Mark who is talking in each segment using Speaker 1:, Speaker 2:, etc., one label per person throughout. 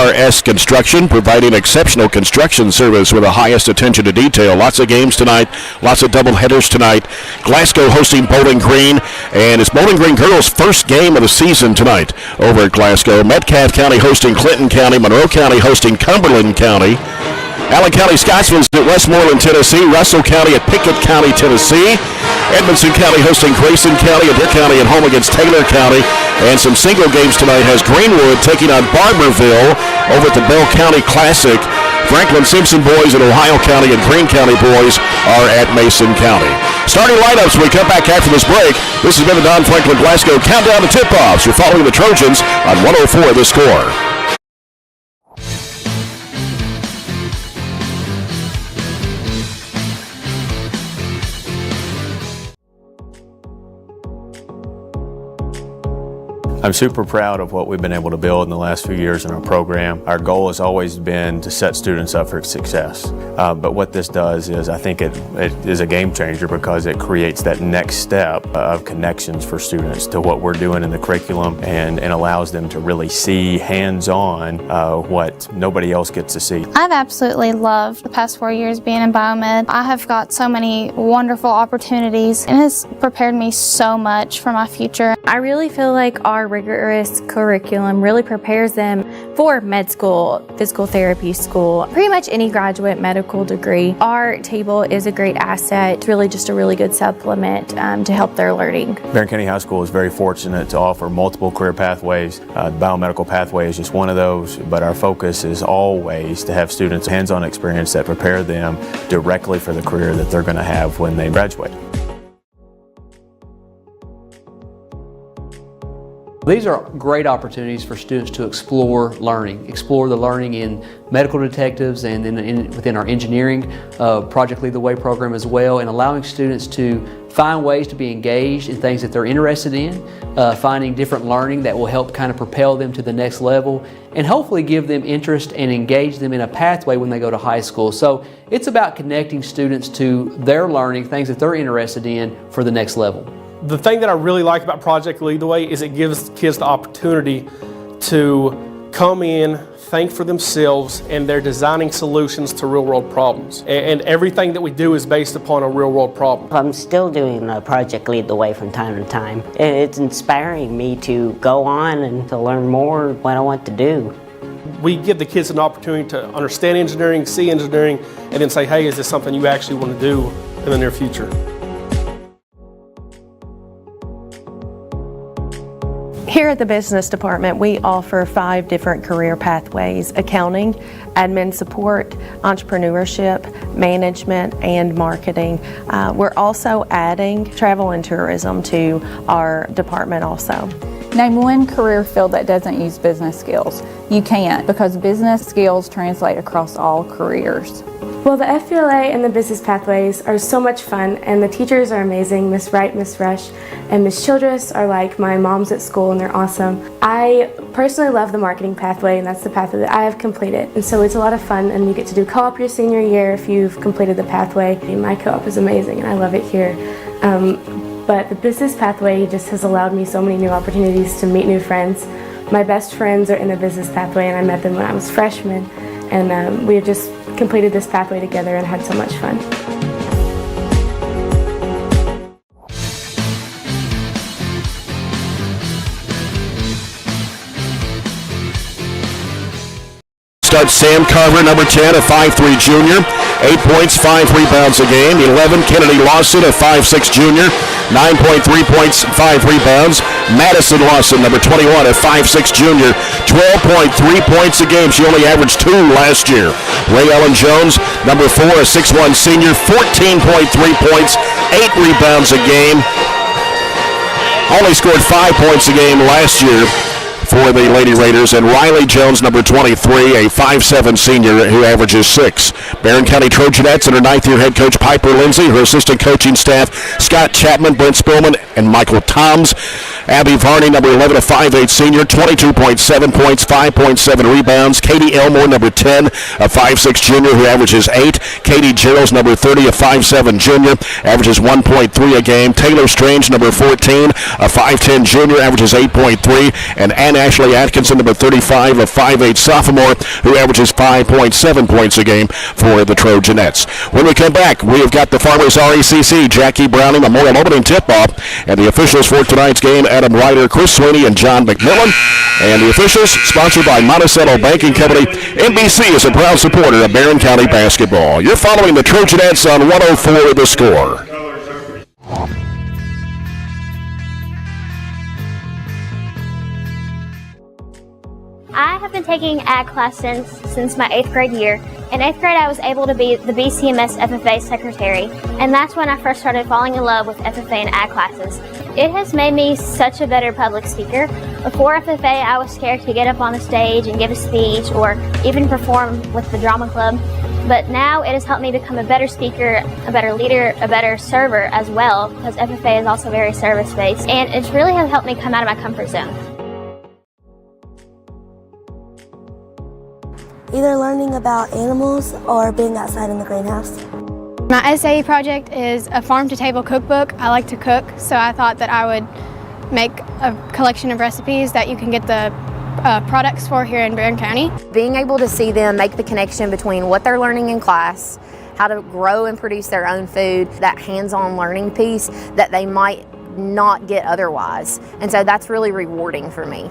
Speaker 1: TRS Construction, providing exceptional construction service with the highest attention to detail. Lots of games tonight, lots of doubleheaders tonight. Glasgow hosting Bowling Green, and it's Bowling Green girls' first game of the season tonight over at Glasgow. Metcalfe County hosting Clinton County, Monroe County hosting Cumberland County. Allen County Scottsville's at Westmoreland, Tennessee. Russell County at Pickett County, Tennessee. Edmondson County hosting Grayson County, and Adair County at home against Taylor County. And some single games tonight has Greenwood taking on Barberville over at the Bell County Classic. Franklin Simpson boys at Ohio County and Greene County boys are at Mason County. Starting lineups when we come back after this break. This has been the Don Franklin Glasgow Countdown to Tip-Offs. You're following the Trojans on 104 The Score.
Speaker 2: I'm super proud of what we've been able to build in the last few years in our program. Our goal has always been to set students up for success. But what this does is I think it is a game changer because it creates that next step of connections for students to what we're doing in the curriculum and allows them to really see hands-on what nobody else gets to see.
Speaker 3: I've absolutely loved the past 4 years being in biomed. I have got so many wonderful opportunities and it has prepared me so much for my future.
Speaker 4: I really feel like our rigorous curriculum really prepares them for med school, physical therapy school, pretty much any graduate medical degree. Our table is a great asset. It's really just a really good supplement to help their learning.
Speaker 2: Barren County High School is very fortunate to offer multiple career pathways. The biomedical pathway is just one of those, but our focus is always to have students hands-on experience that prepare them directly for the career that they're going to have when they graduate.
Speaker 5: These are great opportunities for students to explore the learning in medical detectives and within our engineering Project Lead the Way program as well, and allowing students to find ways to be engaged in things that they're interested in, finding different learning that will help kind of propel them to the next level and hopefully give them interest and engage them in a pathway when they go to high school. So it's about connecting students to their learning, things that they're interested in for the next level.
Speaker 6: The thing that I really like about Project Lead the Way is it gives kids the opportunity to come in, think for themselves, and they're designing solutions to real-world problems. And everything that we do is based upon a real-world problem.
Speaker 7: I'm still doing Project Lead the Way from time to time. And it's inspiring me to go on and to learn more what I want to do.
Speaker 6: We give the kids an opportunity to understand engineering, see engineering, and then say, hey, is this something you actually want to do in the near future?
Speaker 8: Here at the Business Department, we offer 5 different career pathways: accounting, admin support, entrepreneurship, management, and marketing. We're also adding travel and tourism to our department also.
Speaker 9: Name one career field that doesn't use business skills. You can't, because business skills translate across all careers.
Speaker 10: Well, the FBLA and the business pathways are so much fun, and the teachers are amazing. Miss Wright, Miss Rush, and Miss Childress are like my moms at school, and they're awesome. I personally love the marketing pathway, and that's the pathway that I have completed. And so it's a lot of fun, and you get to do co-op your senior year if you've completed the pathway. My co-op is amazing, and I love it here. But the business pathway just has allowed me so many new opportunities to meet new friends. My best friends are in the business pathway, and I met them when I was freshman. And we have just completed this pathway together and had so much fun.
Speaker 1: Starts Sam Carver, number 10, a 5'3 junior. 8 points, 5 rebounds a game. 11, Kennedy Lawson, a 5'6 junior. 9.3 points, 5 rebounds. Madison Lawson, number 21, a 5'6 junior. 12.3 points a game. She only averaged 2 last year. Ray Ellen Jones, number 4, a 6'1 senior. 14.3 points, 8 rebounds a game. Only scored 5 points a game last year for the Lady Raiders. And Riley Jones, number 23, a 5'7 senior who averages 6. Barren County Trojanettes and her 9th-year head coach Piper Lindsay, her assistant coaching staff Scott Chapman, Brent Spillman, and Michael Toms. Abby Varney, number 11, a 5'8 senior, 22.7 points, 5.7 rebounds. Katie Elmore, number 10, a 5'6 junior who averages 8. Katie Gerald's, number 30, a 5'7 junior, averages 1.3 a game. Taylor Strange, number 14, a 5'10 junior, averages 8.3. And Anna Ashley Atkinson, number 35, a 5'8 sophomore who averages 5.7 points a game for the Trojanettes. When we come back, we have got the Farmers RACC Jackie Browning Memorial Opening tip-off, and the officials for tonight's game, Adam Ryder, Chris Sweeney, and John McMillan. And the officials, sponsored by Monticello Banking Company. NBC is a proud supporter of Barren County basketball. You're following the Trojanettes on 104 The Score.
Speaker 11: I have been taking ag class since my 8th grade year. In 8th grade, I was able to be the BCMS FFA secretary, and that's when I first started falling in love with FFA and ag classes. It has made me such a better public speaker. Before FFA, I was scared to get up on the stage and give a speech or even perform with the drama club. But now it has helped me become a better speaker, a better leader, a better server as well, because FFA is also very service-based, and it's really has helped me come out of my comfort zone.
Speaker 12: Either learning about animals or being outside in the greenhouse.
Speaker 13: My SAE project is a farm-to-table cookbook. I like to cook, so I thought that I would make a collection of recipes that you can get the products for here in Barren County.
Speaker 14: Being able to see them make the connection between what they're learning in class, how to grow and produce their own food, that hands-on learning piece that they might not get otherwise. And so that's really rewarding for me.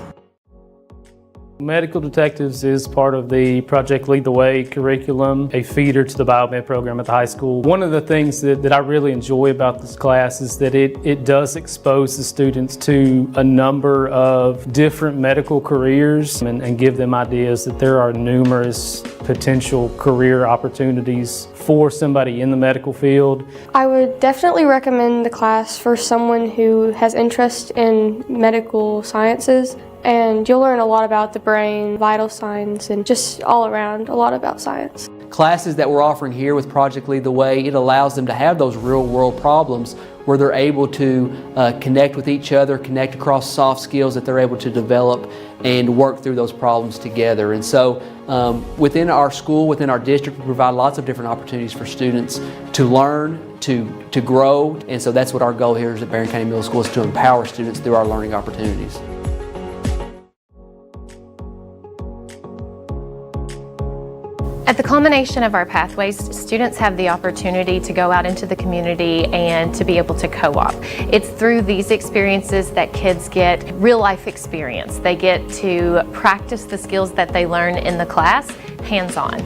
Speaker 6: Medical Detectives is part of the Project Lead the Way curriculum, a feeder to the biomed program at the high school. One of the things that I really enjoy about this class is that it does expose the students to a number of different medical careers and give them ideas that there are numerous potential career opportunities for somebody in the medical field.
Speaker 15: I would definitely recommend the class for someone who has interest in medical sciences. And you'll learn a lot about the brain, vital signs, and just all around a lot about science.
Speaker 5: Classes that we're offering here with Project Lead the Way, it allows them to have those real-world problems where they're able to connect with each other, connect across soft skills that they're able to develop and work through those problems together. And so within our school, within our district, we provide lots of different opportunities for students to learn, to grow. And so that's what our goal here is at Barren County Middle School, is to empower students through our learning opportunities.
Speaker 16: At the culmination of our pathways, students have the opportunity to go out into the community and to be able to co-op. It's through these experiences that kids get real-life experience. They get to practice the skills that they learn in the class, hands-on.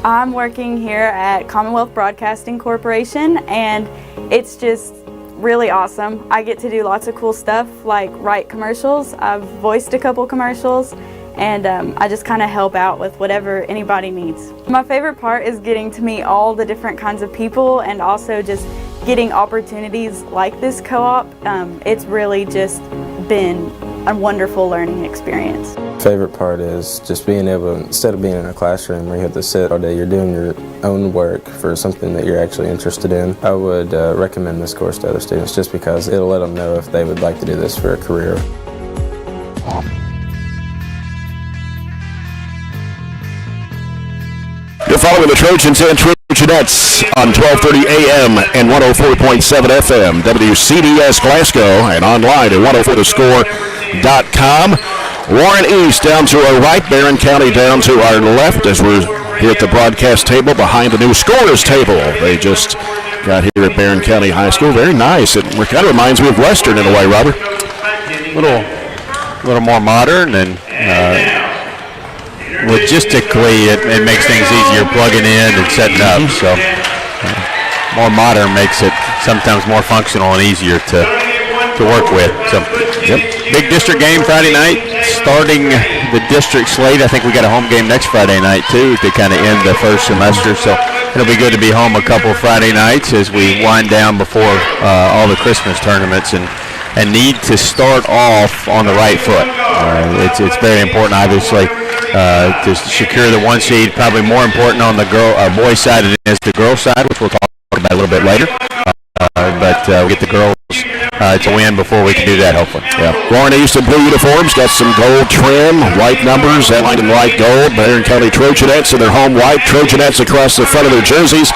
Speaker 17: I'm working here at Commonwealth Broadcasting Corporation, and it's just really awesome. I get to do lots of cool stuff like write commercials. I've voiced a couple commercials, and I just kind of help out with whatever anybody needs. My favorite part is getting to meet all the different kinds of people and also just getting opportunities like this co-op. It's really just been a wonderful learning experience.
Speaker 18: Favorite part is just being able, instead of being in a classroom where you have to sit all day, you're doing your own work for something that you're actually interested in. I would recommend this course to other students just because it'll let them know if they would like to do this for a career.
Speaker 1: You're following the Trojans and Trojanettes on 1230 AM and 104.7 FM, WCDS Glasgow, and online at 104thescore.com. Warren East down to our right, Barren County down to our left as we're here at the broadcast table behind the new scorers table. They just got here at Barren County High School. Very nice. It kind of reminds me of Western in a way, Robert.
Speaker 19: A little more modern, and logistically it makes things easier plugging in and setting up. So more modern makes it sometimes more functional and easier to work with. So big district game Friday night, starting the district slate. I think we got a home game next Friday night too to kind of end the first semester. So it'll be good to be home a couple Friday nights as we wind down before all the Christmas tournaments and need to start off on the right foot. It's very important, obviously, to secure the 1 seed. Probably more important on the boys' side than it is the girls' side, which we'll talk about a little bit later. But we'll get the girls to win before we can do that, hopefully.
Speaker 1: Yeah. Warren East in blue uniforms, got some gold trim, white numbers, outlined in white gold. Barren County Trojanettes in their home white. Trojanettes across the front of their jerseys,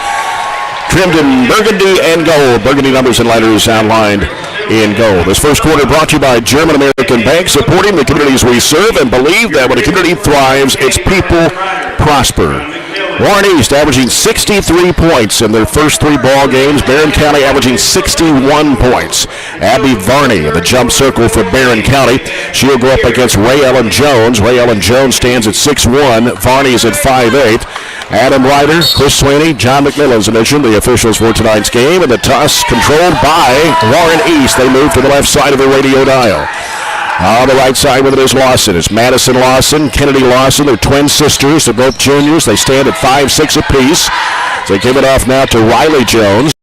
Speaker 1: trimmed in burgundy and gold. Burgundy numbers and letters outlined in goal. This first quarter brought to you by German American Bank, supporting the communities we serve and believe that when a community thrives, its people prosper. Warren East averaging 63 points in their first 3 ball games. Barren County averaging 61 points. Abby Varney in the jump circle for Barren County. She'll go up against Ray Ellen Jones. Ray Ellen Jones stands at 6'1". Varney is at 5'8". Adam Ryder, Chris Sweeney, John McMillan's mentioned the officials for tonight's game, and the toss controlled by Warren East. They move to the left side of the radio dial. On the right side with it is Lawson. It's Madison Lawson, Kennedy Lawson. They're twin sisters. They're both juniors. They stand at 5'6" apiece. So they give it off now to Riley Jones.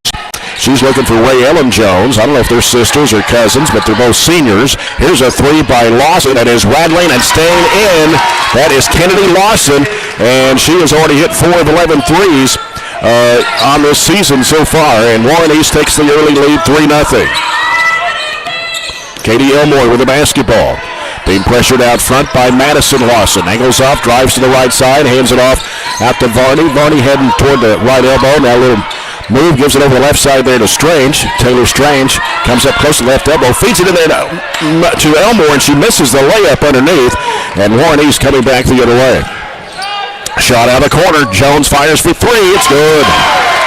Speaker 1: She's looking for Ray Ellen Jones. I don't know if they're sisters or cousins, but they're both seniors. Here's a 3 by Lawson that is rattling and staying in. That is Kennedy Lawson, and she has already hit 4 of 11 threes on this season so far. And Warren East takes the early lead 3-0. Katie Elmore with the basketball. Being pressured out front by Madison Lawson. Angles off, drives to the right side, hands it off out to Varney. Varney heading toward the right elbow. Now a little move, gives it over the left side there to Strange. Taylor Strange comes up close to the left elbow, feeds it in there to Elmore, and she misses the layup underneath. And Warren East coming back the other way. Shot out of the corner. Jones fires for 3. It's good.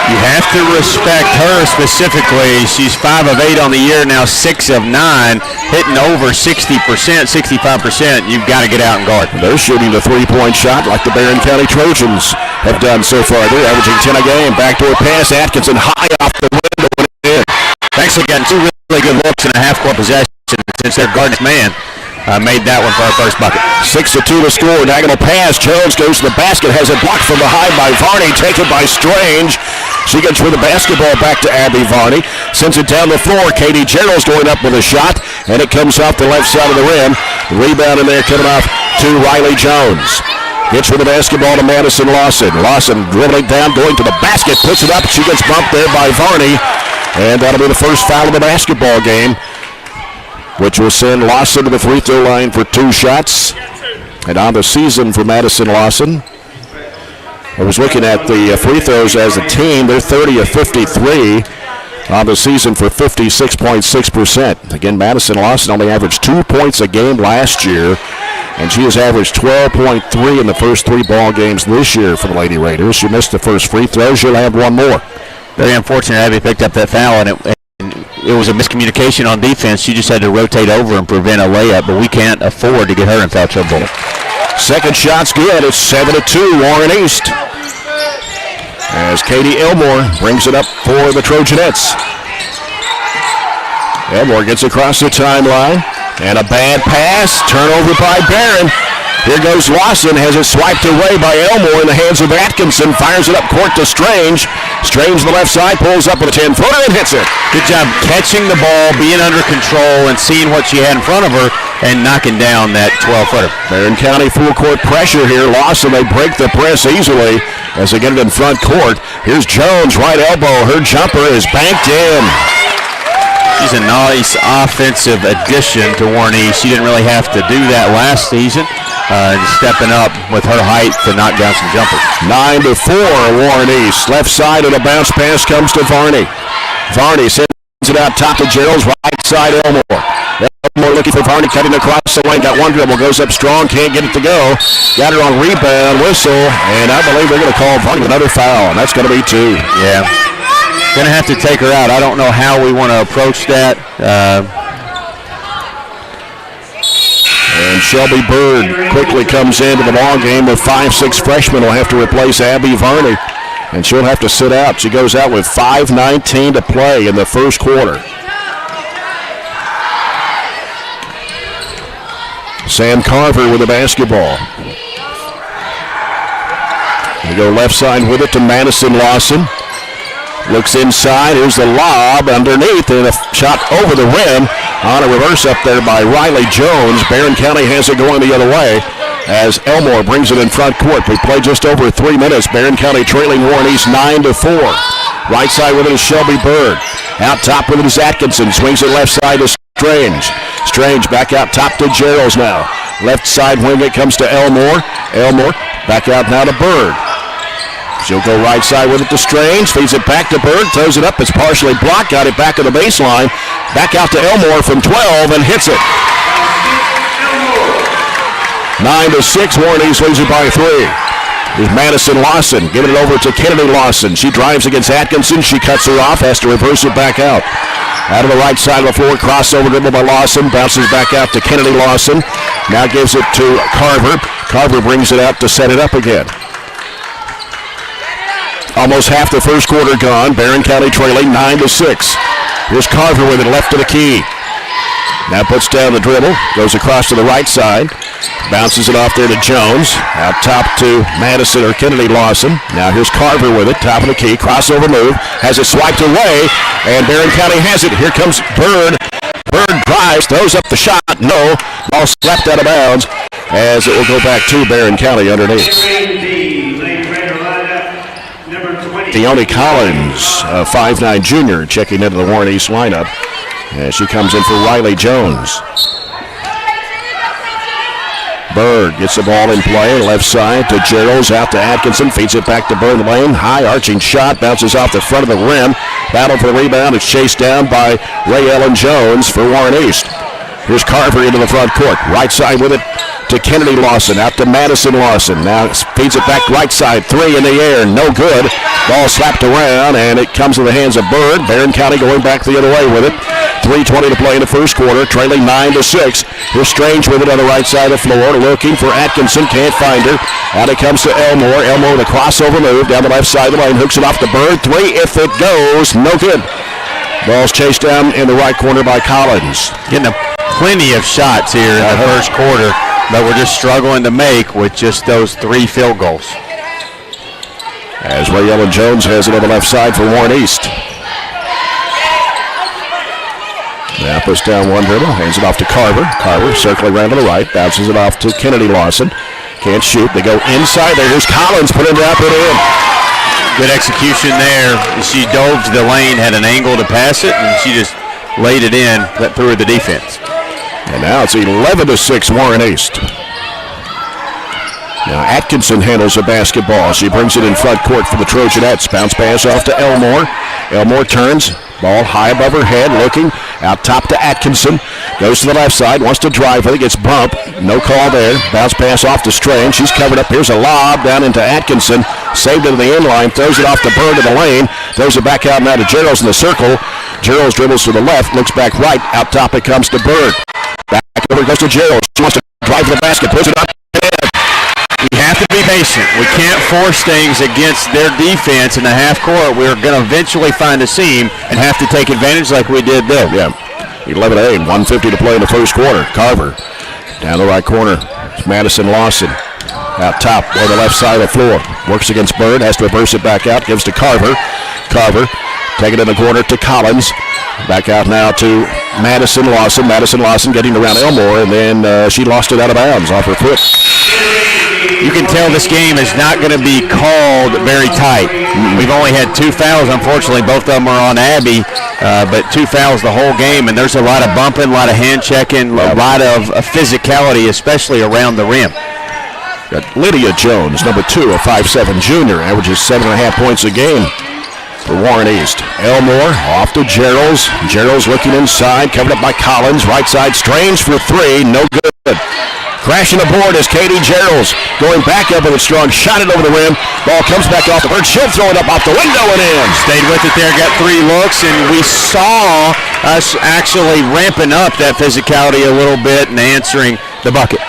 Speaker 19: You have to respect her specifically. She's 5 of 8 on the year, now 6 of 9, hitting over 60%, 65%. You've got to get out and guard.
Speaker 1: They're shooting the 3-point shot like the Barren County Trojans have done so far. They're averaging 10 a game. Backdoor pass, Atkinson high off the window and in.
Speaker 19: Actually gotten 2 really good looks in a half-court possession since their guard's man made that one for our first bucket.
Speaker 1: 6-2 to score. Diagonal pass. Jones goes to the basket. Has it blocked from behind by Varney. Taken by Strange. She gets with the basketball back to Abby Varney. Sends it down the floor. Katie Gerald's going up with a shot, and it comes off the left side of the rim. Rebound in there coming off to Riley Jones. Gets with the basketball to Madison Lawson. Lawson dribbling down, going to the basket, puts it up. She gets bumped there by Varney, and that'll be the first foul of the basketball game, which will send Lawson to the free throw line for 2 shots. And on the season for Madison Lawson, I was looking at the free throws as a team. They're 30 of 53 on the season for 56.6%. Again, Madison Lawson only averaged 2 points a game last year, and she has averaged 12.3 in the first 3 ball games this year for the Lady Raiders. She missed the first free throw. She'll have 1 more.
Speaker 19: Very unfortunate Abby picked up that foul, and it was a miscommunication on defense. She just had to rotate over and prevent a layup, but we can't afford to get her in foul trouble.
Speaker 1: Second shot's good. It's 7-2, Warren East, as Katie Elmore brings it up for the Trojanettes. Elmore gets across the timeline, and a bad pass. Turnover by Barren. Here goes Lawson, has it swiped away by Elmore in the hands of Atkinson. Fires it up court to Strange. Strange to the left side, pulls up with a 10-footer and hits it.
Speaker 19: Good job catching the ball, being under control, and seeing what she had in front of her, and knocking down that 12-footer.
Speaker 1: Barren County full court pressure here. Lawson, they break the press easily as they get it in front court. Here's Jones, right elbow. Her jumper is banked in.
Speaker 19: She's a nice offensive addition to Warren East. She didn't really have to do that last season. Stepping up with her height to knock down some jumpers.
Speaker 1: 9-4, Warren East. Left side of the bounce pass comes to Varney. Varney sends it out top to Gerald's, right side Elmore. Elmore looking for Varney, cutting across the lane. Got one dribble, goes up strong, can't get it to go. Got her on rebound, whistle, and I believe they're going to call Varney another foul, and that's going to be 2.
Speaker 19: Yeah. Going to have to take her out. I don't know how we want to approach that.
Speaker 1: And Shelby Bird quickly comes into the ball game with 5'6" freshman will have to replace Abby Varney, and she'll have to sit out. She goes out with 5:19 to play in the first quarter. Sam Carver with the basketball. They go left side with it to Madison Lawson. Looks inside. Here's the lob underneath, and a shot over the rim on a reverse up there by Riley Jones. Barren County has it going the other way as Elmore brings it in front court. We play just over 3 minutes. Barren County trailing Warren East 9-4. Right side with it is Shelby Bird. Out top with it is Atkinson. Swings it left side to Strange. Strange back out top to Gerald's now. Left side wing it comes to Elmore. Elmore back out now to Bird. She'll go right side with it to Strange. Feeds it back to Bird. Throws it up. It's partially blocked. Got it back to the baseline. Back out to Elmore from 12 and hits it. 9-6. Warren East leads it by 3. Here's Madison Lawson giving it over to Kennedy Lawson. She drives against Atkinson. She cuts her off. Has to reverse it back out. Out of the right side of the floor. Crossover dribble by Lawson. Bounces back out to Kennedy Lawson. Now gives it to Carver. Carver brings it out to set it up again. Almost half the first quarter gone. Barren County trailing 9-6. Here's Carver with it left to the key. Now puts down the dribble. Goes across to the right side. Bounces it off there to Jones. Out top to Madison or Kennedy Lawson. Now here's Carver with it. Top of the key. Crossover move. Has it swiped away. And Barren County has it. Here comes Bird. Bird drives. Throws up the shot. No. Ball slapped out of bounds. As it will go back to Barren County underneath. Deone Collins, a 5'9" junior, checking into the Warren East lineup. As she comes in for Riley Jones. Bird gets the ball in play, left side to Gerald's, out to Atkinson, feeds it back to Bird Lane. High arching shot, bounces off the front of the rim. Battle for the rebound, it's chased down by Ray Ellen Jones for Warren East. Here's Carver into the front court, right side with it to Kennedy Lawson, out to Madison Lawson. Now feeds it back right side, 3 in the air, no good. Ball slapped around, and it comes to the hands of Bird. Barren County going back the other way with it. 3:20 to play in the first quarter, trailing 9-6. Here's Strange with it on the right side of the floor, looking for Atkinson, can't find her. Out it comes to Elmore. Elmore with a crossover move down the left side of the lane, hooks it off to Bird. 3 if it goes, no good. Ball's chased down in the right corner by Collins.
Speaker 19: Getting plenty of shots here in the first quarter, but we're just struggling to make with just those 3 field goals.
Speaker 1: As Ray Ellen Jones has it on the left side for Warren East. Now puts down one dribble, hands it off to Carver. Carver circling around to the right, bounces it off to Kennedy Lawson. Can't shoot, they go inside there. Here's Collins putting it up and in.
Speaker 19: Good execution there. She dove to the lane, had an angle to pass it, and she just laid it in, let through the defense.
Speaker 1: And now it's 11-6 Warren East. Now Atkinson handles the basketball. She brings it in front court for the Trojanettes. Bounce pass off to Elmore. Elmore turns. Ball high above her head, looking. Out top to Atkinson. Goes to the left side, wants to drive. I think it's bump. No call there. Bounce pass off to Strange. She's covered up. Here's a lob down into Atkinson. Saved it to the end line. Throws it off to Bird in the lane. Throws it back out now to Gerald's in the circle. Gerald's dribbles to the left. Looks back right. Out top it comes to Bird. Back over goes to Gerald. She wants to drive to the basket. Puts it up.
Speaker 19: We have to be patient. We can't force things against their defense in the half court. We're going to eventually find a seam and have to take advantage like we did there.
Speaker 1: Yeah. 11-8, 1:50 to play in the first quarter. Carver down the right corner. It's Madison Lawson. Out top on the left side of the floor. Works against Bird. Has to reverse it back out. Gives to Carver. Carver take it in the corner to Collins. Back out now to Madison Lawson. Madison Lawson getting around Elmore, and then she lost it out of bounds off her foot.
Speaker 19: You can tell this game is not going to be called very tight. We've only had 2 fouls. Unfortunately, both of them are on Abby, but 2 fouls the whole game, and there's a lot of bumping, a lot of hand checking, a lot of physicality, especially around the rim.
Speaker 1: Got Lydia Jones, number 2, a 5'7" junior, averages 7.5 points a game for Warren East. Elmore off to Gerald's. Gerald's looking inside, covered up by Collins. Right side, Strange for 3, no good. Crashing the board is Katie Gerald's. Going back up with a strong shot it over the rim. Ball comes back off the bird. She'll throw it up off the window and in.
Speaker 19: Stayed with it there, got 3 looks, and we saw us actually ramping up that physicality a little bit and answering the bucket.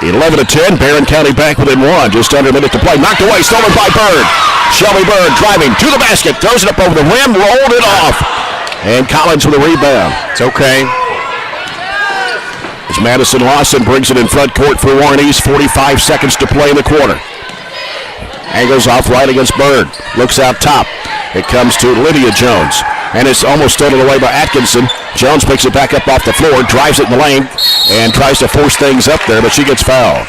Speaker 1: 11-10, Barren County back within 1. Just under a minute to play. Knocked away, stolen by Bird. Shelby Bird driving to the basket. Throws it up over the rim, rolled it off. And Collins with a rebound.
Speaker 19: It's okay.
Speaker 1: As Madison Lawson brings it in front court for Warren East. 45 seconds to play in the quarter. Angles off right against Bird. Looks out top. It comes to Lydia Jones. And it's almost stolen away by Atkinson. Jones picks it back up off the floor, drives it in the lane, and tries to force things up there, but she gets fouled.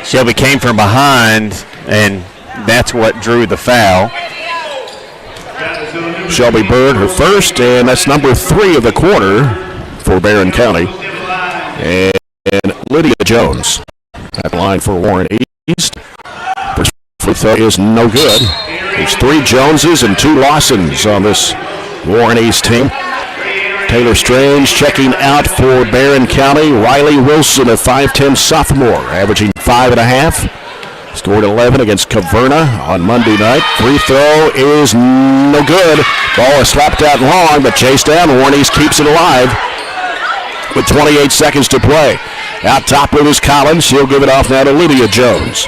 Speaker 19: Shelby came from behind, and that's what drew the foul.
Speaker 1: Shelby Bird, her first, and that's number 3 of the quarter for Barren County. And Lydia Jones at the line for Warren East. For throw is no good. There's 3 Joneses and 2 Lawsons on this Warren East team. Taylor Strange checking out for Barren County. Riley Wilson, a 5'10 sophomore, averaging 5.5. Scored 11 against Caverna on Monday night. Free throw is no good. Ball is slapped out long, but chased down. Warren East keeps it alive with 28 seconds to play. Out top with is Collins. She'll give it off now to Lydia Jones.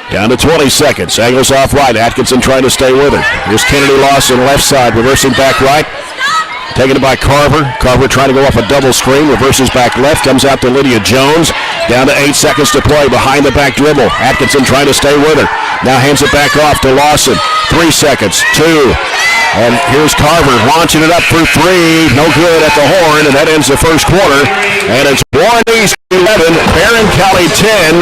Speaker 1: Down to 20 seconds. Angles off right. Atkinson trying to stay with her. Here's Kennedy Lawson left side, reversing back right. Taken it by Carver. Carver trying to go off a double screen. Reverses back left. Comes out to Lydia Jones. Down to 8 seconds to play. Behind the back dribble. Atkinson trying to stay with her. Now hands it back off to Lawson. 3 seconds. 2. And here's Carver launching it up for 3. No good at the horn. And that ends the first quarter. And it's Warren East 11, Barren County 10.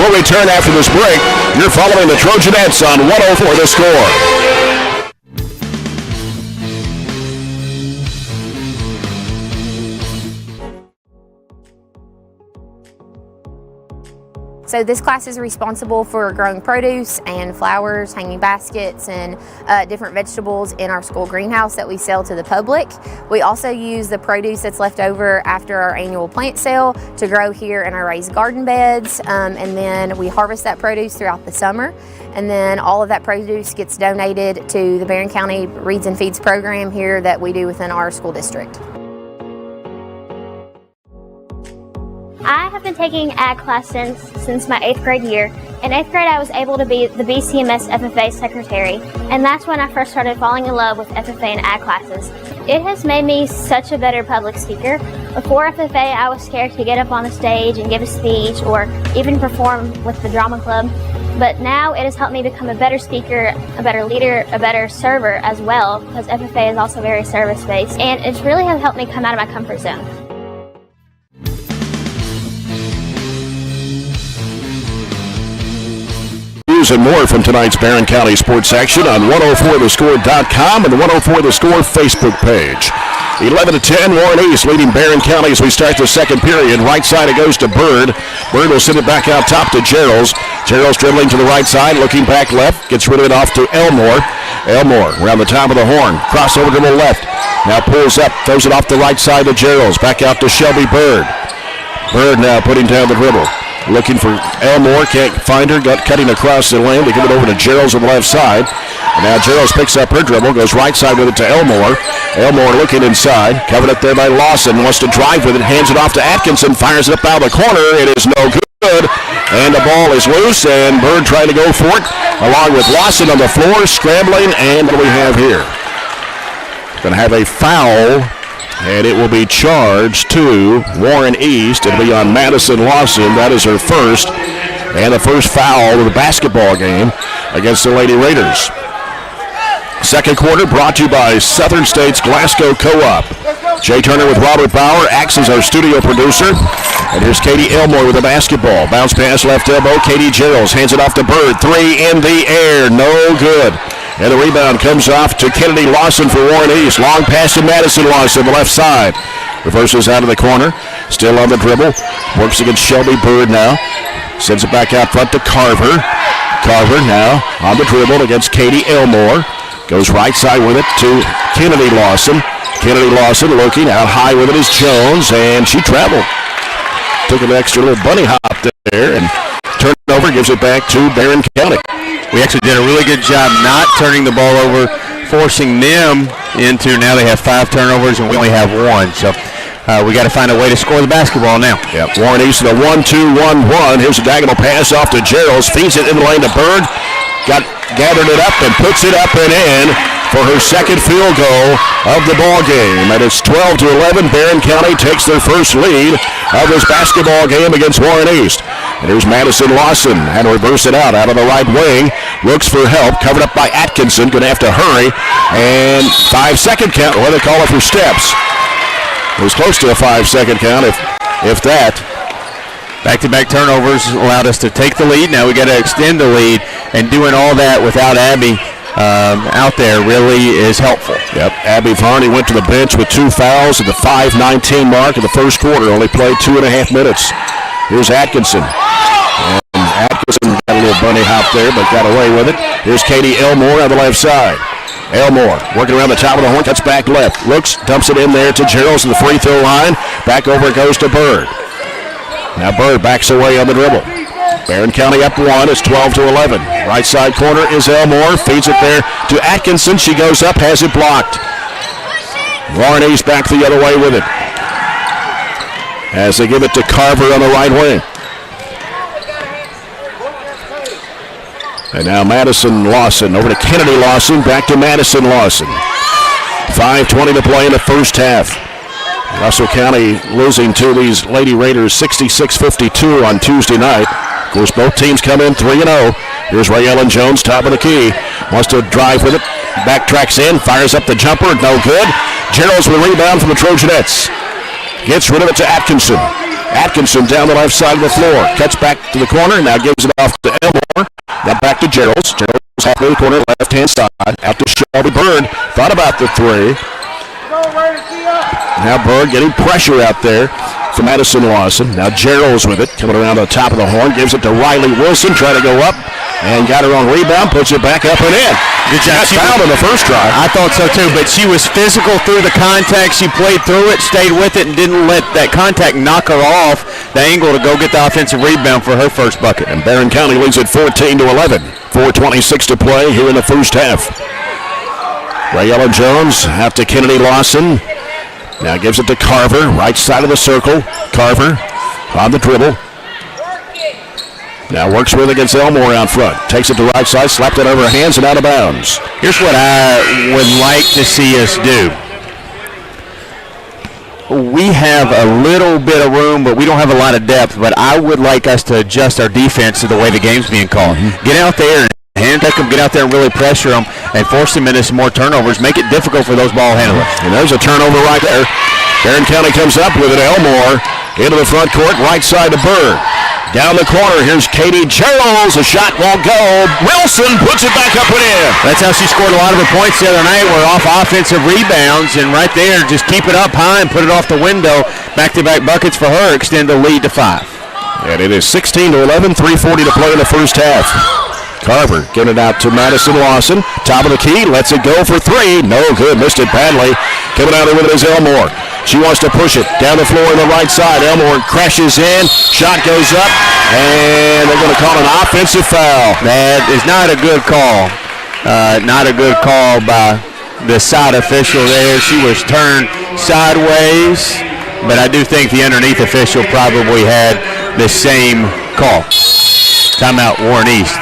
Speaker 1: We'll return after this break. You're following the Trojanettes on 104 The Score.
Speaker 14: So this class is responsible for growing produce and flowers, hanging baskets, and different vegetables in our school greenhouse that we sell to the public. We also use the produce that's left over after our annual plant sale to grow here in our raised garden beds, and then we harvest that produce throughout the summer. And then all of that produce gets donated to the Barren County Reads and Feeds program here that we do within our school district.
Speaker 11: I have been taking ag class since my 8th grade year. In 8th grade, I was able to be the BCMS FFA secretary, and that's when I first started falling in love with FFA and ag classes. It has made me such a better public speaker. Before FFA, I was scared to get up on the stage and give a speech or even perform with the drama club. But now it has helped me become a better speaker, a better leader, a better server as well, because FFA is also very service-based, and it's really has helped me come out of my comfort zone.
Speaker 1: And more from tonight's Barren County sports section on 104thescore.com and the 104 The Score Facebook page. 11-10, Warren East leading Barren County as we start the second period. Right side it goes to Bird. Bird will send it back out top to Gerald's. Gerald's dribbling to the right side, looking back left, gets rid of it off to Elmore. Elmore around the top of the horn, crossover to the left. Now pulls up, throws it off the right side to Gerald's. Back out to Shelby Bird. Bird now putting down the dribble. Looking for Elmore, can't find her, cutting across the lane to give it over to Gerald's on the left side. And now Gerald's picks up her dribble, goes right side with it to Elmore. Elmore looking inside, covered up there by Lawson, wants to drive with it, hands it off to Atkinson, fires it up out of the corner, it is no good. And the ball is loose, and Bird trying to go for it, along with Lawson on the floor, scrambling, and what do we have here? Going to have a foul. And it will be charged to Warren East. It'll be on Madison Lawson. That is her first. And the first foul of the basketball game against the Lady Raiders. Second quarter brought to you by Southern States Glasgow Co-op. Jay Turner with Robert Bauer acts as our studio producer. And here's Katie Elmore with the basketball. Bounce pass left elbow. Katie Geralds hands it off to Bird. 3 in the air. No good. And the rebound comes off to Kennedy Lawson for Warren East. Long pass to Madison Lawson, the left side. Reverses out of the corner. Still on the dribble. Works against Shelby Bird now. Sends it back out front to Carver. Carver now on the dribble against Katie Elmore. Goes right side with it to Kennedy Lawson. Kennedy Lawson looking out high with it is Jones, and she traveled. Took an extra little bunny hop there, and turnover gives it back to Barren County.
Speaker 19: We actually did a really good job not turning the ball over, forcing them into, now they have 5 turnovers and we only have 1. So we got to find a way to score the basketball now.
Speaker 1: Yep. Warren East in a 1-2-1-1. Here's a diagonal pass off to Geralds. Feeds it in the lane to Bird. Gathered it up and puts it up and in for her second field goal of the ball game. And it's 12-11. Barren County takes their first lead of this basketball game against Warren East. And here's Madison Lawson, and reverse it out of the right wing. Looks for help, covered up by Atkinson. Going to have to hurry. And 5-second count. What do they call it for steps? It was close to a 5-second count, if that.
Speaker 19: Back-to-back turnovers allowed us to take the lead. Now we got to extend the lead, and doing all that without Abby out there really is helpful.
Speaker 1: Yep, Abby Varney went to the bench with 2 fouls at the 5:19 mark of the first quarter. Only played 2.5 minutes. Here's Atkinson. And Atkinson hop there, but got away with it. Here's Katie Elmore on the left side. Elmore working around the top of the horn, cuts back left. Looks, dumps it in there to Gerald to the free throw line. Back over it goes to Bird. Now Bird backs away on the dribble. Barren County up 1. It's 12-11. Right side corner is Elmore. Feeds it there to Atkinson. She goes up, has it blocked. Warren East back the other way with it. As they give it to Carver on the right wing. And now Madison Lawson over to Kennedy Lawson. Back to Madison Lawson. 5:20 to play in the first half. Russell County losing to these Lady Raiders 66-52 on Tuesday night. Of course, both teams come in 3-0. Here's Ray Ellen Jones, top of the key. Wants to drive with it. Backtracks in, fires up the jumper. No good. Gerald's with a rebound from the Trojanettes. Gets rid of it to Atkinson. Atkinson down the left side of the floor. Cuts back to the corner. Now gives it off to Elmore. Now back to Gerald's. Gerald's halfway to the corner, left-hand side. Out to Shelby Bird. Thought about the three. Now Bird getting pressure out there from Madison Lawson. Now Gerald's with it, coming around the top of the horn, gives it to Riley Wilson, trying to go up, and got her on rebound, puts it back up and in.
Speaker 19: Good job.
Speaker 1: She fouled on the first try.
Speaker 19: I thought so too, but she was physical through the contact. She played through it, stayed with it, and didn't let that contact knock her off the angle to go get the offensive rebound for her first bucket.
Speaker 1: And Barren County leads at 14-11. 4:26 to play here in the first half. Ray Ellen Jones out to Kennedy Lawson. Now gives it to Carver, right side of the circle. Carver on the dribble. Now works with it against Elmore out front. Takes it to right side, slapped it over her hands and out of bounds.
Speaker 19: Here's what I would like to see us do. We have a little bit of room, but we don't have a lot of depth. But I would like us to adjust our defense to the way the game's being called. Get out there and handcuff them, get out there and really pressure them and force them into some more turnovers. Make it difficult for those ball handlers.
Speaker 1: And there's a turnover right there. Barren County comes up with it. Elmore into the front court, right side to Bird. Down the corner, here's Katie Gerald. The shot won't go. Wilson puts it back up and in.
Speaker 19: That's how she scored a lot of her points the other night. We're off offensive rebounds, and right there, just keep it up high and put it off the window. Back-to-back buckets for her, extend the lead to 5.
Speaker 1: And it is 16-11, 3:40 to play in the first half. Carver getting it out to Madison Lawson. Top of the key, lets it go for three. No good, missed it badly. Coming out of it with it is Elmore. She wants to push it down the floor on the right side. Elmore crashes in. Shot goes up, and they're going to call an offensive foul.
Speaker 19: That is not a good call. Not a good call by the side official there. She was turned sideways, but I do think the underneath official probably had the same call. Timeout Warren East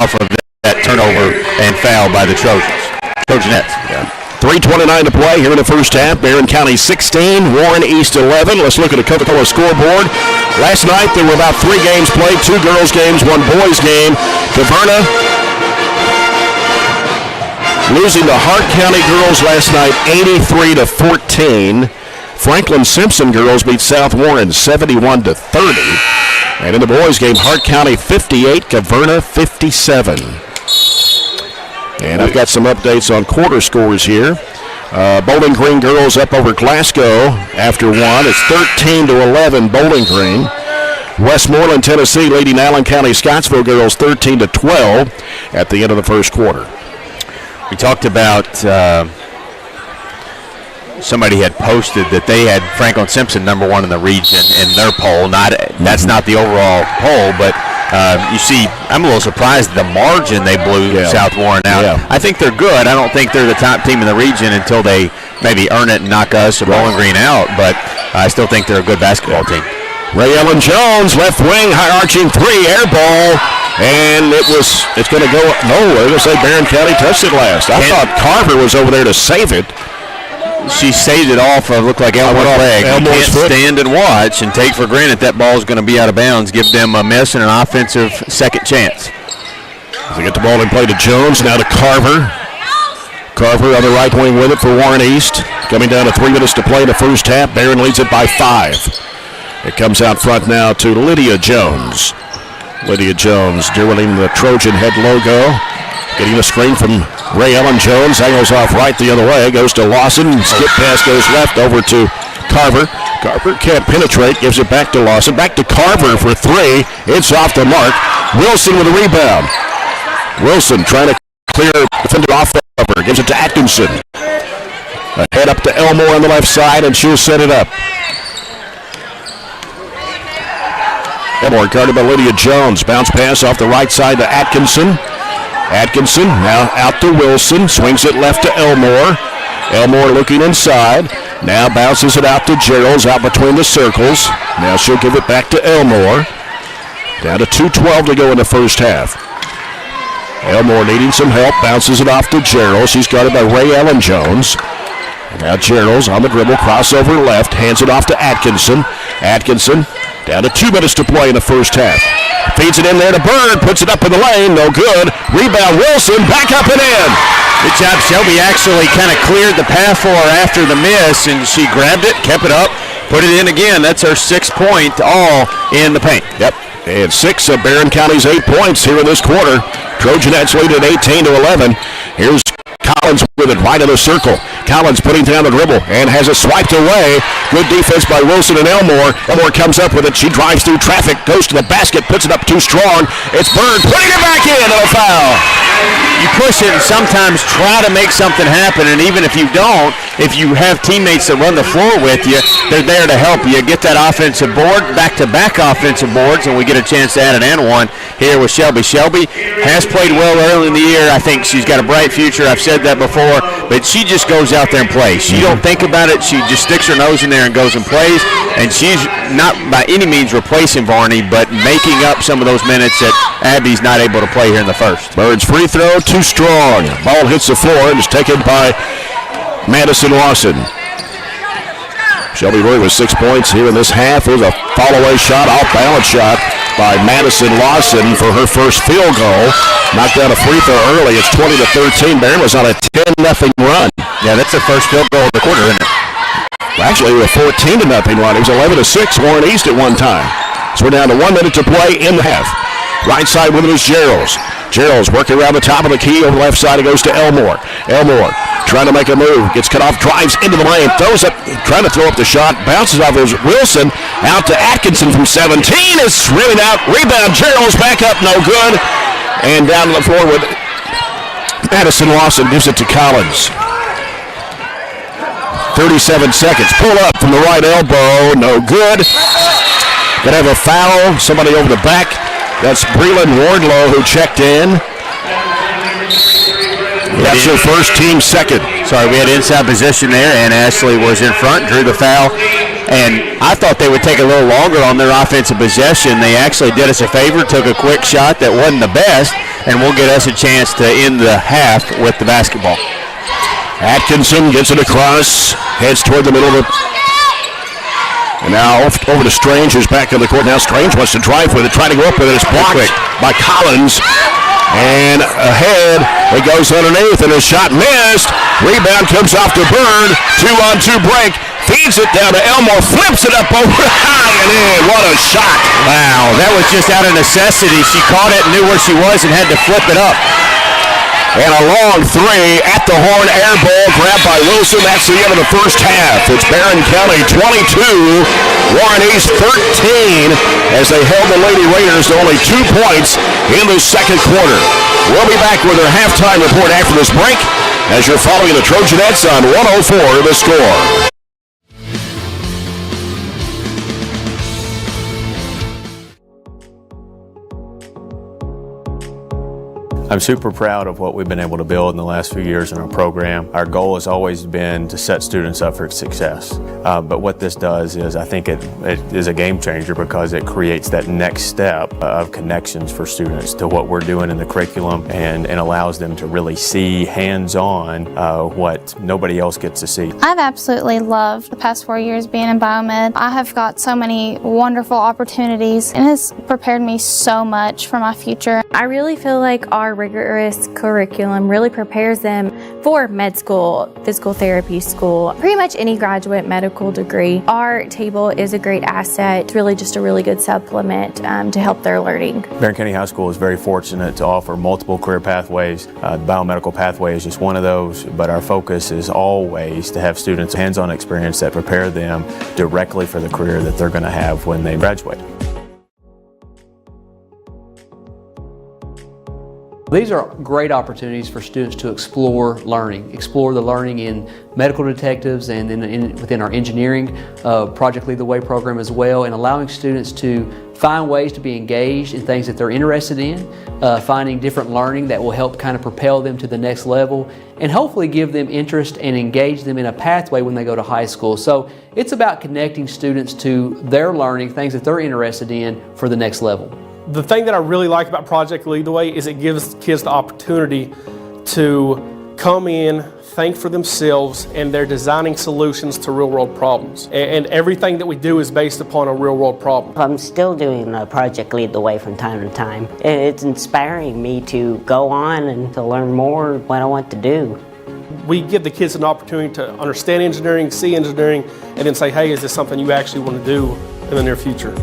Speaker 19: off of that turnover and foul by the Trojanettes.
Speaker 1: Yeah. 3:29 to play here in the first half. Barren County 16, Warren East 11. Let's look at the Coca-Cola scoreboard. Last night there were about 3 games played, 2 girls games, 1 boys game. Caverna losing to Hart County girls last night 83-14. Franklin Simpson girls beat South Warren 71-30. And in the boys game, Hart County 58, Caverna 57. And I've got some updates on quarter scores here. Bowling Green girls up over Glasgow after 1. It's 13-11 Bowling Green. Westmoreland, Tennessee leading Allen County Scottsville girls 13-12 at the end of the first quarter.
Speaker 19: We talked about somebody had posted that they had Franklin Simpson number 1 in the region in their poll. That's not the overall poll, but you see, I'm a little surprised at the margin they blew South Warren out. Yeah. I think they're good. I don't think they're the top team in the region until they maybe earn it and knock us or Bowling Green out, but I still think they're a good basketball team.
Speaker 1: Ray Ellen Jones, left wing, high arching 3, air ball, and it's going to go, no, they're going to say Barren County touched it last. I thought Carver was over there to save it.
Speaker 19: She saved it off of looked like Elmore's leg. You can't stand and watch and take for granted that ball is going to be out of bounds. Give them a miss and an offensive second chance.
Speaker 1: They get the ball in play to Jones, now to Carver. Carver on the right wing with it for Warren East. Coming down to 3 minutes to play in the first half. Barren leads it by 5. It comes out front now to Lydia Jones. Lydia Jones dribbling the Trojan head logo. Getting the screen from Ray Ellen Jones. Angles off right the other way. Goes to Lawson. Skip pass goes left over to Carver. Carver can't penetrate. Gives it back to Lawson. Back to Carver for 3. It's off the mark. Wilson with a rebound. Wilson trying to clear defender off the cover. Gives it to Atkinson. Head up to Elmore on the left side, and she'll set it up. Elmore guarded by Lydia Jones. Bounce pass off the right side to Atkinson. Atkinson now out to Wilson. Swings it left to Elmore. Elmore looking inside. Now bounces it out to Gerald's out between the circles. Now she'll give it back to Elmore. Down to 2:12 to go in the first half. Elmore needing some help. Bounces it off to Gerald. She's guarded by Ray Ellen Jones. Now Gerald's on the dribble. Crossover left. Hands it off to Atkinson. Atkinson down to 2 minutes to play in the first half. Feeds it in there to Bird. Puts it up in the lane. No good. Rebound Wilson. Back up and in.
Speaker 19: Good job. Shelby actually kind of cleared the path for her after the miss, and she grabbed it, kept it up, put it in again. That's her 6 point, all in the paint.
Speaker 1: Yep. And 6 of Barren County's 8 points here in this quarter. Trojanettes lead at 18-11. Here's Collins with it right in the circle. Collins putting down the dribble and has it swiped away. Good defense by Wilson and Elmore. Elmore comes up with it. She drives through traffic, goes to the basket, puts it up too strong. It's Bird putting it back in, and a foul.
Speaker 19: You push it and sometimes try to make something happen, and even if you don't, if you have teammates that run the floor with you, they're there to help you get that offensive board, back-to-back offensive boards, and we get a chance to add an and one here with Shelby. Shelby has played well early in the year. I think she's got a bright future. I've said that before, but she just goes out there and plays. She don't think about it. She just sticks her nose in there and goes and plays, and she's not by any means replacing Varney, but making up some of those minutes that Abby's not able to play here in the first.
Speaker 1: Bird's free throw, too strong. Ball hits the floor and is taken by Madison Lawson. Shelby Roy with 6 points here in this half. There's a fall-away shot, off-balance shot by Madison Lawson for her first field goal. Knocked down a free throw early. It's 20-13. Barren was on a 10-0 run.
Speaker 19: Yeah, that's the first field goal of the quarter, isn't it?
Speaker 1: Actually, a 14-0 run. It was 11-6 Warren East at one time. So we're down to 1 minute to play in the half. Right side with it is Gerald's. Gerald's working around the top of the key. Over the left side, it goes to Elmore. Elmore trying to make a move. Gets cut off, drives into the lane, throws up, trying to throw up the shot. Bounces off of Wilson. Out to Atkinson from 17. It's really out. Rebound. Gerald's back up. No good. And down to the floor with Madison Lawson. Gives it to Collins. 37 seconds. Pull up from the right elbow. No good. Gonna have a foul. Somebody over the back. That's Breland Wardlow who checked in. That's her first, team second.
Speaker 19: Sorry, we had inside position there, and Ashley was in front, drew the foul. And I thought they would take a little longer on their offensive possession. They actually did us a favor, took a quick shot that wasn't the best, and will get us a chance to end the half with the basketball.
Speaker 1: Atkinson gets it across, heads toward the middle of the... And now over to Strange, who's back on the court. Now Strange wants to drive with it, trying to go up with it. It's blocked by Collins. And ahead, it goes underneath, and a shot missed. Rebound comes off to Bird. 2-on-2 break. Feeds it down to Elmore. Flips it up over high and in. What a shot.
Speaker 19: Wow, that was just out of necessity. She caught it, knew where she was, and had to flip it up.
Speaker 1: And a long three at the horn, air ball grabbed by Wilson. That's the end of the first half. It's Barren County 22, Warren East 13, as they held the Lady Raiders to only 2 points in the second quarter. We'll be back with our halftime report after this break, as you're following the Trojanettes on 104 The Score.
Speaker 2: I'm super proud of what we've been able to build in the last few years in our program. Our goal has always been to set students up for success. But what this does is I think it is a game changer because it creates that next step of connections for students to what we're doing in the curriculum and allows them to really see hands-on what nobody else gets to see.
Speaker 3: I've absolutely loved the past 4 years being in biomed. I have got so many wonderful opportunities and it's prepared me so much for my future.
Speaker 4: I really feel like our rigorous curriculum really prepares them for med school, physical therapy school, pretty much any graduate medical degree. Our table is a great asset. It's really just a really good supplement to help their learning.
Speaker 2: Barren County High School is very fortunate to offer multiple career pathways. The biomedical pathway is just one of those, but our focus is always to have students hands-on experience that prepare them directly for the career that they're going to have when they graduate.
Speaker 5: These are great opportunities for students to explore the learning in medical detectives and within our engineering Project Lead the Way program as well, and allowing students to find ways to be engaged in things that they're interested in, finding different learning that will help kind of propel them to the next level, and hopefully give them interest and engage them in a pathway when they go to high school. So it's about connecting students to their learning, things that they're interested in for the next level.
Speaker 6: The thing that I really like about Project Lead the Way is it gives kids the opportunity to come in, think for themselves, and they're designing solutions to real-world problems. And everything that we do is based upon a real-world problem.
Speaker 7: I'm still doing Project Lead the Way from time to time. It's inspiring me to go on and to learn more what I want to do.
Speaker 6: We give the kids an opportunity to understand engineering, see engineering, and then say, hey, is this something you actually want to do in the near future?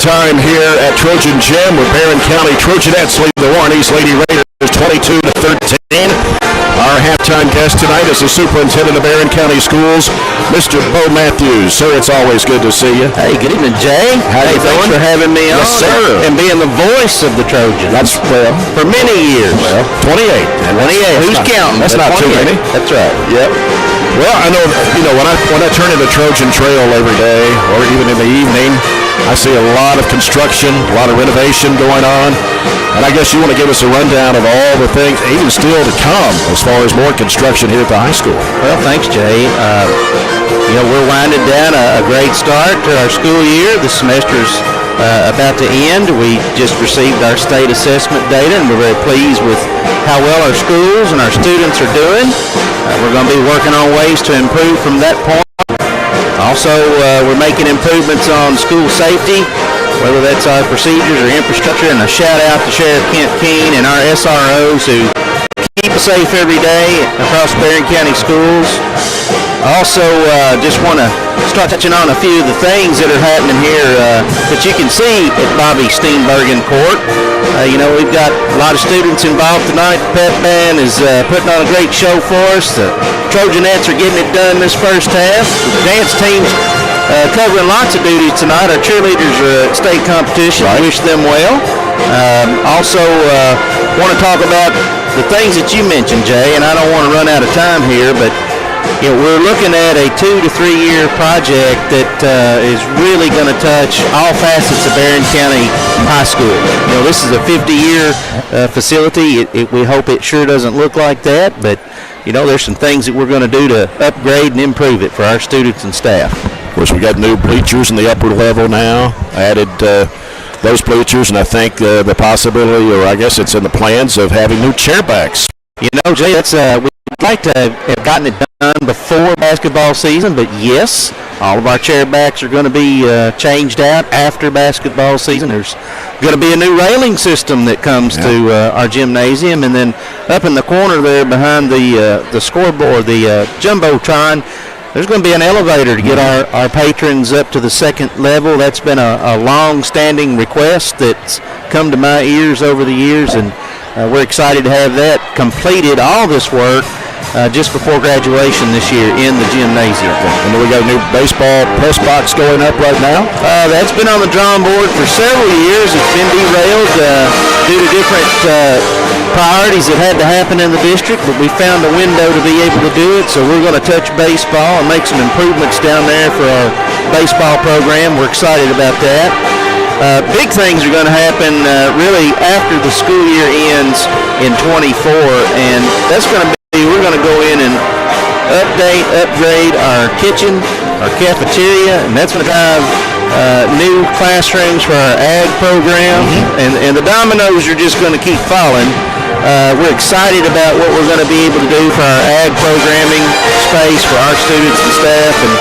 Speaker 1: Time here at Trojan Gym with Barren County Trojanettes lead the Warnies Lady Raiders 22-13. Our halftime guest tonight is the superintendent of Barren County Schools, Mr. Bo Matthews. Sir, it's always good to see you.
Speaker 20: Hey, good evening, Jay.
Speaker 1: Hey,
Speaker 20: thanks for having me on.
Speaker 1: Yes, sir.
Speaker 20: And being the voice of the Trojans.
Speaker 1: That's
Speaker 20: for many years.
Speaker 1: Well, 28.
Speaker 20: 28. Who's counting?
Speaker 1: That's not too many.
Speaker 20: That's right. Yep.
Speaker 1: Well, I know, when I turn into Trojan Trail every day, or even in the evening, I see a lot of construction, a lot of renovation going on, and I guess you want to give us a rundown of all the things, even still to come, as far as more construction here at the high school.
Speaker 20: Well, thanks, Jay. We're winding down a great start to our school year. The semester's about to end. We just received our state assessment data, and we're very pleased with how well our schools and our students are doing. We're going to be working on ways to improve from that point. Also, we're making improvements on school safety, whether that's our procedures or infrastructure, and a shout out to Sheriff Kent Keene and our SROs who keep us safe every day across Barren County schools. Also, just want to start touching on a few of the things that are happening here that you can see at Bobby Steenbergen Court. We've got a lot of students involved tonight. The pep band is putting on a great show for us. The Trojanettes are getting it done this first half. The dance team's covering lots of duties tonight. Our cheerleaders are at state competition. I wish them well. Also, want to talk about the things that you mentioned, Jay, and I don't want to run out of time here, but we're looking at a 2 to 3 year project that is really going to touch all facets of Barren County High School. This is a 50-year facility. We hope it sure doesn't look like that, but there's some things that we're going to do to upgrade and improve it for our students and staff.
Speaker 1: Of course, we got new bleachers in the upper level now. Added those bleachers, and I think the possibility, or I guess it's in the plans of having new chairbacks.
Speaker 20: Jay, that's we'd like to have gotten it done before basketball season, but yes, all of our chairbacks are going to be changed out after basketball season. There's going to be a new railing system that comes to our gymnasium, and then up in the corner there behind the scoreboard, the Jumbotron, there's going to be an elevator to get our patrons up to the second level. That's been a long-standing request that's come to my ears over the years, and we're excited to have that completed, all this work, just before graduation this year in the gymnasium.
Speaker 1: And then we got a new baseball press box going up right now.
Speaker 20: That's been on the drawing board for several years. It's been derailed due to different priorities that had to happen in the district, but we found a window to be able to do it, so we're going to touch baseball and make some improvements down there for our baseball program. We're excited about that. Big things are going to happen really after the school year ends in 24, and that's going to be, we're going to go in and upgrade our kitchen, our cafeteria, and that's going to have new classrooms for our ag program, and the dominoes are just going to keep falling. We're excited about what we're going to be able to do for our ag programming space for our students and staff, and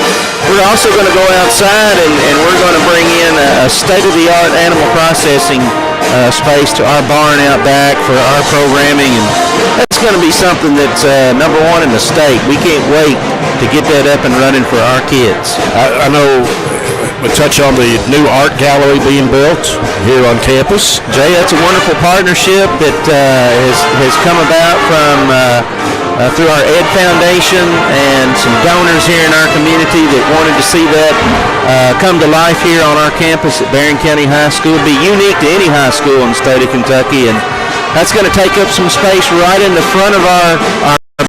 Speaker 20: we're also going to go outside and we're going to bring in a state-of-the-art animal processing space to our barn out back for our programming, and that's going to be something that's number one in the state. We can't wait to get that up and running for our kids.
Speaker 1: I know we touch on the new art gallery being built here on campus.
Speaker 20: Jay, that's a wonderful partnership that has come about from through our Ed Foundation and some donors here in our community that wanted to see that come to life here on our campus at Barren County High School. It'd be unique to any high school in the state of Kentucky, and that's going to take up some space right in the front of our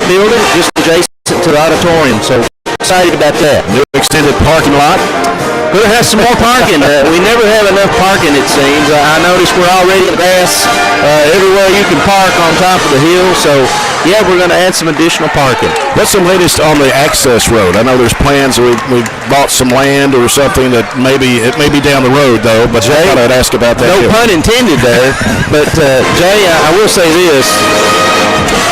Speaker 20: building, just adjacent to the auditorium. So excited about that.
Speaker 1: New extended parking lot.
Speaker 20: We'll have some more parking. We never have enough parking, it seems. I noticed we're already at grass everywhere you can park on top of the hill. So, yeah, we're going to add some additional parking.
Speaker 1: What's the latest on the access road? I know there's plans. We bought some land or something that it may be down the road, though. But Jay, I thought I'd ask about that.
Speaker 20: No pun intended there. But, Jay, I will say this.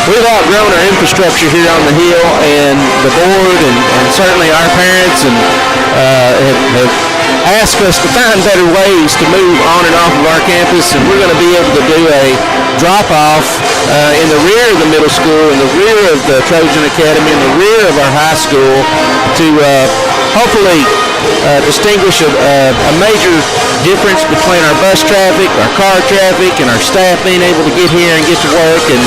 Speaker 20: We've outgrown our infrastructure here on the hill, and the board and certainly our parents and have asked us to find better ways to move on and off of our campus, and we're going to be able to do a drop-off in the rear of the middle school, in the rear of the Trojan Academy, in the rear of our high school to hopefully distinguish a major difference between our bus traffic, our car traffic, and our staff being able to get here and get to work. And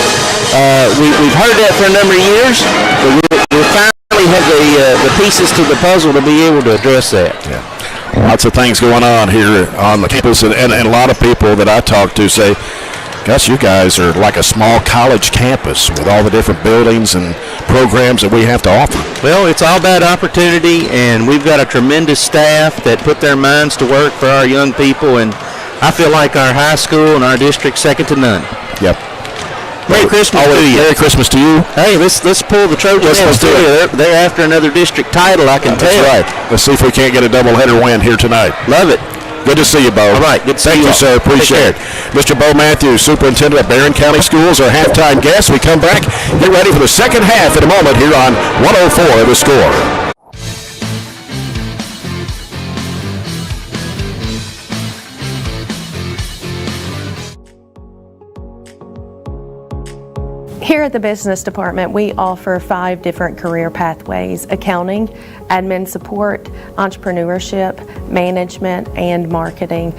Speaker 20: we've heard that for a number of years, but we'll finally have the pieces to the puzzle to be able to address that.
Speaker 1: Yeah. Lots of things going on here on the campus, and a lot of people that I talk to say, gosh, you guys are like a small college campus with all the different buildings and programs that we have to offer.
Speaker 20: Well, it's all about opportunity, and we've got a tremendous staff that put their minds to work for our young people, and I feel like our high school and our district second to none.
Speaker 1: Yep.
Speaker 20: Merry Christmas to you.
Speaker 1: Merry Christmas to you.
Speaker 20: Hey, let's pull the Trojanettes through. They're after another district title, I can tell.
Speaker 1: That's right. Let's see if we can't get a doubleheader win here tonight.
Speaker 20: Love it.
Speaker 1: Good to see you, Bo.
Speaker 20: All right. Good to see you.
Speaker 1: Thank you, sir. Appreciate it. Mr. Bo Matthews, Superintendent of Barren County Schools, our halftime guest. We come back, get ready for the second half in a moment here on 104 The Score.
Speaker 8: Here at the Business Department, we offer 5 different career pathways: accounting, admin support, entrepreneurship, management, and marketing.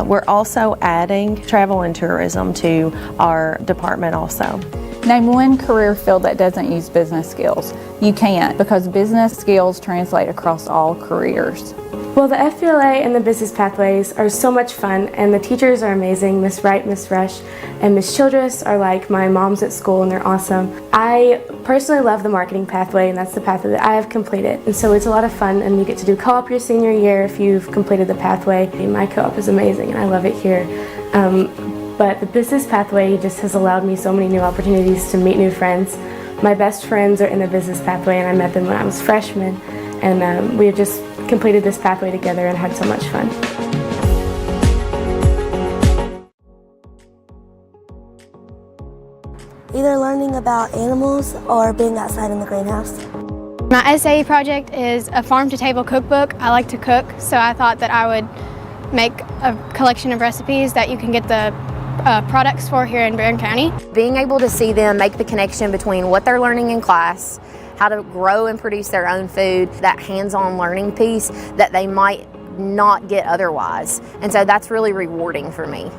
Speaker 8: We're also adding travel and tourism to our department also.
Speaker 9: Name one career field that doesn't use business skills. You can't, because business skills translate across all careers.
Speaker 10: Well, the FBLA and the business pathways are so much fun, and the teachers are amazing. Miss Wright, Miss Rush, and Miss Childress are like my moms at school, and they're awesome. I personally love the marketing pathway, and that's the pathway that I have completed. And so it's a lot of fun, and you get to do co-op your senior year if you've completed the pathway. My co-op is amazing, and I love it here. But the business pathway just has allowed me so many new opportunities to meet new friends. My best friends are in the business pathway, and I met them when I was a freshman, and we have just completed this pathway together and had so much fun.
Speaker 12: Either learning about animals or being outside in the greenhouse.
Speaker 13: My SAE project is a farm-to-table cookbook. I like to cook, so I thought that I would make a collection of recipes that you can get the products for here in Barren County.
Speaker 14: Being able to see them make the connection between what they're learning in class, how to grow and produce their own food, that hands-on learning piece that they might not get otherwise. And so that's really rewarding for me.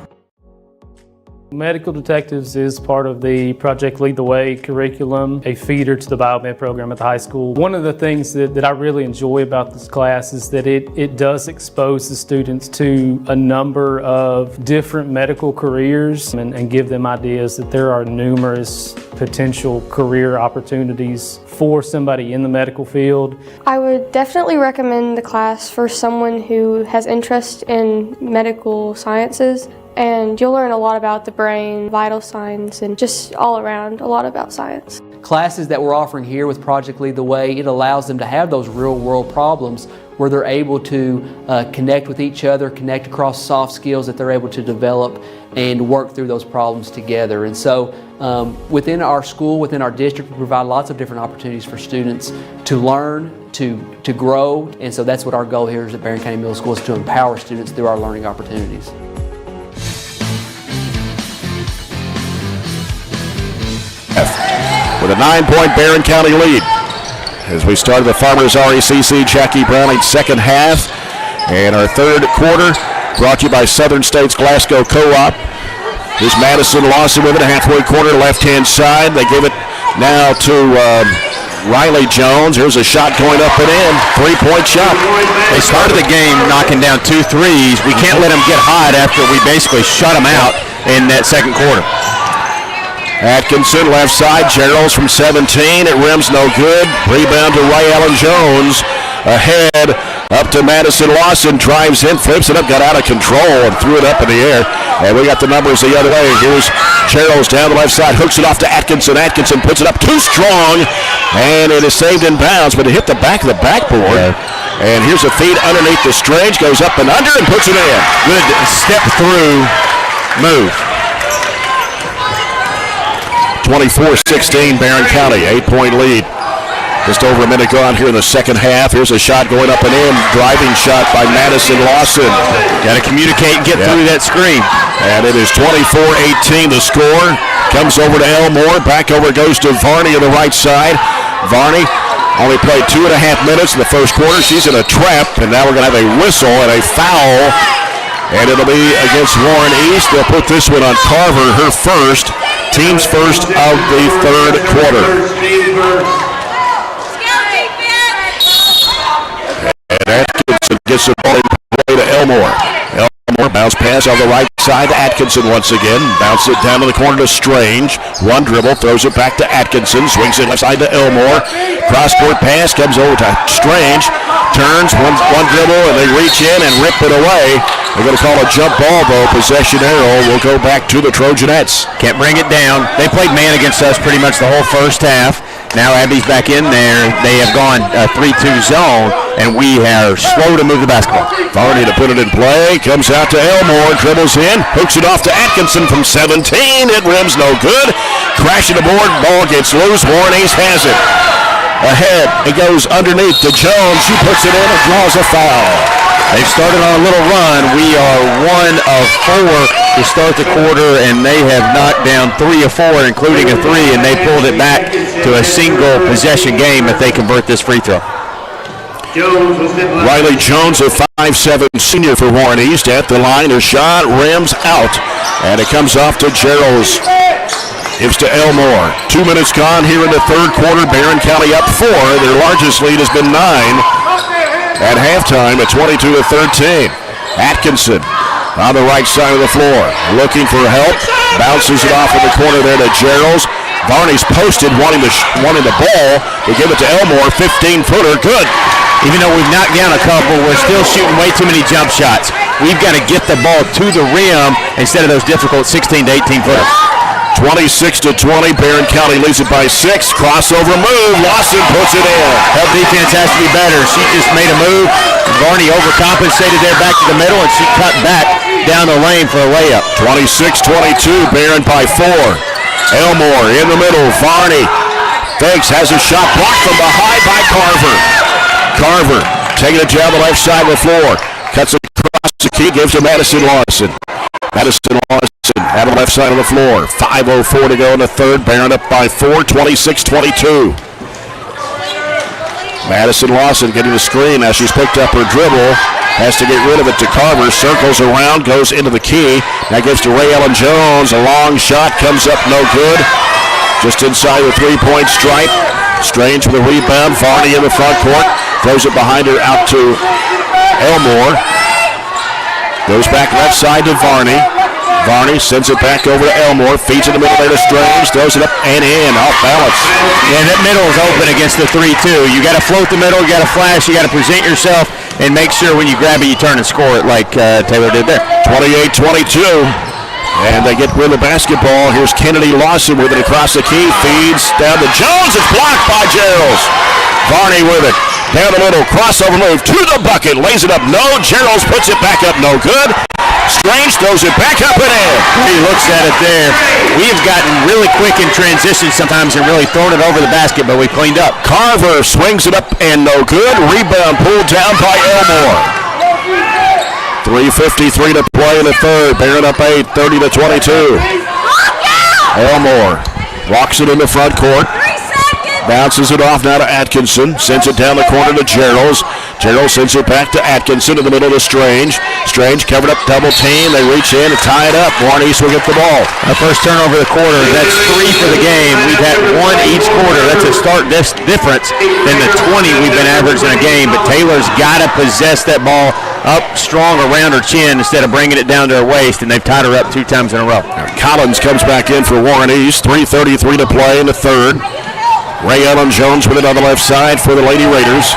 Speaker 6: Medical Detectives is part of the Project Lead the Way curriculum, a feeder to the biomed program at the high school. One of the things that I really enjoy about this class is that it does expose the students to a number of different medical careers and give them ideas that there are numerous potential career opportunities for somebody in the medical field.
Speaker 15: I would definitely recommend the class for someone who has interest in medical sciences, and you'll learn a lot about the brain, vital signs, and just all around a lot about science.
Speaker 5: Classes that we're offering here with Project Lead the Way, it allows them to have those real world problems where they're able to connect with each other, connect across soft skills that they're able to develop and work through those problems together. And so within our school, within our district, we provide lots of different opportunities for students to learn, to grow. And so that's what our goal here is at Barren County Middle School, is to empower students through our learning opportunities.
Speaker 1: With a 9-point Barren County lead as we started the Farmers RECC Jackie Browning second half, and our third quarter brought to you by Southern States Glasgow Co-op. Here's Madison Lawson with it, halfway corner, left-hand side. They give it Now to Riley Jones. Here's a shot going up and in. 3-point shot.
Speaker 19: They started the game knocking down 2 threes. We can't let them get hot after we basically shut them out in that second quarter.
Speaker 1: Atkinson, left side. Gerald's from 17. It rims no good. Rebound to Ray Allen Jones. Ahead, up to Madison Lawson. Drives in, flips it up, got out of control, and threw it up in the air. And we got the numbers the other way. Here's Gerald's down the left side. Hooks it off to Atkinson. Atkinson puts it up too strong. And it is saved in bounds, but it hit the back of the backboard. Yeah. And here's a feed underneath the Strange. Goes up and under and puts it in.
Speaker 19: Good step-through move.
Speaker 1: 24-16, Barren County, 8-point lead. Just over a minute gone here in the second half. Here's a shot going up and in. Driving shot by Madison Lawson.
Speaker 19: Got to communicate and get through that screen.
Speaker 1: And it is 24-18 the score. Comes over to Elmore. Back over goes to Varney on the right side. Varney only played 2.5 minutes in the first quarter. She's in a trap, and now we're going to have a whistle and a foul. And it'll be against Warren East. They'll put this one on Carver, her first. Team's first of the third quarter. And Atkinson gets the ball in play to Elmore. Elmore bounce pass on the right side to Atkinson once again. Bounces it down to the corner to Strange. One dribble, throws it back to Atkinson. Swings it left side to Elmore. Cross-court pass comes over to Strange. Turns, one dribble, and they reach in and rip it away. They're going to call a jump ball, though. Possession arrow will go back to the Trojanettes.
Speaker 19: Can't bring it down. They played man against us pretty much the whole first half. Now Abby's back in there. They have gone 3-2 zone, and we are slow to move the basketball.
Speaker 1: Varney to put it in play. Comes out to Elmore. Dribbles in. Hooks it off to Atkinson from 17. It rims no good. Crashing the board. Ball gets loose. Warren East has it. Ahead. It goes underneath to Jones. She puts it in and draws a foul.
Speaker 19: They've started on a little run. We are 1 of 4 to start the quarter, and they have knocked down 3 of 4, including a 3, and they pulled it back to a single possession game if they convert this free throw.
Speaker 1: Riley Jones, a 5'7" senior for Warren East, at the line. Her shot rims out, and it comes off to Gerald's. Gives to Elmore. 2 minutes gone here in the third quarter. Barren County up 4. Their largest lead has been 9. At halftime at 22-13. Atkinson on the right side of the floor. Looking for help. Bounces it off in the corner there to Gerald's. Varney's posted, wanting the ball. They give it to Elmore. 15-footer. Good.
Speaker 19: Even though we've knocked down a couple, we're still shooting way too many jump shots. We've got to get the ball to the rim instead of those difficult 16 to 18-footers.
Speaker 1: 26-20, Barren County leads it by 6. Crossover move, Lawson puts it in.
Speaker 19: That defense has to be better. She just made a move. Varney overcompensated there back to the middle, and she cut back down the lane for a layup.
Speaker 1: 26-22, Barren by 4. Elmore in the middle, Varney fakes, has a shot blocked from behind by Carver. Carver taking it down the left side of the floor. Cuts across the key, gives to Madison Lawson. Madison Lawson at the left side of the floor. 5:04 to go in the third. Barren up by 4, 26-22. Madison Lawson getting the screen as she's picked up her dribble. Has to get rid of it to Carver. Circles around, goes into the key. That gives to Ray Allen Jones. A long shot comes up no good. Just inside the three-point stripe. Strange with a rebound. Varney in the front court. Throws it behind her out to Elmore. Goes back left side to Varney. Varney sends it back over to Elmore. Feeds in the middle there to Strange. Throws it up and in. Off balance.
Speaker 19: Yeah, that middle is open against the 3-2. You got to float the middle. You got to flash. You got to present yourself and make sure when you grab it, you turn and score it like Taylor did there.
Speaker 1: 28-22. And they get rid of the basketball. Here's Kennedy Lawson with it across the key. Feeds down to Jones. It's blocked by Gerald's. Varney with it. Down the middle. Crossover move to the bucket. Lays it up. No. Gerald's puts it back up. No good. Strange throws it back up and in.
Speaker 19: He looks at it there. We've gotten really quick in transition sometimes and really thrown it over the basket, but we cleaned up.
Speaker 1: Carver swings it up and no good. Rebound pulled down by Elmore. 3:53 to play in the third. Barren up 8, 30-22. Elmore walks it in the front court. Bounces it off now to Atkinson. Sends it down the corner to Gerald's. Gerald sends it back to Atkinson in the middle to Strange. Strange covered up, double team. They reach in and tie it up. Warren East will get the ball.
Speaker 20: Our first turnover of the quarter. That's 3 for the game. We've had 1 each quarter. That's a start difference than the 20 we've been averaging a game. But Taylor's got to possess that ball up strong around her chin instead of bringing it down to her waist, and they've tied her up 2 times in a row.
Speaker 1: Collins comes back in for Warren East. 3:33 to play in the third. Ray Ellen Jones with it on the left side for the Lady Raiders.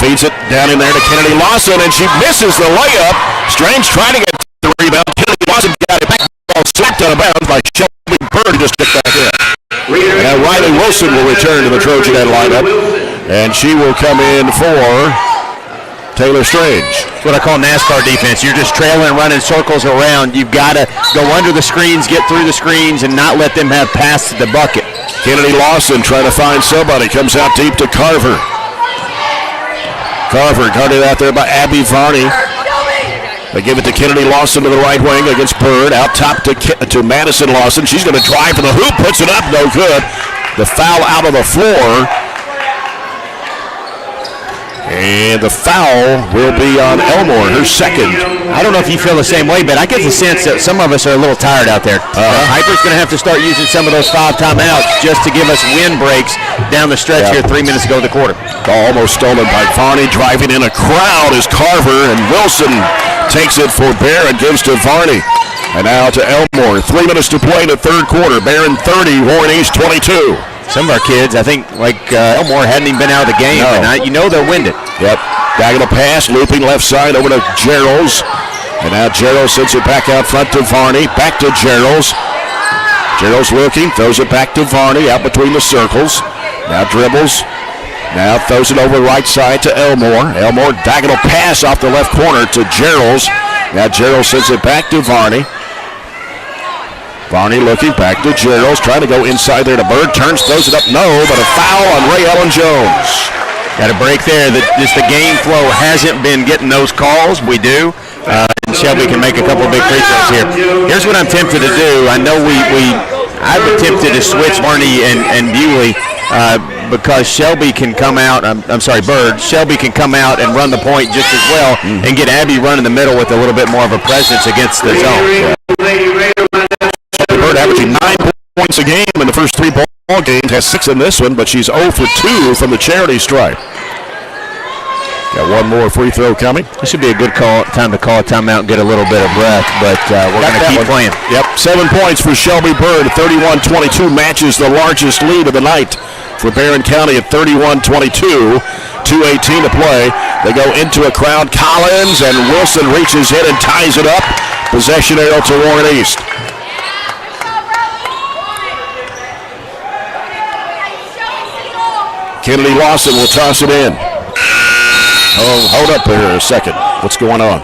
Speaker 1: Feeds it down in there to Kennedy Lawson, and she misses the layup. Strange trying to get the rebound. Kennedy Lawson got it back. Ball slapped out of bounds by Shelby Bird, just took back in. And Riley Wilson will return to the Trojanet lineup, and she will come in for Taylor Strange.
Speaker 20: That's what I call NASCAR defense. You're just trailing, running circles around. You've got to go under the screens, get through the screens, and not let them have pass to the bucket.
Speaker 1: Kennedy Lawson trying to find somebody. Comes out deep to Carver. Carver guarded out there by Abby Varney. They give it to Kennedy Lawson to the right wing against Bird. Out top to Madison Lawson. She's going to drive for the hoop. Puts it up. No good. The foul out of the floor. And the foul will be on Elmore, her second.
Speaker 20: I don't know if you feel the same way, but I get the sense that some of us are a little tired out there. Hyper's going to have to start using some of those 5 timeouts just to give us wind breaks down the stretch here 3 minutes ago of the quarter.
Speaker 1: Ball almost stolen by Varney. Driving in a crowd is Carver, and Wilson takes it for Barren, gives to Varney. And now to Elmore. 3 minutes to play in the third quarter. Barren 30, Warren East 22.
Speaker 20: Some of our kids, I think, like Elmore, hadn't even been out of the game tonight. You know they're winded.
Speaker 1: Yep. Diagonal pass, looping left side over to Geralds. And now Geralds sends it back out front to Varney. Back to Geralds. Geralds looking, throws it back to Varney out between the circles. Now dribbles. Now throws it over right side to Elmore. Elmore diagonal pass off the left corner to Geralds. Now Geralds sends it back to Varney. Varney looking back to Geralds, trying to go inside there to Bird. Turns, throws it up, no, but a foul on Ray Ellen Jones.
Speaker 20: Got a break there. Just the game flow hasn't been getting those calls. We do. And Shelby can make a couple of big free throws here. Here's what I'm tempted to do. I know I've attempted to switch Barney and Bewley because Shelby can come out. I'm sorry, Bird. Shelby can come out and run the point just as well and get Abby run in the middle with a little bit more of a presence against the zone.
Speaker 1: Bird averaging 9 points a game in the first 3 ball games. Has 6 in this one, but she's 0 for 2 from the charity stripe. Got one more free throw coming.
Speaker 20: This should be a good time to call a timeout and get a little bit of breath, but we're going to keep playing.
Speaker 1: Yep, 7 points for Shelby Bird. 31-22 matches the largest lead of the night for Barren County at 31-22. 2:18 to play. They go into a crowd. Collins and Wilson reaches in and ties it up. Possession arrow to Warren East. Kennedy Lawson will toss it in. Oh, hold up here a second. What's going on?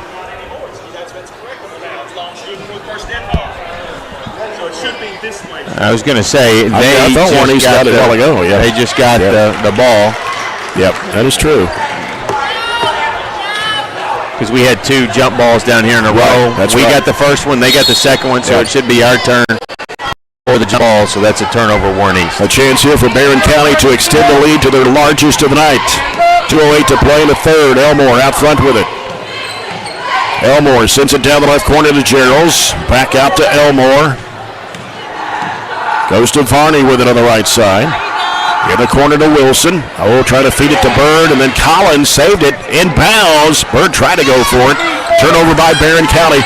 Speaker 20: I was going to say,
Speaker 1: I thought Warren East got it a while ago. Yeah.
Speaker 20: They just got the ball.
Speaker 1: Yep, that is true.
Speaker 20: Because we had 2 jump balls down here in a row. We got the first one, they got the second one, so it should be our turn for the jump ball, so that's a turnover, Warren East.
Speaker 1: A chance here for Barren County to extend the lead to their largest of the night. 2:08 to play in the third. Elmore out front with it. Elmore sends it down the left corner to Geralds. Back out to Elmore. Goes to Varney with it on the right side. In the corner to Wilson. Oh, trying to feed it to Bird, and then Collins saved it. Inbounds. Bird tried to go for it. Turnover by Barren County.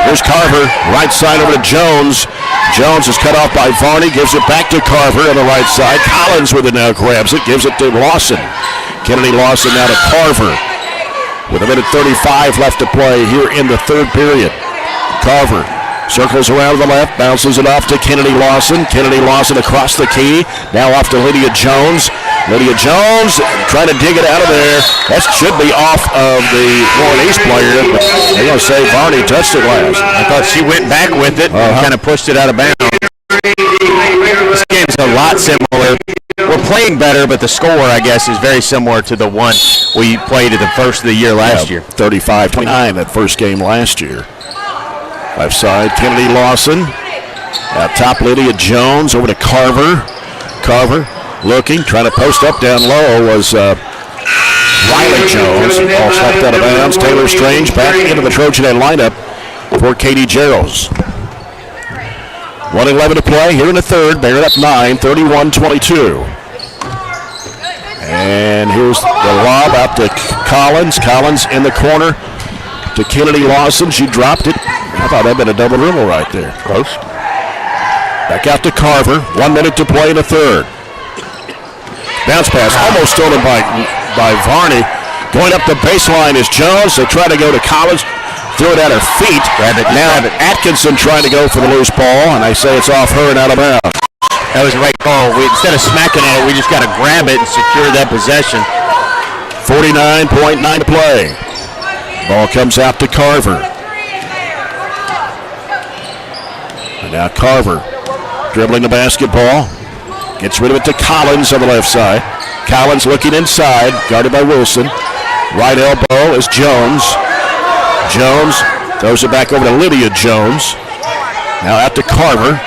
Speaker 1: Here's Carver. Right side over to Jones. Jones is cut off by Varney. Gives it back to Carver on the right side. Collins with it now. Grabs it. Gives it to Lawson. Kennedy Lawson now to Carver. With a minute 35 left to play here in the third period. Carver circles around to the left, bounces it off to Kennedy Lawson. Kennedy Lawson across the key. Now off to Lydia Jones. Lydia Jones trying to dig it out of there. That should be off of the Warren East player. But they're going to say Varney touched it last.
Speaker 20: I thought she went back with it and kind of pushed it out of bounds. This game's a lot similar. We're playing better, but the score, I guess, is very similar to the one we played at the first of the year last year.
Speaker 1: 35-29, that first game last year. Left side, Kennedy Lawson. Out top, Lydia Jones over to Carver. Carver looking, trying to post up down low was Riley Jones. Ball slapped out of bounds. Taylor Strange back into the Trojanet lineup for Katie Gerald's. 1:11 to play here in the third. Barren up 9, 31-22. And here's the lob out to Collins. Collins in the corner to Kennedy Lawson. She dropped it. I thought that'd been a double dribble right there. Close. Back out to Carver. 1 minute to play in the third. Bounce pass almost stolen by Varney. Going up the baseline is Jones. They try to go to Collins. Threw it at her feet. Now Atkinson trying to go for the loose ball, and they say it's off her and out of bounds.
Speaker 19: That was a right call. Instead of smacking at it, we just got to grab it and secure that possession.
Speaker 1: 49.9 to play. Ball comes out to Carver. And now Carver dribbling the basketball. Gets rid of it to Collins on the left side. Collins looking inside, guarded by Wilson. Right elbow is Jones. Jones throws it back over to Lydia Jones. Now out to Carver.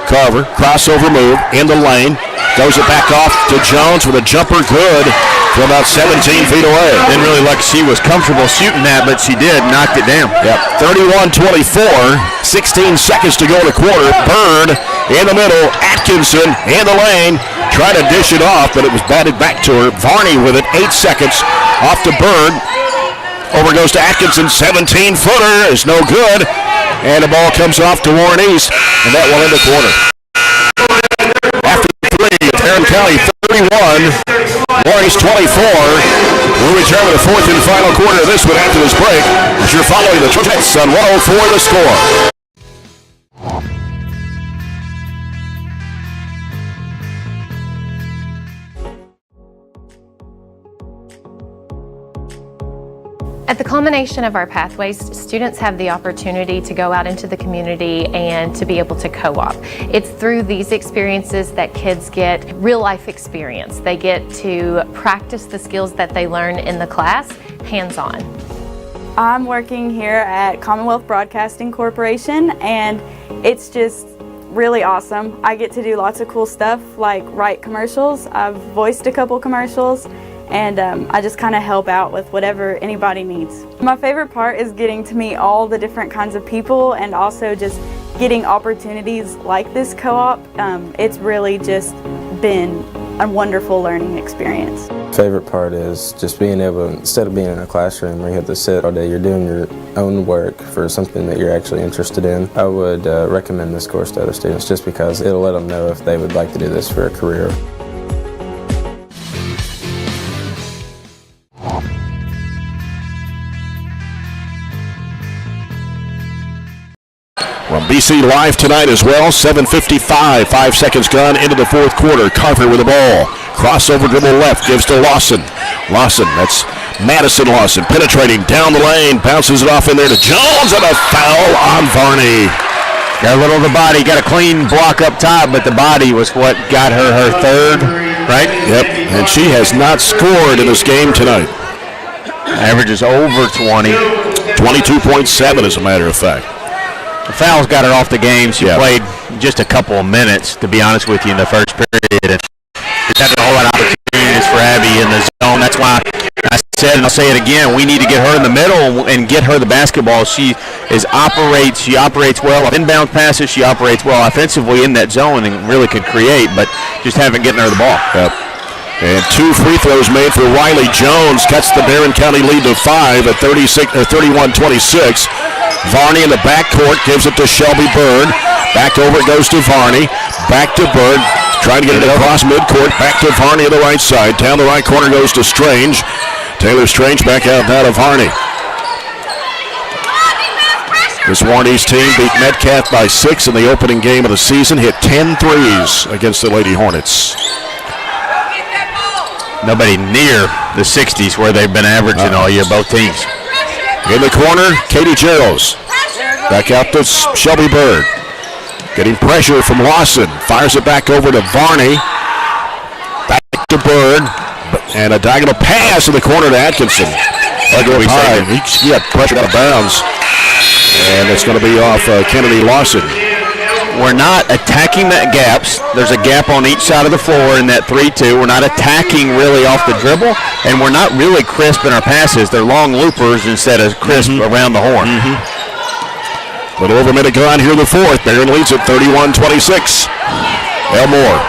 Speaker 1: Carver, crossover move in the lane. Throws it back off to Jones with a jumper good from about 17 feet away.
Speaker 19: Didn't really look she was comfortable shooting that, but she did. Knocked it down.
Speaker 1: Yep. 31-24. 16 seconds to go in the quarter. Bird in the middle. Atkinson in the lane. Trying to dish it off, but it was batted back to her. Varney with it. 8 seconds. Off to Bird. Over goes to Atkinson. 17-footer is no good. And the ball comes off to Warren East. And that will end the quarter. After 3, Barren County 31. Warren East 24. We'll return with the fourth and final quarter of this one after this break, as you're following the Trojanettes on 104 The Score.
Speaker 16: At the culmination of our pathways, students have the opportunity to go out into the community and to be able to co-op. It's through these experiences that kids get real life experience. They get to practice the skills that they learn in the class, hands-on.
Speaker 17: I'm working here at Commonwealth Broadcasting Corporation, and it's just really awesome. I get to do lots of cool stuff like write commercials. I've voiced a couple commercials, and I just kind of help out with whatever anybody needs. My favorite part is getting to meet all the different kinds of people and also just getting opportunities like this co-op. It's really just been a wonderful learning experience.
Speaker 18: Favorite part is just being able, instead of being in a classroom where you have to sit all day, you're doing your own work for something that you're actually interested in. I would recommend this course to other students just because it'll let them know if they would like to do this for a career.
Speaker 1: Well, BC live tonight as well. 7:55, 5 seconds gone into the fourth quarter. Carver with the ball. Crossover dribble left, gives to Lawson. Lawson, that's Madison Lawson, penetrating down the lane, bounces it off in there to Jones, and a foul on Varney.
Speaker 19: Got a little of the body, got a clean block up top, but the body was what got her third, right?
Speaker 1: Yep, and she has not scored in this game tonight.
Speaker 19: Averages over 20.
Speaker 1: 22.7 as a matter of fact.
Speaker 19: The fouls got her off the game. She played just a couple of minutes, to be honest with you, in the first period. And just had a whole lot of opportunities for Abby in the zone. That's why I said, and I'll say it again, we need to get her in the middle and get her the basketball. She operates well on inbound passes. She operates well offensively in that zone and really could create, but just haven't gotten her the ball.
Speaker 1: Yep. And 2 free throws made for Riley Jones. Cuts the Barren County lead to 5 at 31-26. Varney in the backcourt gives it to Shelby Bird. Back over it goes to Varney. Back to Bird. Trying to get it across midcourt. Back to Varney on the right side. Down the right corner goes to Strange. Taylor Strange back out now to Varney. This Warren East team beat Metcalf by 6 in the opening game of the season. Hit 10 threes against the Lady Hornets.
Speaker 19: Nobody near the 60s where they've been averaging all year, both teams.
Speaker 1: In the corner, Katie Geralds. Back out to Shelby Bird. Getting pressure from Lawson. Fires it back over to Varney. Back to Bird. And a diagonal pass in the corner to Atkinson. He got pressure out of bounds. And it's going to be off Kennedy Lawson.
Speaker 19: We're not attacking that gaps. There's a gap on each side of the floor in that 3-2. We're not attacking really off the dribble, and we're not really crisp in our passes. They're long loopers instead of crisp around the horn.
Speaker 1: Little over a minute gone here in the fourth. Barren leads at 31-26. Elmore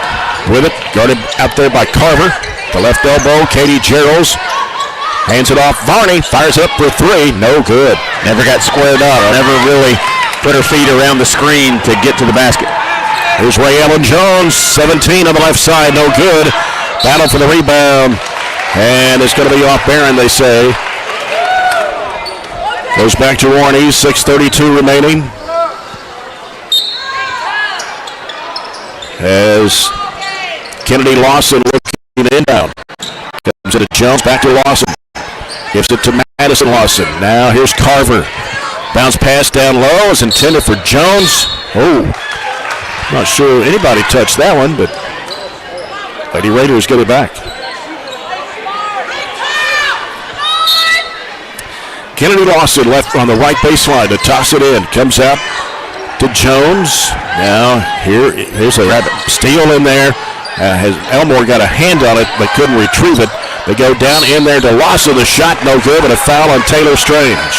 Speaker 1: with it, guarded out there by Carver. The left elbow, Katie Gerald's. Hands it off. Varney fires it up for three. No good.
Speaker 19: Never got squared up. Never really put her feet around the screen to get to the basket.
Speaker 1: Here's Ray Ellen Jones, 17 on the left side. No good. Battle for the rebound. And it's going to be off Barren, they say. Goes back to Warren East, 6:32 remaining. As Kennedy Lawson looking inbound. Comes it to Jones, back to Lawson. Gives it to Madison Lawson. Now here's Carver. Bounce pass down low is intended for Jones. Oh, not sure anybody touched that one, but Lady Raiders get it back. Kennedy Lawson left on the right baseline to toss it in. Comes out to Jones. Now here's a steal in there. Has Elmore got a hand on it but couldn't retrieve it. They go down in there to Lawson. The shot no good, but a foul on Taylor Strange.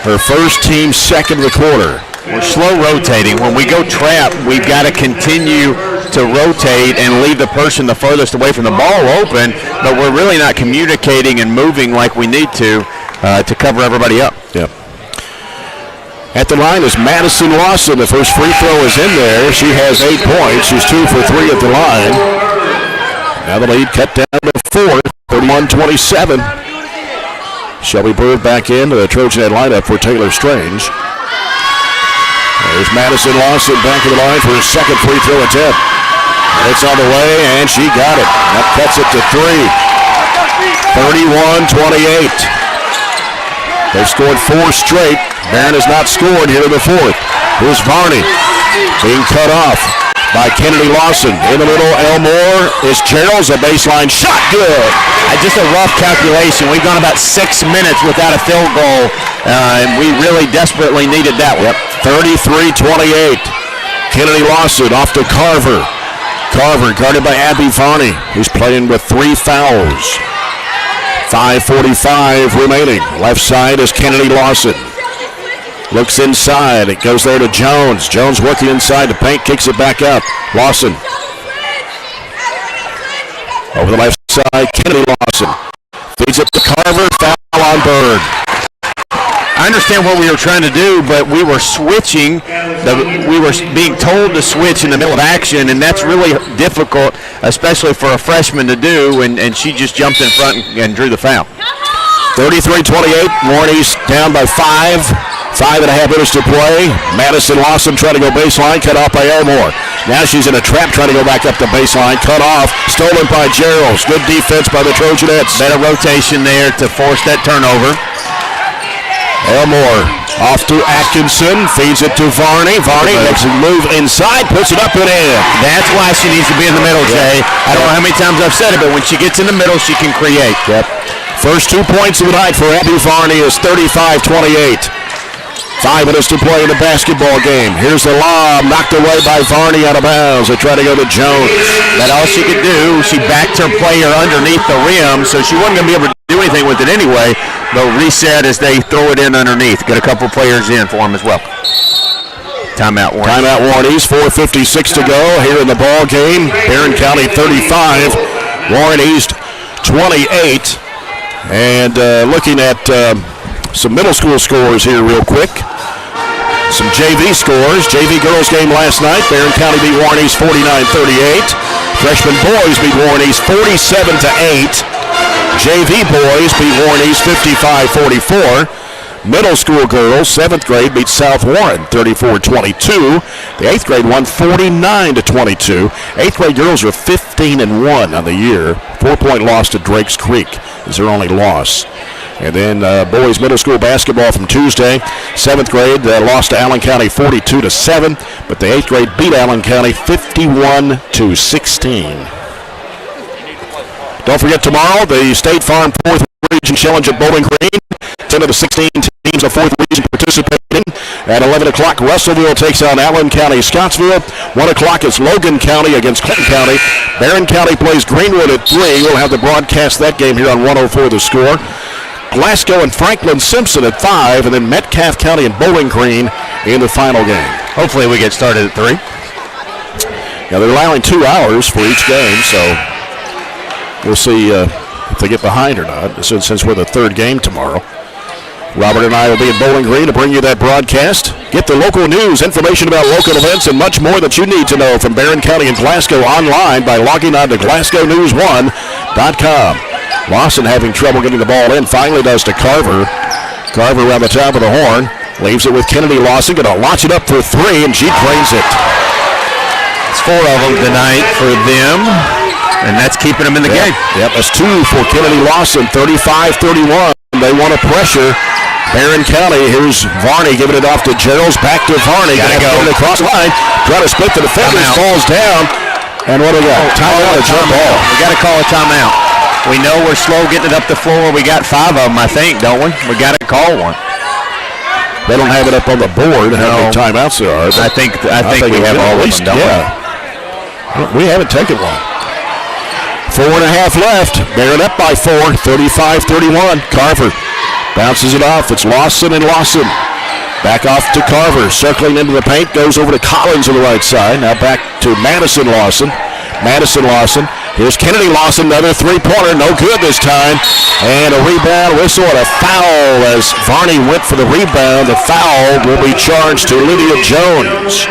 Speaker 1: Her first, team second of the quarter.
Speaker 19: We're slow rotating. When we go trap, we've got to continue to rotate and leave the person the furthest away from the ball open, but we're really not communicating and moving like we need to cover everybody up.
Speaker 1: Yep. At the line is Madison Lawson. The first free throw is in there. She has 8 points. She's 2 for 3 at the line. Now the lead cut down to 4, 31-27. Shelby Bird back into the Trojanet lineup for Taylor Strange. There's Madison Lawson back in the line for his second free throw attempt. It's on the way, and she got it. That cuts it to 3. 31-28. They've scored 4 straight. Barren has not scored here in the fourth. Here's Varney being cut off by Kennedy Lawson. In the middle, Elmore is Gerald's. A baseline shot, good.
Speaker 19: Just a rough calculation. We've gone about 6 minutes without a field goal, and we really desperately needed that one.
Speaker 1: 33-28. Kennedy Lawson off to Carver. Carver guarded by Abby Varney, who's playing with 3 fouls. 5:45 remaining. Left side is Kennedy Lawson. Looks inside. It goes there to Jones. Jones working inside the paint, kicks it back out. Lawson. Over the left side, Kennedy Lawson. Feeds it to Carver. Foul on Bird.
Speaker 19: I understand what we were trying to do, but we were switching. We were being told to switch in the middle of action, and that's really difficult, especially for a freshman to do, and she just jumped in front and drew the foul.
Speaker 1: 33-28. Warren East down by 5. 5.5 minutes to play. Madison Lawson trying to go baseline, cut off by Elmore. Now she's in a trap trying to go back up the baseline, cut off, stolen by Gerald. Good defense by the Trojanettes.
Speaker 19: Better rotation there to force that turnover.
Speaker 1: Elmore off to Atkinson, feeds it to Varney. Varney makes a move inside, puts it up and in.
Speaker 19: That's why she needs to be in the middle, Jay. I don't know how many times I've said it, but when she gets in the middle, she can create.
Speaker 1: Yep. First 2 points of the night for Abby Varney is 35-28. 5 minutes to play in the basketball game. Here's the lob, knocked away by Varney out of bounds. They try to go to Jones.
Speaker 19: That's all she could do. She backed her player underneath the rim, so she wasn't going to be able to do anything with it anyway. They'll reset as they throw it in underneath. Get a couple players in for them as well. Timeout, Warren.
Speaker 1: Timeout, Warren East. 4:56 to go here in the ball game. Barren County 35, Warren East 28. And looking at some middle school scores here real quick. Some JV scores. JV girls game last night. Barren County beat Warren East 49-38. Freshman boys beat Warren East 47-8. JV boys beat Warren East 55-44. Middle school girls, 7th grade, beat South Warren 34-22. The 8th grade won 49-22. 8th grade girls are 15-1 on the year. 4-point loss to Drakes Creek is their only loss. And then boys middle school basketball from Tuesday. 7th grade lost to Allen County 42-7, but the 8th grade beat Allen County 51-16. Don't forget tomorrow, the State Farm 4th Region Challenge at Bowling Green. 10 of the 16 teams of 4th Region participating. At 11 o'clock, Russellville takes on Allen County Scottsville. 1 o'clock is Logan County against Clinton County. Barren County plays Greenwood at 3. We'll have the broadcast that game here on 104 The Score. Glasgow and Franklin Simpson at 5, and then Metcalfe County and Bowling Green in the final game.
Speaker 19: Hopefully we get started at 3.
Speaker 1: Now they're allowing 2 hours for each game, so we'll see if they get behind or not, since we're the third game tomorrow. Robert and I will be in Bowling Green to bring you that broadcast. Get the local news, information about local events, and much more that you need to know from Barren County and Glasgow online by logging on to GlasgowNews1.com. Lawson having trouble getting the ball in, finally does to Carver. Carver around the top of the horn, leaves it with Kennedy Lawson, going to launch it up for 3, and she drains it.
Speaker 19: It's 4 of them tonight for them, and that's keeping them in the game.
Speaker 1: Yep, that's 2 for Kennedy Lawson, 35-31. They want to pressure Barren County. Here's Varney giving it off to Gerald's, back to Varney.
Speaker 19: Gotta go.
Speaker 1: Across the line, try to split the defenders, falls down, and what do we got? Timeout, a jump ball.
Speaker 19: We got to call a timeout. We know we're slow getting it up the floor. We got 5 of them, I think, don't we? We got to call one.
Speaker 1: They don't have it up on the board how many timeouts there are.
Speaker 19: I think we have all of them, don't we?
Speaker 1: We haven't taken one. 4.5 left. Barren up by 4, 35-31. Carver bounces it off. It's Lawson and Lawson. Back off to Carver. Circling into the paint. Goes over to Collins on the right side. Now back to Madison Lawson. Madison Lawson. Here's Kennedy Lawson. Another three-pointer. No good this time. And a rebound whistle and a foul as Varney went for the rebound. The foul will be charged to Lydia Jones.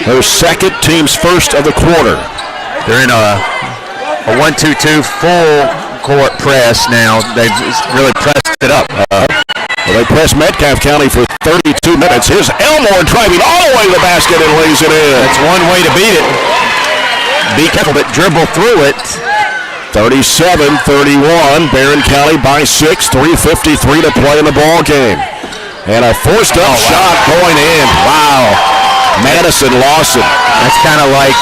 Speaker 1: Her second, team's first of the quarter.
Speaker 19: They're in a 1-2-2 full court press now. They've really pressed it up.
Speaker 1: They press Metcalfe County for 32 minutes. Here's Elmore driving all the way to the basket and lays it in.
Speaker 19: That's one way to beat it. Be careful but dribble through it.
Speaker 1: 37-31. Barren County by 6. 3:53 to play in the ball game. And a forced up shot going in. Wow. Madison Lawson.
Speaker 19: That's kind of like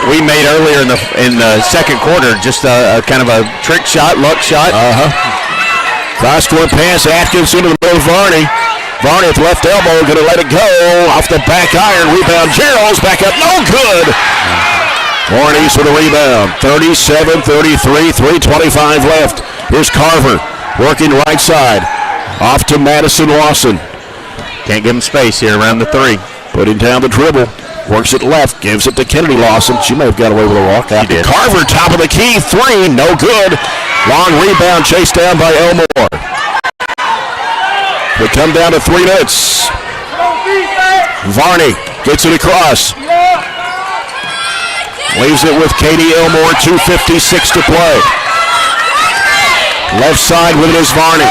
Speaker 19: we made earlier in the second quarter. Just a kind of a trick shot, luck shot.
Speaker 1: Cross-court pass. Atkinson to the middle of Varney. Varney at the left elbow, going to let it go. Off the back iron, rebound. Gerald's back up, no good. Warnies for the rebound. 37-33, 3:25 left. Here's Carver, working right side. Off to Madison Lawson.
Speaker 19: Can't give him space here around the 3.
Speaker 1: Putting down the dribble. Works it left, gives it to Kennedy Lawson. She may have got away with a walk. After Carver, top of the key, 3, no good. Long rebound, chased down by Elmore. They come down to 3 minutes. Varney gets it across. Leaves it with Katie Elmore, 2:56 to play. Left side with it is Varney.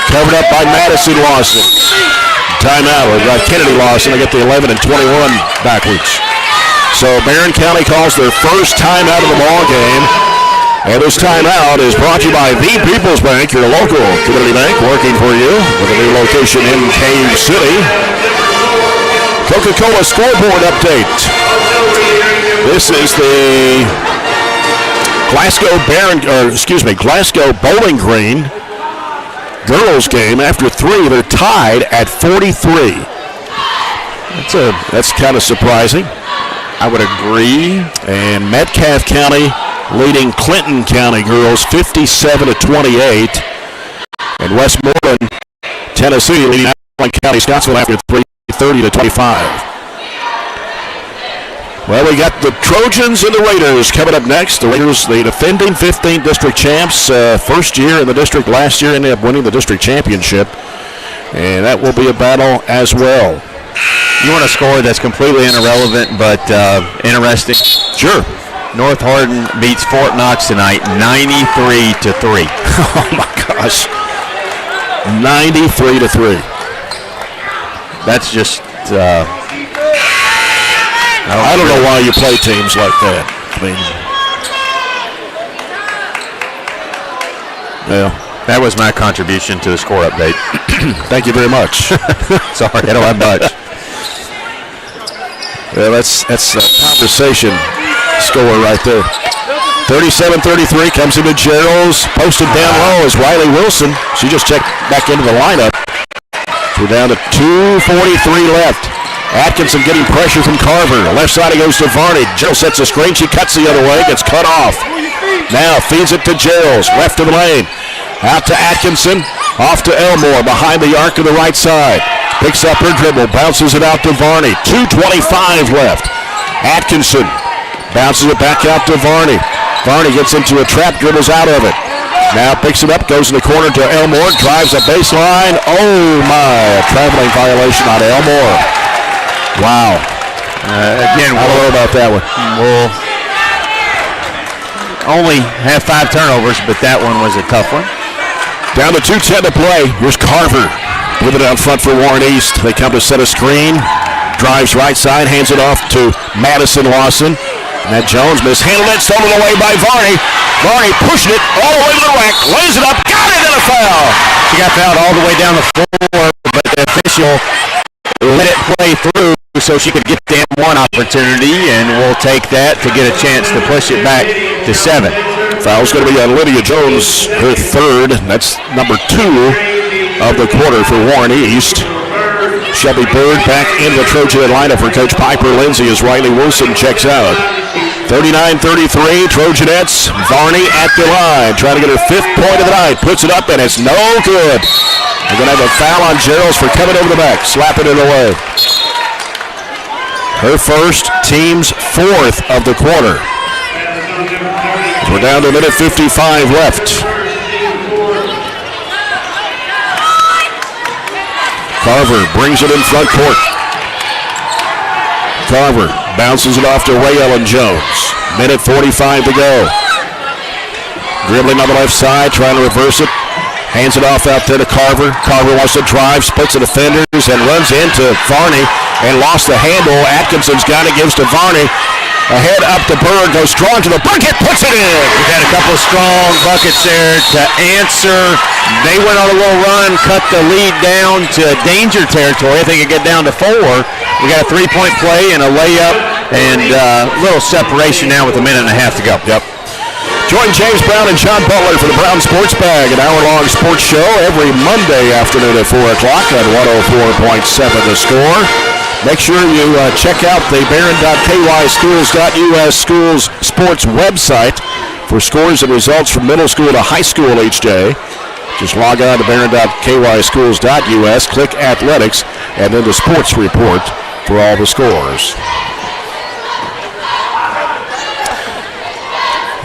Speaker 1: Covered up by Madison Lawson. Timeout. We've got Kennedy Lawson. They get the 11 and 21 backwards. So Barren County calls their first timeout of the ball game. And this timeout is brought to you by The People's Bank, your local community bank, working for you with a new location in Cave City. Coca-Cola scoreboard update. This is the Glasgow Bowling Green girls game. After 3, they're tied at 43. That's kind of surprising.
Speaker 19: I would agree.
Speaker 1: And Metcalfe County leading Clinton County girls 57-28. And Westmoreland, Tennessee leading Allen County Scottsville after 3, 30-25. Well, we got the Trojans and the Raiders coming up next. The Raiders, the defending 15th district champs, first year in the district. Last year ended up winning the district championship. And that will be a battle as well.
Speaker 19: You want a score that's completely irrelevant but interesting?
Speaker 1: Sure.
Speaker 19: North Hardin beats Fort Knox tonight 93-3.
Speaker 1: Oh my gosh. 93-3.
Speaker 19: That's just
Speaker 1: I don't know why you play teams like that. I mean, yeah.
Speaker 19: That was my contribution to the score update.
Speaker 1: Thank you very much.
Speaker 19: Sorry, I don't have much.
Speaker 1: Well, that's a conversation score right there. 37-33 comes into Gerald's. Posted down low is Riley Wilson. She just checked back into the lineup. We're down to 2:43 left. Atkinson getting pressure from Carver. Left side it goes to Varney. Gerald sets a screen. She cuts the other way. Gets cut off. Now feeds it to Gerald. Left of the lane. Out to Atkinson. Off to Elmore. Behind the arc of the right side. Picks up her dribble. Bounces it out to Varney. 2:25 left. Atkinson bounces it back out to Varney. Varney gets into a trap. Dribbles out of it. Now picks it up, goes in the corner to Elmore, drives a baseline. Oh my, a traveling violation on Elmore. Wow.
Speaker 19: Again,
Speaker 1: I don't know about that one.
Speaker 19: We'll only have 5 turnovers, but that one was a tough one.
Speaker 1: Down to 2:10 to play. Here's Carver with it out front for Warren East. They come to set a screen. Drives right side, hands it off to Madison Lawson. Matt Jones mishandled it, stolen away by Varney. Varney pushing it all the way to the rack, lays it up, got it, and a foul.
Speaker 19: She got fouled all the way down the floor, but the official let it play through so she could get the M1 opportunity, and we'll take that to get a chance to push it back to 7.
Speaker 1: Foul's going to be on Lydia Jones, her third. That's number 2 of the quarter for Warren East. Shelby Bird back into the Trojan lineup for Coach Piper Lindsay as Riley Wilson checks out. 39-33, Trojanettes. Varney at the line, trying to get her 5th point of the night. Puts it up, and it's no good. They're going to have a foul on Gerald for coming over the back, slapping it away. Her first, team's 4th of the quarter. We're down to a minute 55 left. Carver brings it in front court. Carver bounces it off to Ray Ellen Jones. Minute 45 to go. Dribbling on the left side, trying to reverse it. Hands it off out there to Carver. Carver wants to drive, splits the defenders, and runs into Varney and lost the handle. Atkinson's got it, gives to Varney. Ahead up to Bird, goes strong to the bucket, puts it in.
Speaker 19: We've had a couple of strong buckets there to answer. They went on a little run, cut the lead down to danger territory. I think it got down to 4. We got a 3-point play and a layup and a little separation now with a minute and a half to go.
Speaker 1: Yep. Join James Brown and John Butler for the Brown Sports Bag, an hour-long sports show every Monday afternoon at 4 o'clock on 104.7 The Score. Make sure you check out the Barren.kyschools.us schools sports website for scores and results from middle school to high school each day. Just log on to Barren.kyschools.us, click athletics, and then the sports report for all the scores.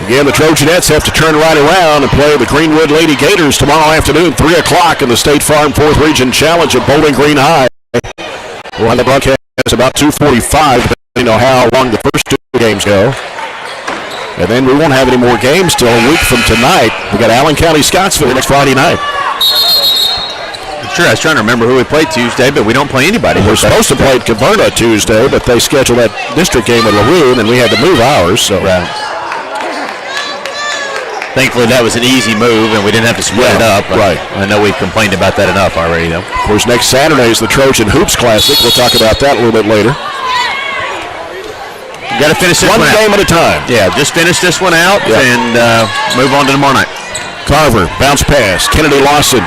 Speaker 1: Again, the Trojanettes have to turn right around and play the Greenwood Lady Gators tomorrow afternoon, 3 o'clock in the State Farm 4th Region Challenge at Bowling Green High. We'll have the broadcast about 2:45, depending on how long the first 2 games go. And then we won't have any more games till a week from tonight. We got Allen County Scottsville next Friday night.
Speaker 19: Sure, I was trying to remember who we played Tuesday, but we don't play anybody.
Speaker 1: We're supposed to play at Caverna Tuesday, but they scheduled that district game at LaRue, and we had to move ours. So.
Speaker 19: Right. Thankfully, that was an easy move, and we didn't have to split it up.
Speaker 1: Right.
Speaker 19: I know we've complained about that enough already, though.
Speaker 1: Of course, next Saturday is the Trojan Hoops Classic. We'll talk about that a little bit later.
Speaker 19: Got to finish this one
Speaker 1: out. One game at a time.
Speaker 19: Yeah, just finish this one out and move on to tomorrow night.
Speaker 1: Carver, bounce pass. Kennedy Lawson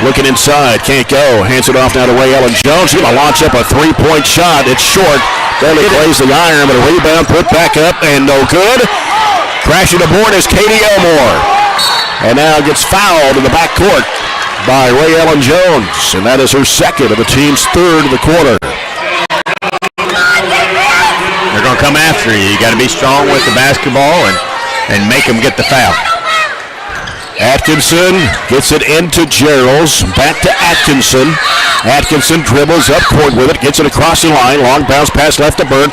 Speaker 1: looking inside, can't go. Hands it off now to Ray Ellen Jones. He's going to launch up a 3-point shot. It's short. Barely plays the iron, but a rebound put back up and no good. Crashing aboard is Katie Elmore. And now gets fouled in the backcourt by Ray Ellen Jones. And that is her 2nd of the team's 3rd of the quarter.
Speaker 19: They're going to come after you. You got to be strong with the basketball and make them get the foul.
Speaker 1: Atkinson gets it into Gerald's. Back to Atkinson. Atkinson dribbles up court with it. Gets it across the line. Long bounce pass left to Bird.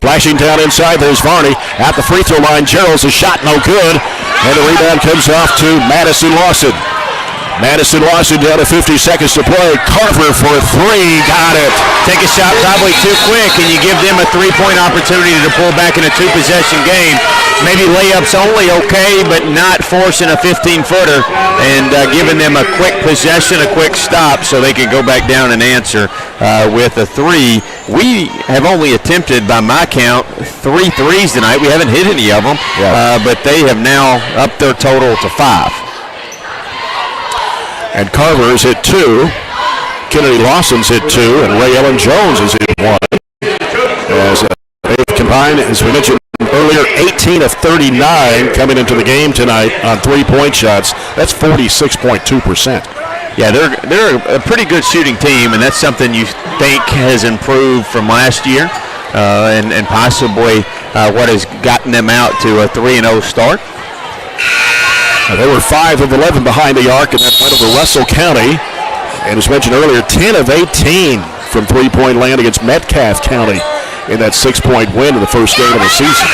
Speaker 1: Flashing down inside. There's Varney. At the free throw line. Gerald's a shot no good. And the rebound comes off to Madison Lawson. Madison Lawson down to 50 seconds to play. Carver for 3. Got it.
Speaker 19: Take a shot probably too quick, and you give them a 3-point opportunity to pull back in a 2-possession game. Maybe layups only okay, but not forcing a 15-footer and giving them a quick possession, a quick stop, so they can go back down and answer with a 3. We have only attempted, by my count, 3 threes tonight. We haven't hit any of them, but they have now upped their total to 5.
Speaker 1: And Carver's hit 2. Kennedy Lawson's hit 2, and Ray Ellen Jones has hit 1. As they've combined, as we mentioned earlier, 18 of 39 coming into the game tonight on 3-point shots. That's 46.2%.
Speaker 19: Yeah, they're a pretty good shooting team, and that's something you think has improved from last year, and possibly what has gotten them out to a 3-0 start.
Speaker 1: They were 5 of 11 behind the arc, and that went over Russell County. And as mentioned earlier, 10 of 18 from three-point land against Metcalfe County in that 6-point win in the first game of the season.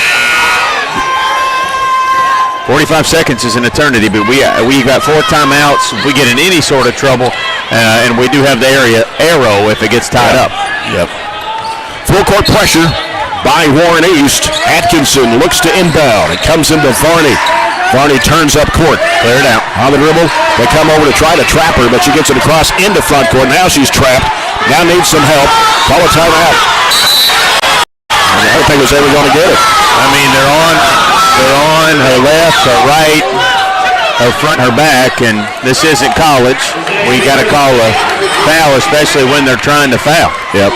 Speaker 19: 45 seconds is an eternity, but we got 4 timeouts. If we get in any sort of trouble, and we do have the arrow if it gets tied up.
Speaker 1: Yep. Full court pressure by Warren East. Atkinson looks to inbound. It comes into Varney. Varney turns up court. Clear it out. On the dribble. They come over to try to trap her, but she gets it across into front court. Now she's trapped. Now needs some help. Call a timeout. I don't think it was ever going to get it.
Speaker 19: I mean, they're on her left, her right, her front, her back, and this isn't college. We got to call a foul, especially when they're trying to foul.
Speaker 1: Yep.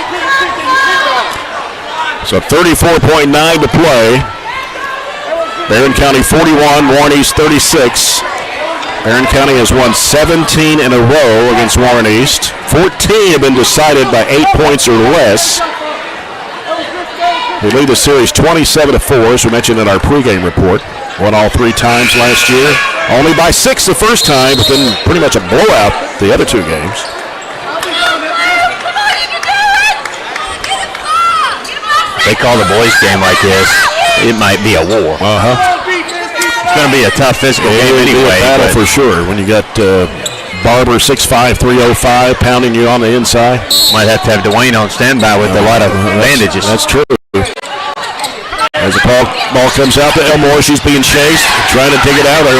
Speaker 1: So 34.9 to play. Barren County 41, Warren East 36. Barren County has won 17 in a row against Warren East. 14 have been decided by 8 points or less. They lead the series 27-4, as we mentioned in our pregame report. Won all 3 times last year. Only by 6 the first time, but then pretty much a blowout the other 2 games.
Speaker 19: They call the boys game like this, it might be a war. It's going to be a tough physical game anyway.
Speaker 1: Battle for sure. When you got Barber 6'5", 305 pounding you on the inside.
Speaker 19: Might have to have Dwayne on standby with a lot of bandages.
Speaker 1: That's true. As the ball comes out to Elmore, she's being chased, trying to dig it out. They're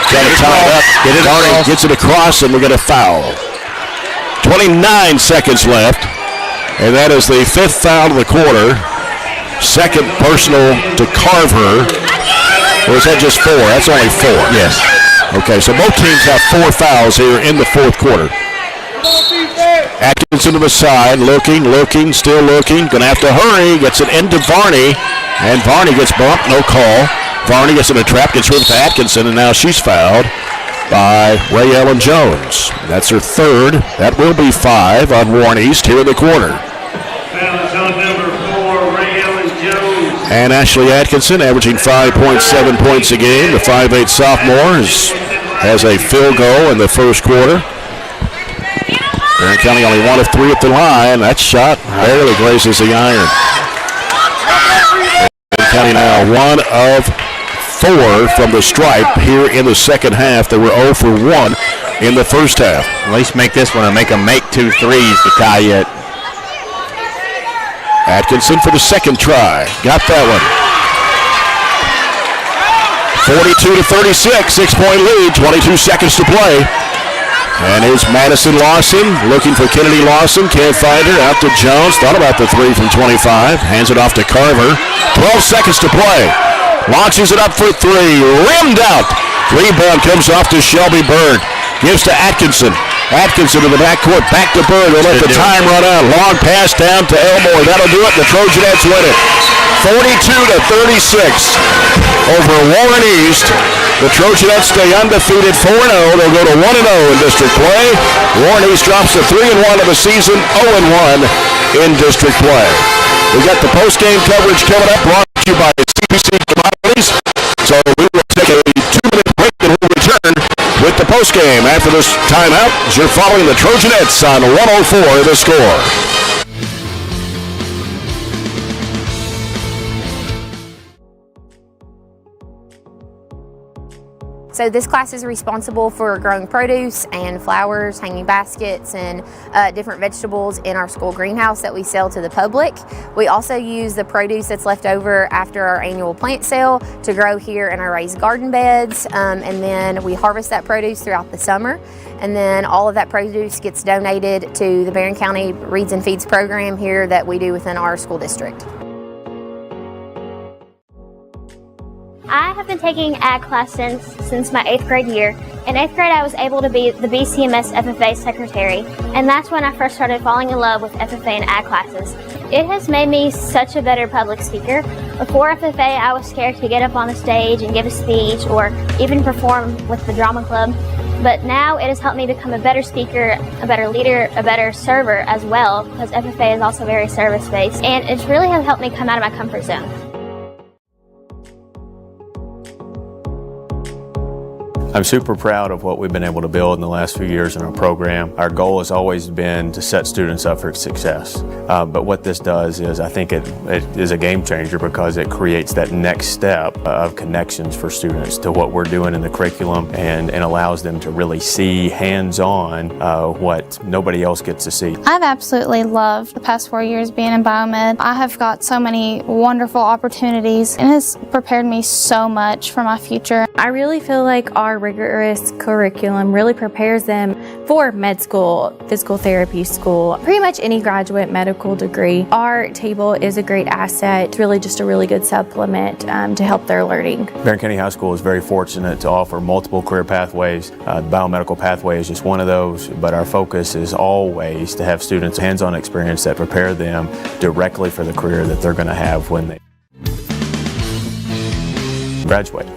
Speaker 1: trying to tie it up. Varney gets it across, and we get a foul. 29 seconds left, and that is the 5th foul of the quarter. Second personal to Carver. Or is that just 4? That's only 4.
Speaker 19: Yes.
Speaker 1: Okay, so both teams have 4 fouls here in the 4th quarter. Atkinson to the side, looking, still looking. Gonna have to hurry. Gets it into Varney, and Varney gets bumped. No call. Varney gets in a trap, gets rid of to Atkinson, and now she's fouled by Ray Ellen Jones. That's her 3rd. That will be 5 on Warren East here in the quarter. And Ashley Atkinson averaging 5.7 points a game. The 5'8" sophomore has a field goal in the first quarter. Barren County only 1 of 3 at the line. That shot barely grazes the iron. Barren County now 1 of 4 from the stripe here in the second half. They were 0 for 1 in the first half.
Speaker 19: At least make this one and make them make 2 threes to tie it.
Speaker 1: Atkinson for the second try. Got that one. 42-36, 6-point lead, 22 seconds to play. And here's Madison Lawson looking for Kennedy Lawson. Can't find her. Out to Jones. Thought about the 3 from 25. Hands it off to Carver. 12 seconds to play. Launches it up for 3. Rimmed out. Rebound comes off to Shelby Bird. Gives to Atkinson. Atkinson to the backcourt, back to Bird. They'll let the time run out. Long pass down to Elmore. That'll do it. The Trojanettes win it. 42-36 over Warren East. The Trojanettes stay undefeated 4-0. They'll go to 1-0 in district play. Warren East drops to 3-1 of the season, 0-1 in district play. We got the post-game coverage coming up, brought to you by CPC Commodities. So we will take a 2-minute break and we'll return with the postgame. After this timeout, as you're following the Trojanettes on 104 The Score.
Speaker 14: So this class is responsible for growing produce and flowers, hanging baskets, and different vegetables in our school greenhouse that we sell to the public. We also use the produce that's left over after our annual plant sale to grow here in our raised garden beds, and then we harvest that produce throughout the summer. And then all of that produce gets donated to the Barren County Reads and Feeds program here that we do within our school district.
Speaker 11: I have been taking ag class since my 8th grade year. In 8th grade, I was able to be the BCMS FFA secretary, and that's when I first started falling in love with FFA and ag classes. It has made me such a better public speaker. Before FFA, I was scared to get up on the stage and give a speech or even perform with the drama club. But now it has helped me become a better speaker, a better leader, a better server as well, because FFA is also very service-based, and it really has helped me come out of my comfort zone.
Speaker 2: I'm super proud of what we've been able to build in the last few years in our program. Our goal has always been to set students up for success. But what this does is I think it is a game changer because it creates that next step of connections for students to what we're doing in the curriculum and allows them to really see hands-on what nobody else gets to see.
Speaker 3: I've absolutely loved the past 4 years being in biomed. I have got so many wonderful opportunities and has prepared me so much for my future.
Speaker 4: I really feel like our rigorous curriculum really prepares them for med school, physical therapy school, pretty much any graduate medical degree. Our table is a great asset. It's really just a really good supplement to help their learning.
Speaker 2: Barren County High School is very fortunate to offer multiple career pathways. The biomedical pathway is just one of those, but our focus is always to have students hands-on experience that prepare them directly for the career that they're going to have when they graduate.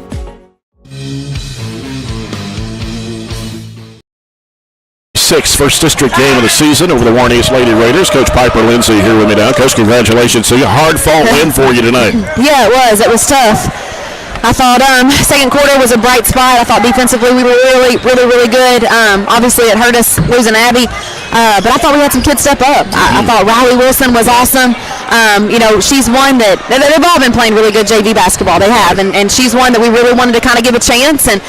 Speaker 1: Sixth first district game of the season over the Warren East Lady Raiders. Coach Piper Lindsay here with me now. Coach, congratulations to you. Hard fought win for you tonight.
Speaker 21: Yeah, it was. It was tough. I thought second quarter was a bright spot. I thought defensively we were really good. Obviously it hurt us losing Abby, but I thought we had some kids step up. I thought Riley Wilson was awesome. She's one that they've all been playing really good JV basketball. They have, and she's one that we really wanted to kind of give a chance. And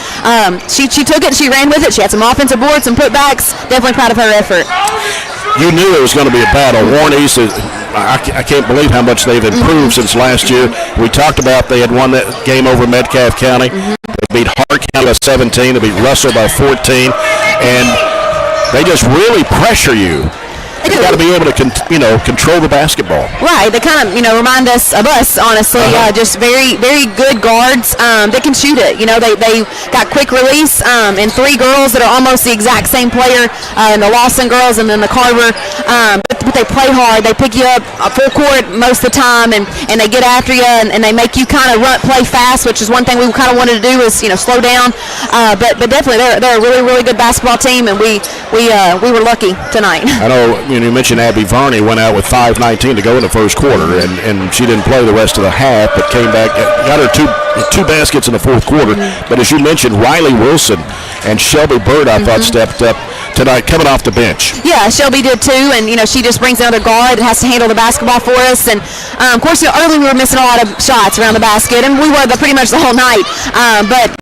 Speaker 21: she took it. She ran with it. She had some offensive boards, some putbacks. Definitely proud of her effort.
Speaker 1: You knew it was going to be a battle. Warren East is, I can't believe how much they've improved since last year. We talked about they had won that game over Metcalfe County. They beat Hart County by 17. They beat Russell by 14. And they just really pressure you. You've got to be able to, control the basketball.
Speaker 21: Right. They kind of, remind us of us, honestly. Just very, very good guards that can shoot it. They got quick release and three girls that are almost the exact same player, and the Lawson girls and then the Carver. But they play hard. They pick you up full court most of the time, and they get after you, and they make you kind of play fast, which is one thing we kind of wanted to do is, slow down. But definitely they're a really, really good basketball team, and we were lucky tonight.
Speaker 1: I know. You mentioned Abby Varney went out with 5:19 to go in the first quarter, and she didn't play the rest of the half, but came back, got her two baskets in the fourth quarter. But as you mentioned, Riley Wilson and Shelby Bird, I thought, stepped up tonight, coming off the bench.
Speaker 21: Yeah, Shelby did too, and she just brings another guard that has to handle the basketball for us. And of course, early we were missing a lot of shots around the basket, and we were pretty much the whole night. But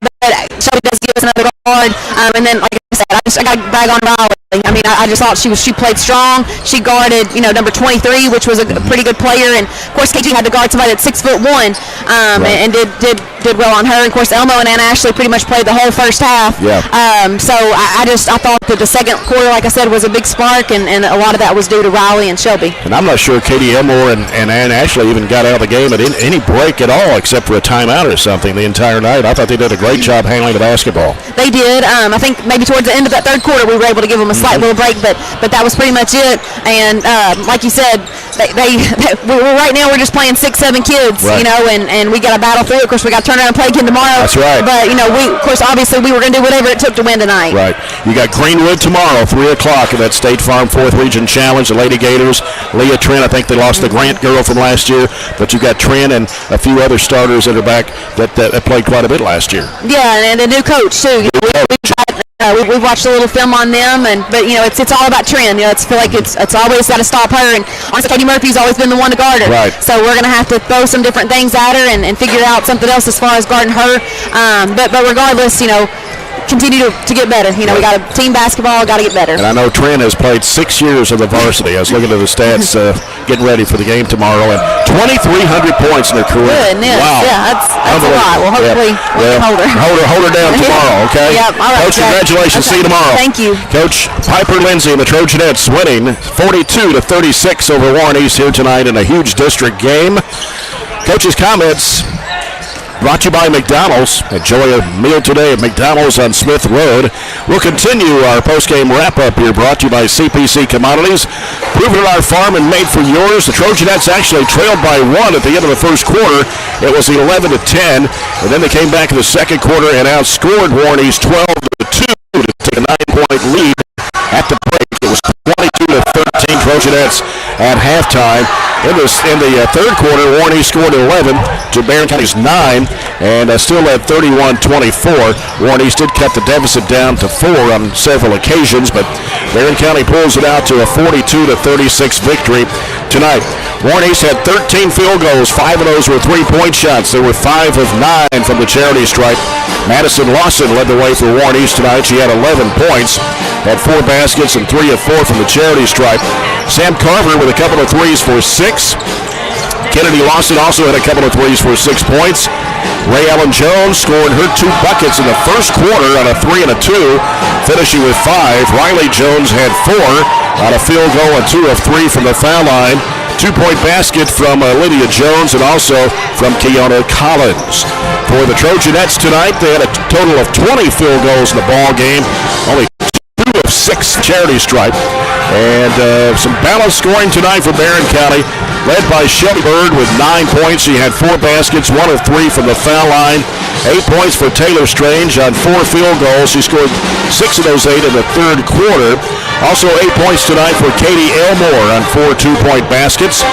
Speaker 21: Shelby does give us another guard, and then like I said, I got to brag on Riley. I just thought she played strong. She guarded, number 23, which was a pretty good player, and of course KG had to guard somebody that's 6'1", and did well on her. And of course Elmo and Ann Ashley pretty much played the whole first half. Yeah. So I thought that the second quarter, like I said, was a big spark, and a lot of that was due to Riley and Shelby.
Speaker 1: And I'm not sure Katie Elmore and Ann Ashley even got out of the game at any break at all, except for a timeout or something the entire night. I thought they did a great job handling the basketball.
Speaker 21: They did. I think maybe towards the end of that third quarter we were able to give them a slight little break, but that was pretty much it. And like you said, right now we're just playing 6-7 kids, right. And we got to battle through it. Of course, we got to turn around and play again tomorrow.
Speaker 1: That's right.
Speaker 21: But obviously we were going to do whatever it took to win tonight.
Speaker 1: Right. You got Greenwood tomorrow, 3 o'clock in that State Farm 4th Region Challenge. The Lady Gators, Leah Trent. I think they lost the Grant girl from last year, but you got Trent and a few other starters that are back that played quite a bit last year.
Speaker 21: Yeah, and a new coach too. We've watched a little film on them, but it's all about Trent. I feel like it's always got to stop her, and honestly, Katie Murphy's always been the one to guard her. Right. So we're gonna have to throw some different things at her and figure out something else as far as guarding her. But regardless, continue to get better. We got a team basketball, got to get better.
Speaker 1: And I know Trent has played 6 years of the varsity. I was looking at the stats, getting ready for the game tomorrow, and 2,300 points in her career.
Speaker 21: Goodness. Wow. Yeah, that's a lot. Well, hopefully we can hold her.
Speaker 1: Hold her down tomorrow, okay?
Speaker 21: Yep. All right.
Speaker 1: Coach, congratulations. Okay. See you tomorrow.
Speaker 21: Thank you.
Speaker 1: Coach Piper Lindsay and the Trojanettes winning 42-36 over Warren East here tonight in a huge district game. Coach's comments Brought to you by McDonald's. Enjoy a meal today at McDonald's on Smith Road. We'll continue our post-game wrap-up here, brought to you by CPC Commodities. Proven at our farm and made for yours. The Trojanettes actually trailed by 1 at the end of the first quarter. It was 11-10, and then they came back in the second quarter and outscored Warren East 12-2 to take a 9-point lead at the break. It was 22-13 Trojanettes at halftime. In the third quarter, Warren East scored 11 to Barren County's 9, and still led 31-24. Warren East did cut the deficit down to 4 on several occasions, but Barren County pulls it out to a 42-36 victory tonight. Warren East had 13 field goals. 5 of those were three-point shots. There were 5 of 9 from the charity stripe. Madison Lawson led the way for Warren East tonight. She had 11 points, had 4 baskets and 3 of 4 from the charity stripe. Sam Carver with a couple of threes for 6. Kennedy Lawson also had a couple of threes for 6 points. Ray Ellen Jones scored her 2 buckets in the first quarter on a 3 and a 2, finishing with 5. Riley Jones had 4 on a field goal and 2 of 3 from the foul line. 2-point basket from Lydia Jones and also from Kiana Collins. For the Trojanettes tonight, they had a total of 20 field goals in the ball game. Only 2 of 6 charity stripe. And some balanced scoring tonight for Barren County, led by Shelby Bird with 9 points. She had 4 baskets, 1 of 3 from the foul line. 8 points for Taylor Strange on 4 field goals. She scored 6 of those 8 in the third quarter. Also 8 points tonight for Katie Elmore on 4 2-point baskets.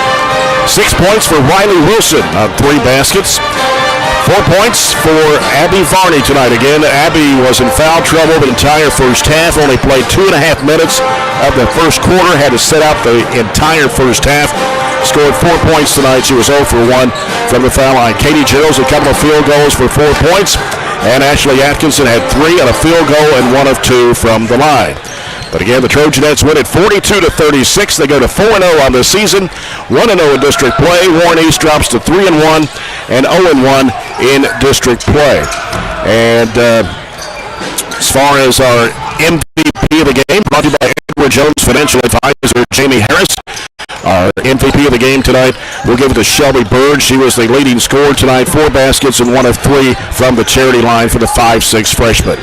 Speaker 1: 6 points for Riley Wilson on 3 baskets. 4 points for Abby Varney tonight. Again, Abby was in foul trouble the entire first half, only played 2.5 minutes of the first quarter, had to sit out the entire first half. Scored 4 points tonight. She was 0 for 1 from the foul line. Katie Jones, a couple of field goals for 4 points, and Ashley Atkinson had 3 on a field goal and 1 of 2 from the line. But again, the Trojanettes win at 42-36. They go to 4-0 on the season, 1-0 in district play. Warren East drops to 3-1 and 0-1 in district play. And as far as our MVP of the game, brought to you by Edward Jones Financial Advisor Jamie Harris. Our MVP of the game tonight, we'll give it to Shelby Bird. She was the leading scorer tonight, 4 baskets and 1 of 3 from the charity line for the 5'6" freshman.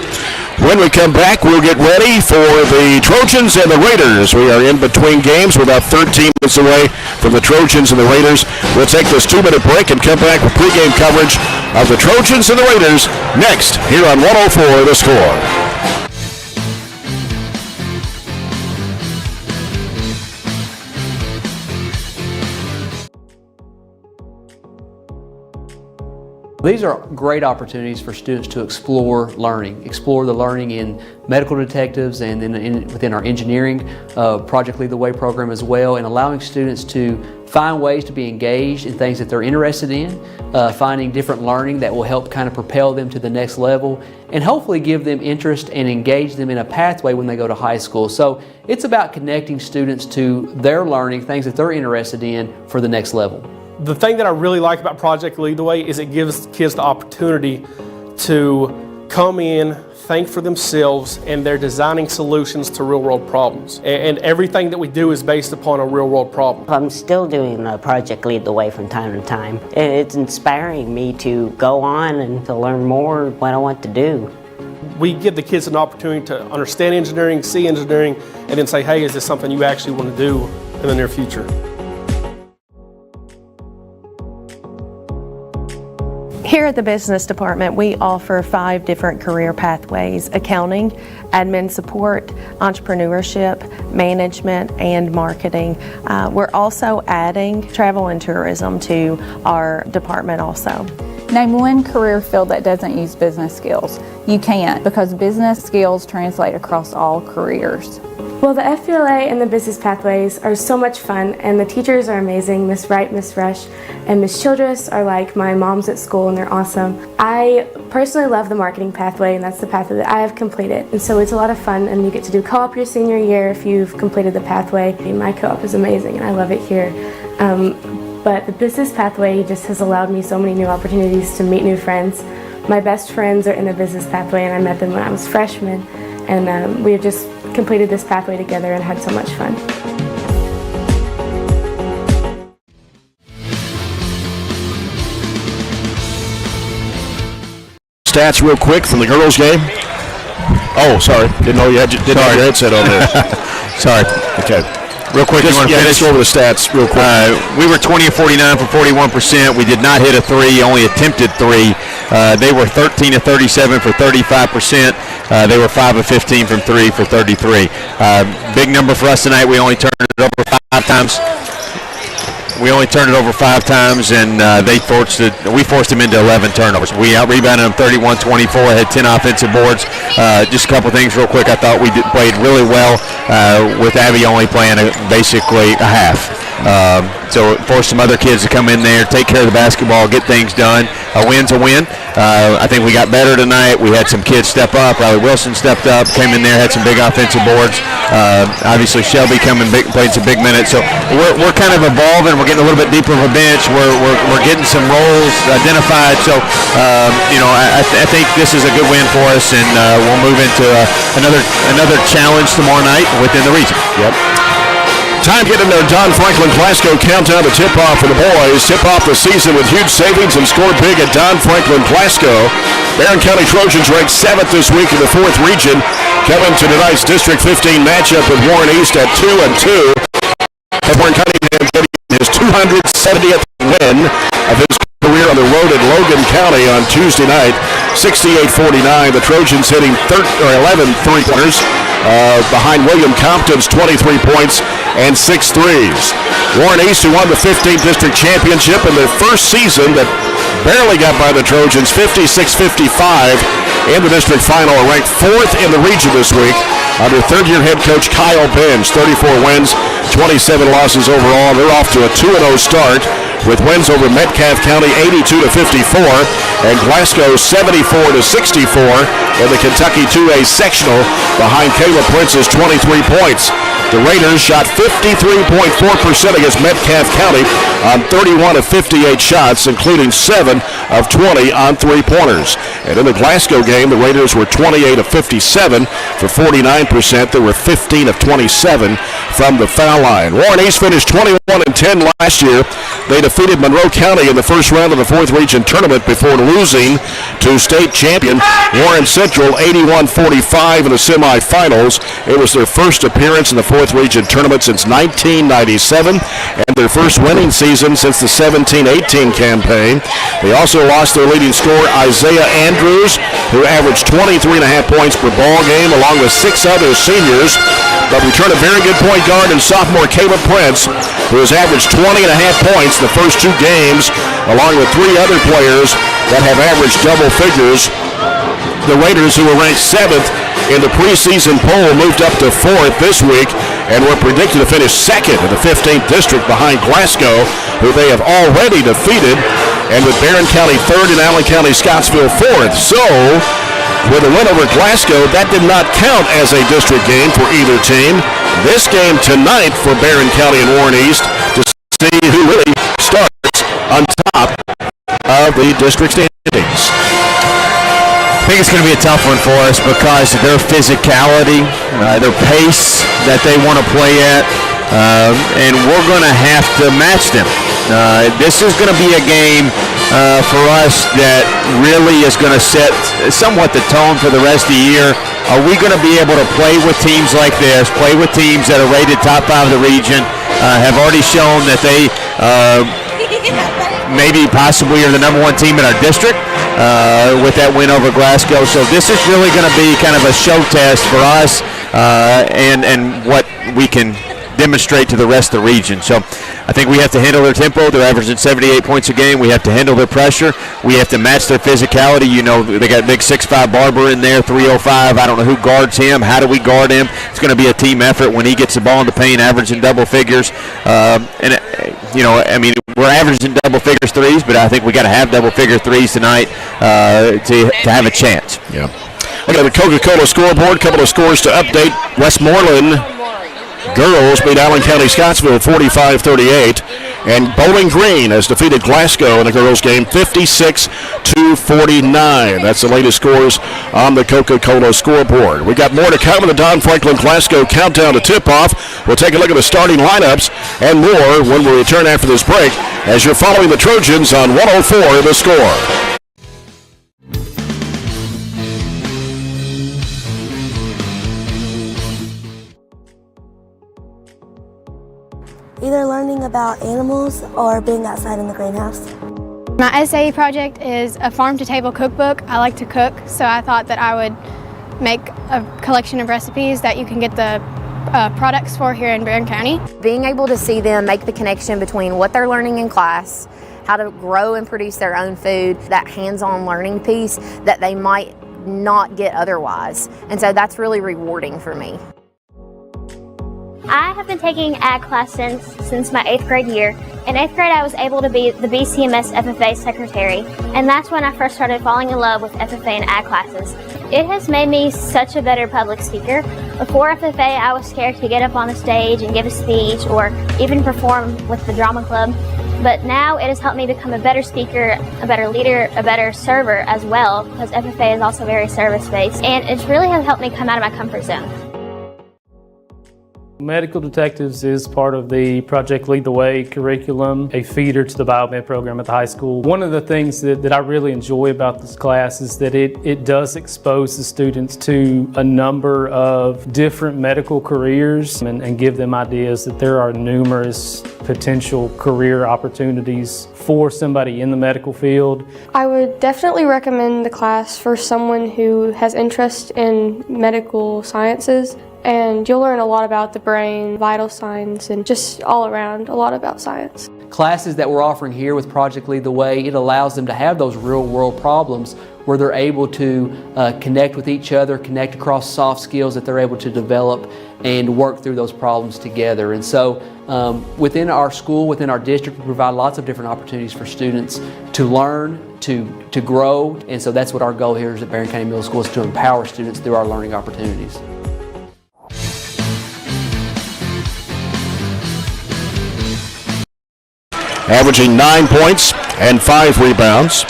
Speaker 1: When we come back, we'll get ready for the Trojans and the Raiders. We are in between games. We're about 13 minutes away from the Trojans and the Raiders. We'll take this 2-minute break and come back with pregame coverage of the Trojans and the Raiders next here on 104 The Score.
Speaker 5: These are great opportunities for students to explore the learning in medical detectives and within our engineering Project Lead the Way program as well, and allowing students to find ways to be engaged in things that they're interested in, finding different learning that will help kind of propel them to the next level and hopefully give them interest and engage them in a pathway when they go to high school. So it's about connecting students to their learning, things that they're interested in for the next level.
Speaker 6: The thing that I really like about Project Lead the Way is it gives kids the opportunity to come in, think for themselves, and they're designing solutions to real-world problems. And everything that we do is based upon a real-world problem.
Speaker 7: I'm still doing Project Lead the Way from time to time. It's inspiring me to go on and to learn more what I want to do.
Speaker 6: We give the kids an opportunity to understand engineering, see engineering, and then say, hey, is this something you actually want to do in the near future?
Speaker 8: Here at the Business Department, we offer 5 different career pathways: accounting, admin support, entrepreneurship, management, and marketing. We're also adding travel and tourism to our department also.
Speaker 9: Name one career field that doesn't use business skills. You can't, because business skills translate across all careers.
Speaker 10: Well, the FBLA and the business pathways are so much fun, and the teachers are amazing. Miss Wright, Miss Rush, and Miss Childress are like my moms at school, and they're awesome. I personally love the marketing pathway, and that's the pathway that I have completed. And so it's a lot of fun, and you get to do co-op your senior year if you've completed the pathway. My co-op is amazing, and I love it here. But the business pathway just has allowed me so many new opportunities to meet new friends. My best friends are in the business pathway, and I met them when I was a freshman. And we have just completed this pathway together and had so much fun.
Speaker 1: stats real quick from the girls' game. Oh, sorry. Didn't know you had your headset on there.
Speaker 19: Sorry.
Speaker 1: Okay.
Speaker 19: Real quick, you want to finish?
Speaker 1: Let's go over the stats real quick.
Speaker 19: We were 20 of 49 for 41%. We did not hit a three, only attempted three. They were 13 of 37 for 35%. They were 5 of 15 from three for 33. Big number for us tonight. We only turned it over 5 times. And we forced them into 11 turnovers. We out-rebounded them 31-24, had 10 offensive boards. Just a couple things real quick. I thought we played really well with Abby only playing basically a half. So it forced some other kids to come in there, take care of the basketball, get things done. A win's a win. I think we got better tonight. We had some kids step up. Riley Wilson stepped up, came in there, had some big offensive boards. Obviously Shelby played some big minutes. So we're kind of evolving. We're getting a little bit deeper of a bench. We're getting some roles identified. So I think this is a good win for us, and we'll move into another challenge tomorrow night within the region.
Speaker 1: Yep. Time to get into Don Franklin Glasgow countdown to tip-off for the boys. Tip-off the season with huge savings and score big at Don Franklin Glasgow. Barren County Trojans ranked 7th this week in the 4th region. Coming to tonight's District 15 matchup with Warren East at 2-2. Barren County getting his 270th win of his career on the road in Logan County on Tuesday night, 68-49. The Trojans hitting 11 three-pointers behind William Compton's 23 points and 6 threes. Warren East, who won the 15th district championship in their first season that barely got by the Trojans, 56-55 in the district final, are ranked 4th in the region this week under third-year head coach Kyle Benz. 34 wins, 27 losses overall. They're off to a 2-0 start with wins over Metcalfe County 82-54 and Glasgow 74-64 in the Kentucky 2A sectional behind Caleb Prince's 23 points. The Raiders shot 53.4% against Metcalfe County on 31 of 58 shots, including 7 of 20 on three-pointers. And in the Glasgow game, the Raiders were 28 of 57 for 49%. They were 15 of 27 from the foul line. Warren East finished 21-10 last year. They defeated Monroe County in the first round of the 4th region tournament before losing to state champion Warren Central 81-45 in the semifinals. It was their first appearance in the 4th region tournament since 1997 and their first winning season since the 17-18 campaign. They also lost their leading scorer Isaiah Andrews, who averaged 23.5 points per ball game, along with 6 other seniors. But returned a very good point guard and sophomore Caleb Prince, who has averaged 20.5 points the first 2 games, along with 3 other players that have averaged double figures. The Raiders, who were ranked 7th in the preseason poll, moved up to 4th this week and were predicted to finish 2nd in the 15th district behind Glasgow, who they have already defeated, and with Barren County 3rd and Allen County Scottsville 4th. So, with a win over Glasgow, that did not count as a district game for either team. This game tonight for Barren County and Warren East to see who really starts on top of the district standings.
Speaker 19: I think it's going to be a tough one for us because of their physicality, their pace that they want to play at, and we're going to have to match them. This is going to be a game for us that really is going to set somewhat the tone for the rest of the year. Are we going to be able to play with teams like this, play with teams that are rated top 5 of the region, have already shown that they maybe possibly are the number 1 team in our district with that win over Glasgow. So this is really going to be kind of a show test for us and what we can demonstrate to the rest of the region. So I think we have to handle their tempo. They're averaging 78 points a game. We have to handle their pressure. We have to match their physicality. You know, they got big 6'5" Barber in there, 305. I don't know who guards him. How do we guard him? It's going to be a team effort when he gets the ball in the paint, averaging double figures. We're averaging double figures threes, but I think we got to have double figure threes tonight to have a chance.
Speaker 1: Yeah. Okay, the Coca-Cola scoreboard. Couple of scores to update. Westmoreland girls beat Allen County Scottsville 45-38, and Bowling Green has defeated Glasgow in the girls' game 56-49. That's the latest scores on the Coca-Cola scoreboard. We got more to come in the Don Franklin Glasgow countdown to tip-off. We'll take a look at the starting lineups and more when we return after this break as you're following the Trojans on 104 The Score.
Speaker 12: either learning about animals or being outside in the greenhouse.
Speaker 13: My SAE project is a farm-to-table cookbook. I like to cook, so I thought that I would make a collection of recipes that you can get the products for here in Barren County.
Speaker 14: Being able to see them make the connection between what they're learning in class, how to grow and produce their own food, that hands-on learning piece that they might not get otherwise. And so that's really rewarding for me.
Speaker 11: I have been taking ag class since my 8th grade year. In 8th grade, I was able to be the BCMS FFA secretary, and that's when I first started falling in love with FFA and ag classes. It has made me such a better public speaker. Before FFA, I was scared to get up on the stage and give a speech or even perform with the drama club. But now it has helped me become a better speaker, a better leader, a better server as well, because FFA is also very service-based, and it really has helped me come out of my comfort zone.
Speaker 6: Medical Detectives is part of the Project Lead the Way curriculum, a feeder to the biomed program at the high school. One of the things that I really enjoy about this class is that it does expose the students to a number of different medical careers and give them ideas that there are numerous potential career opportunities for somebody in the medical field.
Speaker 15: I would definitely recommend the class for someone who has interest in medical sciences, and you'll learn a lot about the brain, vital signs, and just all around a lot about science.
Speaker 5: Classes that we're offering here with Project Lead the Way, it allows them to have those real world problems where they're able to connect with each other, connect across soft skills that they're able to develop and work through those problems together. And so within our school, within our district, we provide lots of different opportunities for students to learn, to grow. And so that's what our goal here is at Barren County Middle School, is to empower students through our learning opportunities.
Speaker 1: Averaging 9 points and 5 rebounds.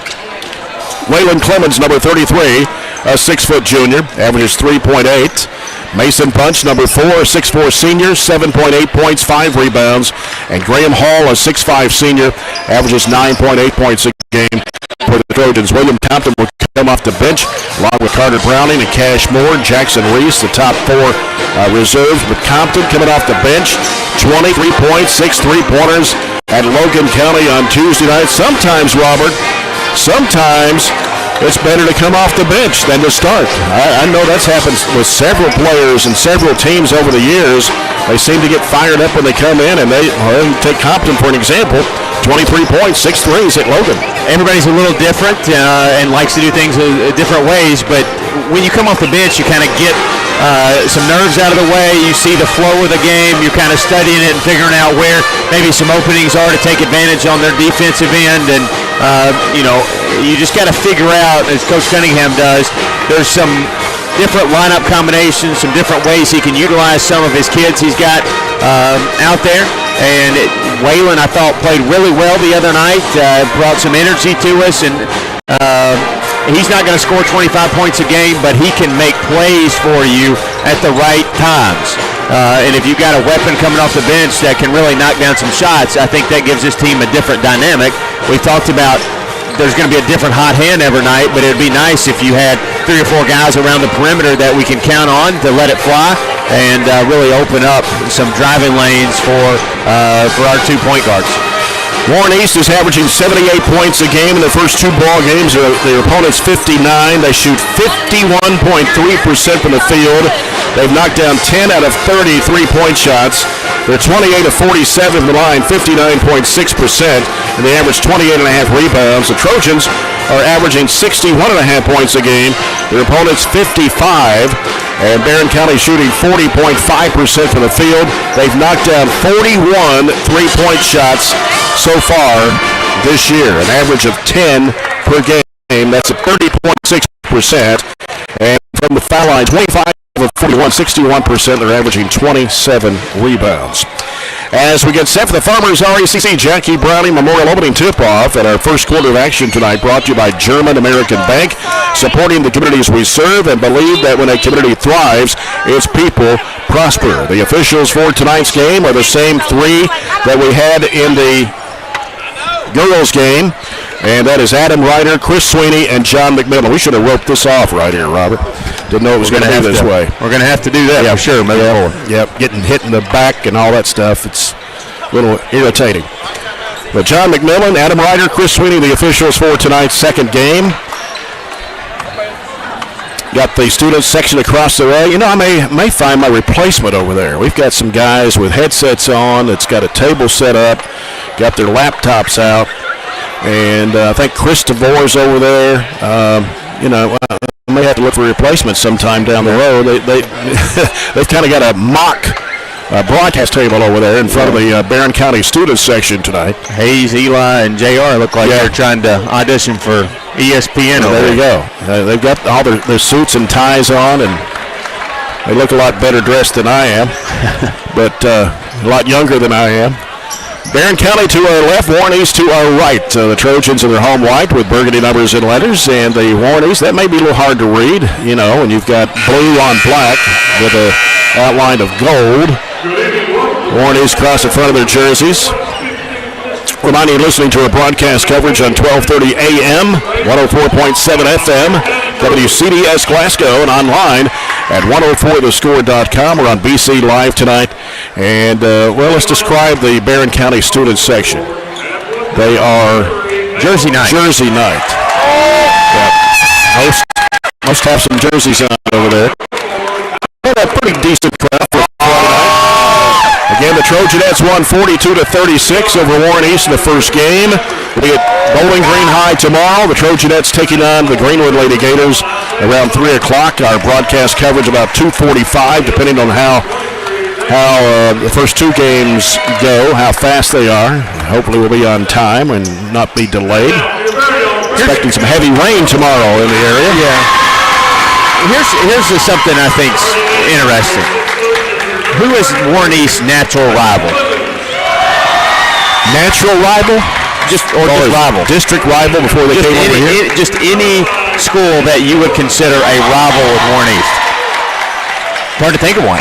Speaker 1: Waylon Clemens, number 33, a 6-foot junior, averages 3.8. Mason Punch, number 4, a 6'4 senior, 7.8 points, 5 rebounds. And Graham Hall, a 6'5 senior, averages 9.8 points a game for the Trojans. William Compton will come off the bench, along with Carter Browning and Cash Moore and Jackson Reese, the top 4 reserves. With Compton coming off the bench, 23 points, 6 3-pointers at Logan County on Tuesday night. Sometimes, Robert, it's better to come off the bench than to start. I know that's happened with several players and several teams over the years. They seem to get fired up when they come in, and take Compton for an example. 23 points, 6 threes at Logan.
Speaker 19: Everybody's a little different and likes to do things different ways, but when you come off the bench, you kind of get some nerves out of the way. You see the flow of the game. You're kind of studying it and figuring out where maybe some openings are to take advantage on their defensive end. And, you just got to figure out, as Coach Cunningham does, there's some different lineup combinations, some different ways he can utilize some of his kids he's got out there. And Waylon, I thought, played really well the other night, brought some energy to us, and he's not going to score 25 points a game, but he can make plays for you at the right times. And if you've got a weapon coming off the bench that can really knock down some shots, I think that gives this team a different dynamic. We've talked about there's going to be a different hot hand every night, but it would be nice if you had 3 or 4 guys around the perimeter that we can count on to let it fly and really open up some driving lanes for our 2 point guards.
Speaker 1: Warren East is averaging 78 points a game in the first 2 ball games. Their opponent's 59. They shoot 51.3% from the field. They've knocked down 10 out of 30 3-point shots. They're 28 of 47 from the line, 59.6%, and they average 28.5 rebounds. The Trojans are averaging 61.5 points a game. Their opponent's 55, and Barren County shooting 40.5% from the field. They've knocked down 41 3-point shots so far this year, an average of 10 per game. That's at 30.6%. And from the foul line, 25 of 41, 61%. They're averaging 27 rebounds. As we get set for the Farmers RACC Jackie Browning Memorial Opening Tip-Off, and our first quarter of action tonight brought to you by German American Bank, supporting the communities we serve and believe that when a community thrives, its people prosper. The officials for tonight's game are the same 3 that we had in the girls game, and that is Adam Ryder, Chris Sweeney, and John McMillan. We should have roped this off right here, Robert. Didn't know it was going to be this way.
Speaker 19: We're going to have to do that for sure.
Speaker 1: Yep, getting hit in the back and all that stuff. It's a little irritating. But John McMillan, Adam Ryder, Chris Sweeney, the officials for tonight's second game. Got the student section across the way. You know, I may find my replacement over there. We've got some guys with headsets on that's got a table set up, got their laptops out, and I think Chris DeVore's over there. You know, I may have to look for replacements sometime down the road. They've kind of got a mock broadcast table over there in front of the Barren County student section tonight.
Speaker 19: Hayes, Eli, and JR look like they're trying to audition for ESPN.
Speaker 1: Oh, there you go. They've got all their suits and ties on, and they look a lot better dressed than I am, but a lot younger than I am. Barren County to our left, Warren East to our right. The Trojans in their home white with burgundy numbers and letters, and the Warren East, that may be a little hard to read, you know, when you've got blue on black with an outline of gold. Warren East across the front of their jerseys. Reminding you, listening to our broadcast coverage on 1230 AM, 104.7 FM, WCDS Glasgow, and online at 104thescore.com. We're on BC Live tonight. And, well, let's describe the Barren County student section. They are
Speaker 19: Jersey night.
Speaker 1: Yeah. Must have some jerseys on over there. A pretty decent crowd for Friday night. Again, the Trojanettes won 42-36 over Warren East in the first game. We'll be at Bowling Green High tomorrow. The Trojanettes taking on the Greenwood Lady Gators around 3 o'clock. Our broadcast coverage about 2:45, depending on how the first two games go, how fast they are. Hopefully we'll be on time and not be delayed. Expecting some heavy rain tomorrow in the area.
Speaker 19: Yeah. Here's something I think's interesting. Who is Warren East's natural rival?
Speaker 1: Natural rival?
Speaker 19: Just rival?
Speaker 1: District rival before they came over here?
Speaker 19: Just any school that you would consider a rival with Warren East. Hard to think of one.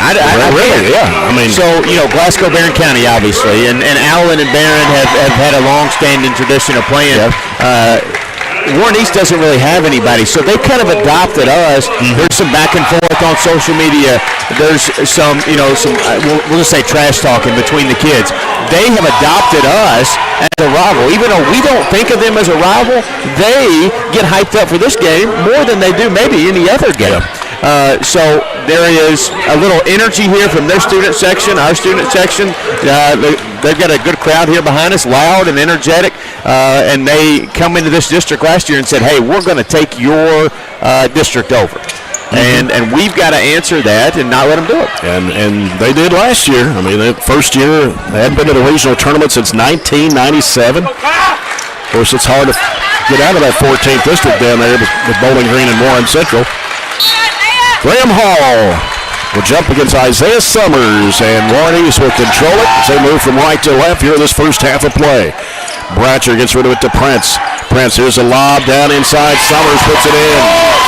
Speaker 1: Really, yeah. I mean,
Speaker 19: so, you know, Glasgow, Barren County, obviously, and Allen and Barren have had a long-standing tradition of playing. Warren East doesn't really have anybody, so they've kind of adopted us. There's some back and forth on social media. There's some, we'll just say trash talking between the kids. They have adopted us as a rival. Even though we don't think of them as a rival, they get hyped up for this game more than they do maybe any other game. So there is a little energy here from their student section, our student section. They've got a good crowd here behind us, loud and energetic, and they come into this district last year and said, hey, we're going to take your district over. And we've got to answer that and not let them do it.
Speaker 1: And they did last year. I mean, the first year, they hadn't been to the regional tournament since 1997. Of course, it's hard to get out of that 14th district down there with Bowling Green and Warren Central. Graham Hall will jump against Isaiah Summers, and Warren East will control it as they move from right to left here in this first half of play. Bratcher gets rid of it to Prince. Prince, here's a lob down inside. Summers puts it in.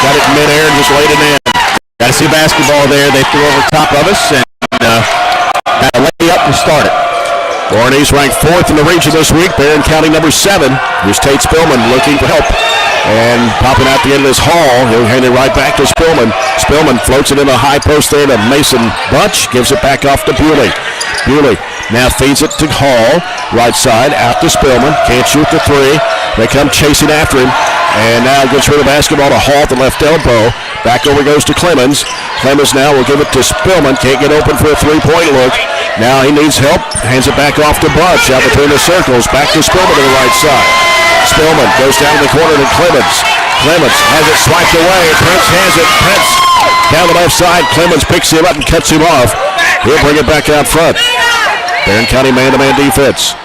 Speaker 1: Got it in midair and just laid it in.
Speaker 19: Got to see basketball there. They threw over top of us and got a layup to start it.
Speaker 1: Warren East ranked 4th in the region this week. Barren County number 7. Here's Tate Spillman looking for help. And popping out the end of this Hall, he'll hand it right back to Spillman. Spillman floats it in a high post there to Mason Bunch, gives it back off to Bewley. Bewley now feeds it to Hall, right side, out to Spillman. Can't shoot the three. They come chasing after him. And now gets rid of the basketball to Hall at the left elbow. Back over goes to Clemens. Clemens now will give it to Spillman. Can't get open for a three-point look. Now he needs help. Hands it back off to Bunch out between the circles. Back to Spillman to the right side. Spillman goes down the corner to Clemens. Clemens has it swiped away. Prince has it. Prince down the left side. Clemens picks him up and cuts him off. He'll bring it back out front. Barren County man-to-man defense.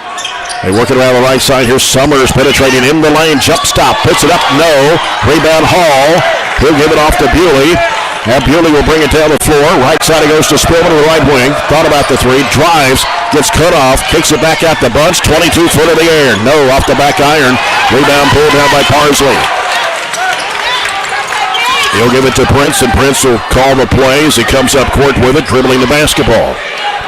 Speaker 1: They work it around the right side. Here's Summers penetrating in the lane. Jump stop. Puts it up. No. Rebound Hall. He'll give it off to Bewley. Now Bewley will bring it down the floor. Right side it goes to Spillman to the right wing. Thought about the three. Drives. Gets cut off. Kicks it back out the Bunch. 22-foot in the air. No. Off the back iron. Rebound pulled down by Parsley. He'll give it to Prince, and Prince will call the play as he comes up court with it, dribbling the basketball.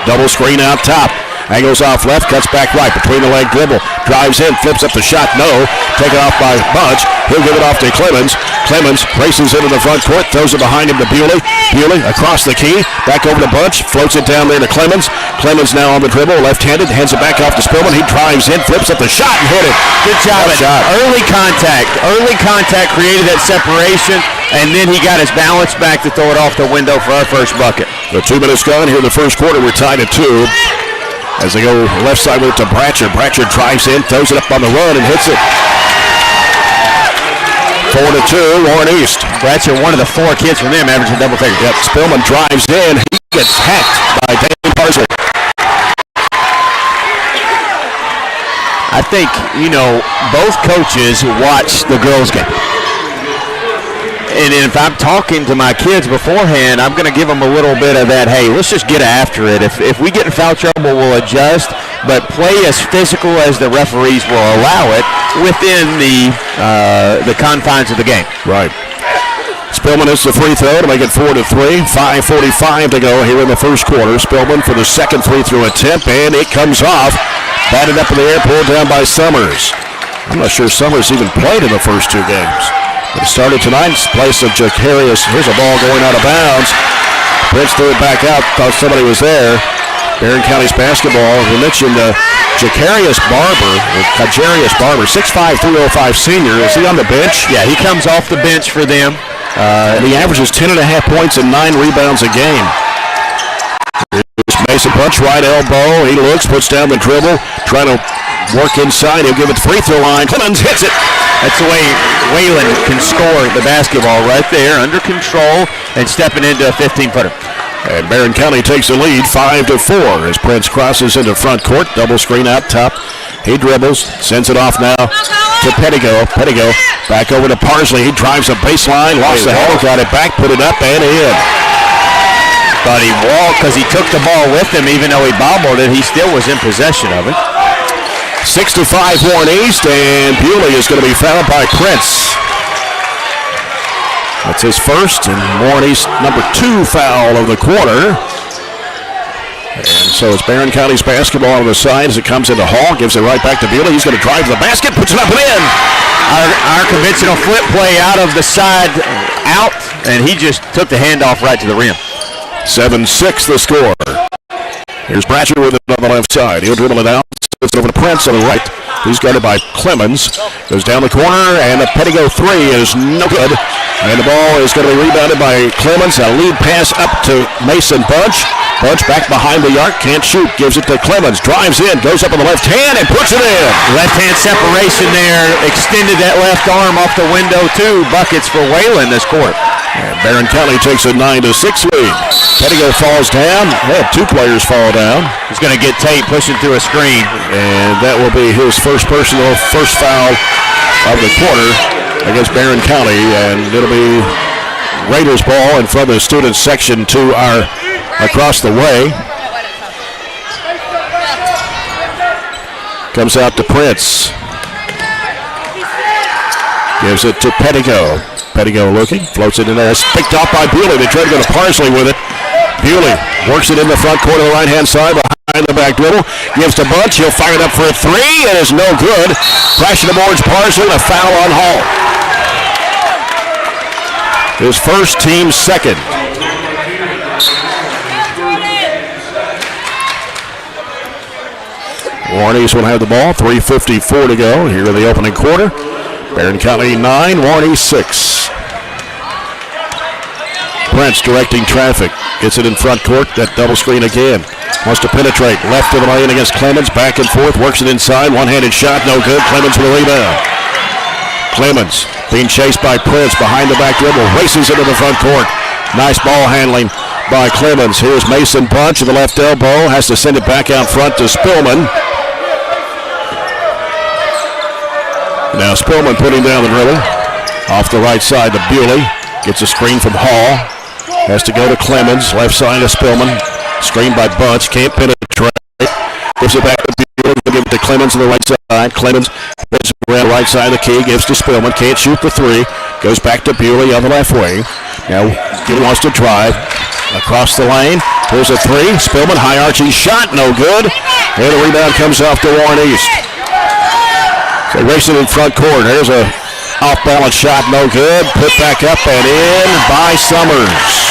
Speaker 1: Double screen out top. Angles off left, cuts back right, between the leg dribble, drives in, flips up the shot, no. Taken off by Bunch. He'll give it off to Clemens. Clemens races into the front court, throws it behind him to Bewley. Bewley across the key, back over to Bunch, floats it down there to Clemens. Clemens now on the dribble, left-handed, hands it back off to Spillman. He drives in, flips up the shot, and hit it.
Speaker 19: Good job. Early contact created that separation, and then he got his balance back to throw it off the window for our first bucket.
Speaker 1: The 2 minutes gone here in the first quarter. We're tied at 2. As they go left side with it to Bratcher. Bratcher drives in, throws it up on the run, and hits it. 4-2, Warren East.
Speaker 19: Bratcher, one of the 4 kids from them, averaging double figures.
Speaker 1: Yep, Spillman drives in. He gets hacked by Dane Parsley.
Speaker 19: I think, both coaches watch the girls' game. And if I'm talking to my kids beforehand, I'm going to give them a little bit of that, hey, let's just get after it. If we get in foul trouble, we'll adjust, but play as physical as the referees will allow it within the confines of the game.
Speaker 1: Right. Spillman hits the free throw to make it 4-3. 5:45 to go here in the first quarter. Spillman for the second free throw attempt, and it comes off. Batted up in the air, pulled down by Summers. I'm not sure Summers even played in the first 2 games. But it started tonight's place of Jacarius. Here's a ball going out of bounds. Prince threw it back out, thought somebody was there. Barren County's basketball. We mentioned Jacarius Barber, 6'5", 305 senior. Is he on the bench?
Speaker 19: Yeah, he comes off the bench for them.
Speaker 1: And he averages 10.5 points and 9 rebounds a game. Here's Mason Bunch, right elbow. He looks, puts down the dribble, trying to work inside. He'll give it free throw line. Clemens hits it.
Speaker 19: That's the way Whalen can score the basketball right there, under control and stepping into a 15-footer.
Speaker 1: And Barren County takes the lead 5-4 as Prince crosses into front court. Double screen out top. He dribbles, sends it off now to Pettigo. Pettigo back over to Parsley. He drives a baseline, lost the handle, got it back, put it up and in.
Speaker 19: But he walked because he took the ball with him. Even though he bobbled it, he still was in possession of it.
Speaker 1: 6-5 Warren East, and Bewley is going to be fouled by Prince. That's his first, and Warren East number 2 foul of the quarter. And so it's Barren County's basketball on the side as it comes into Hall, gives it right back to Bewley. He's going to drive to the basket, puts it up and in.
Speaker 19: Our conventional flip play out of the side out, and he just took the handoff right to the rim.
Speaker 1: 7-6 the score. Here's Bratcher with it on the left side. He'll dribble it out. It's over to Prince on the right. He's guarded by Clemens. Goes down the corner, and the Pettigo 3 is no good. And the ball is going to be rebounded by Clemens. A lead pass up to Mason Bunch. Bunch back behind the arc, can't shoot. Gives it to Clemens. Drives in, goes up on the left hand, and puts it in.
Speaker 19: Left-hand separation there. Extended that left arm off the window, too. Buckets for Whalen this court.
Speaker 1: And Barren County takes a 9-6 lead. Pettigo falls down. They have 2 players fall down.
Speaker 19: He's going to get Tate pushing through a screen.
Speaker 1: And that will be his first foul of the quarter against Barren County. And it'll be Raiders ball in front of the student section to our across the way. Comes out to Prince. Gives it to Pettigo. Pettigo looking, floats it in there. It's picked off by Bewley. They try to go to Parsley with it. Bewley works it in the front corner of the right-hand side behind the back dribble. Gives to Bunch. He'll fire it up for a 3. It is no good. Crashing aboard Parsley. A foul on Hall. His first, team second. Warren East will have the ball. 3:54 to go here in the opening quarter. Barren County 9, Warren East 6. Prince directing traffic. Gets it in front court. That double screen again. Wants to penetrate. Left of the lane against Clemens. Back and forth. Works it inside. One-handed shot. No good. Clemens with a rebound. Clemens being chased by Prince behind the back dribble. Races into the front court. Nice ball handling by Clemens. Here's Mason Bunch at the left elbow. Has to send it back out front to Spillman. Now Spillman putting down the dribble. Off the right side to Bewley. Gets a screen from Hall. Has to go to Clemens. Left side to Spillman. Screen by Bunch. Can't penetrate. Gives it back to Bewley. Give it to Clemens on the right side. Clemens gets around the right side of the key. Gives to Spillman. Can't shoot the 3. Goes back to Bewley on the left wing. Now he wants to drive. Across the lane. Here's a three. Spillman, high arching shot, no good. And the rebound comes off to Warren East. So racing in front court. Here's a off-balance shot, no good. Put back up and in by Summers.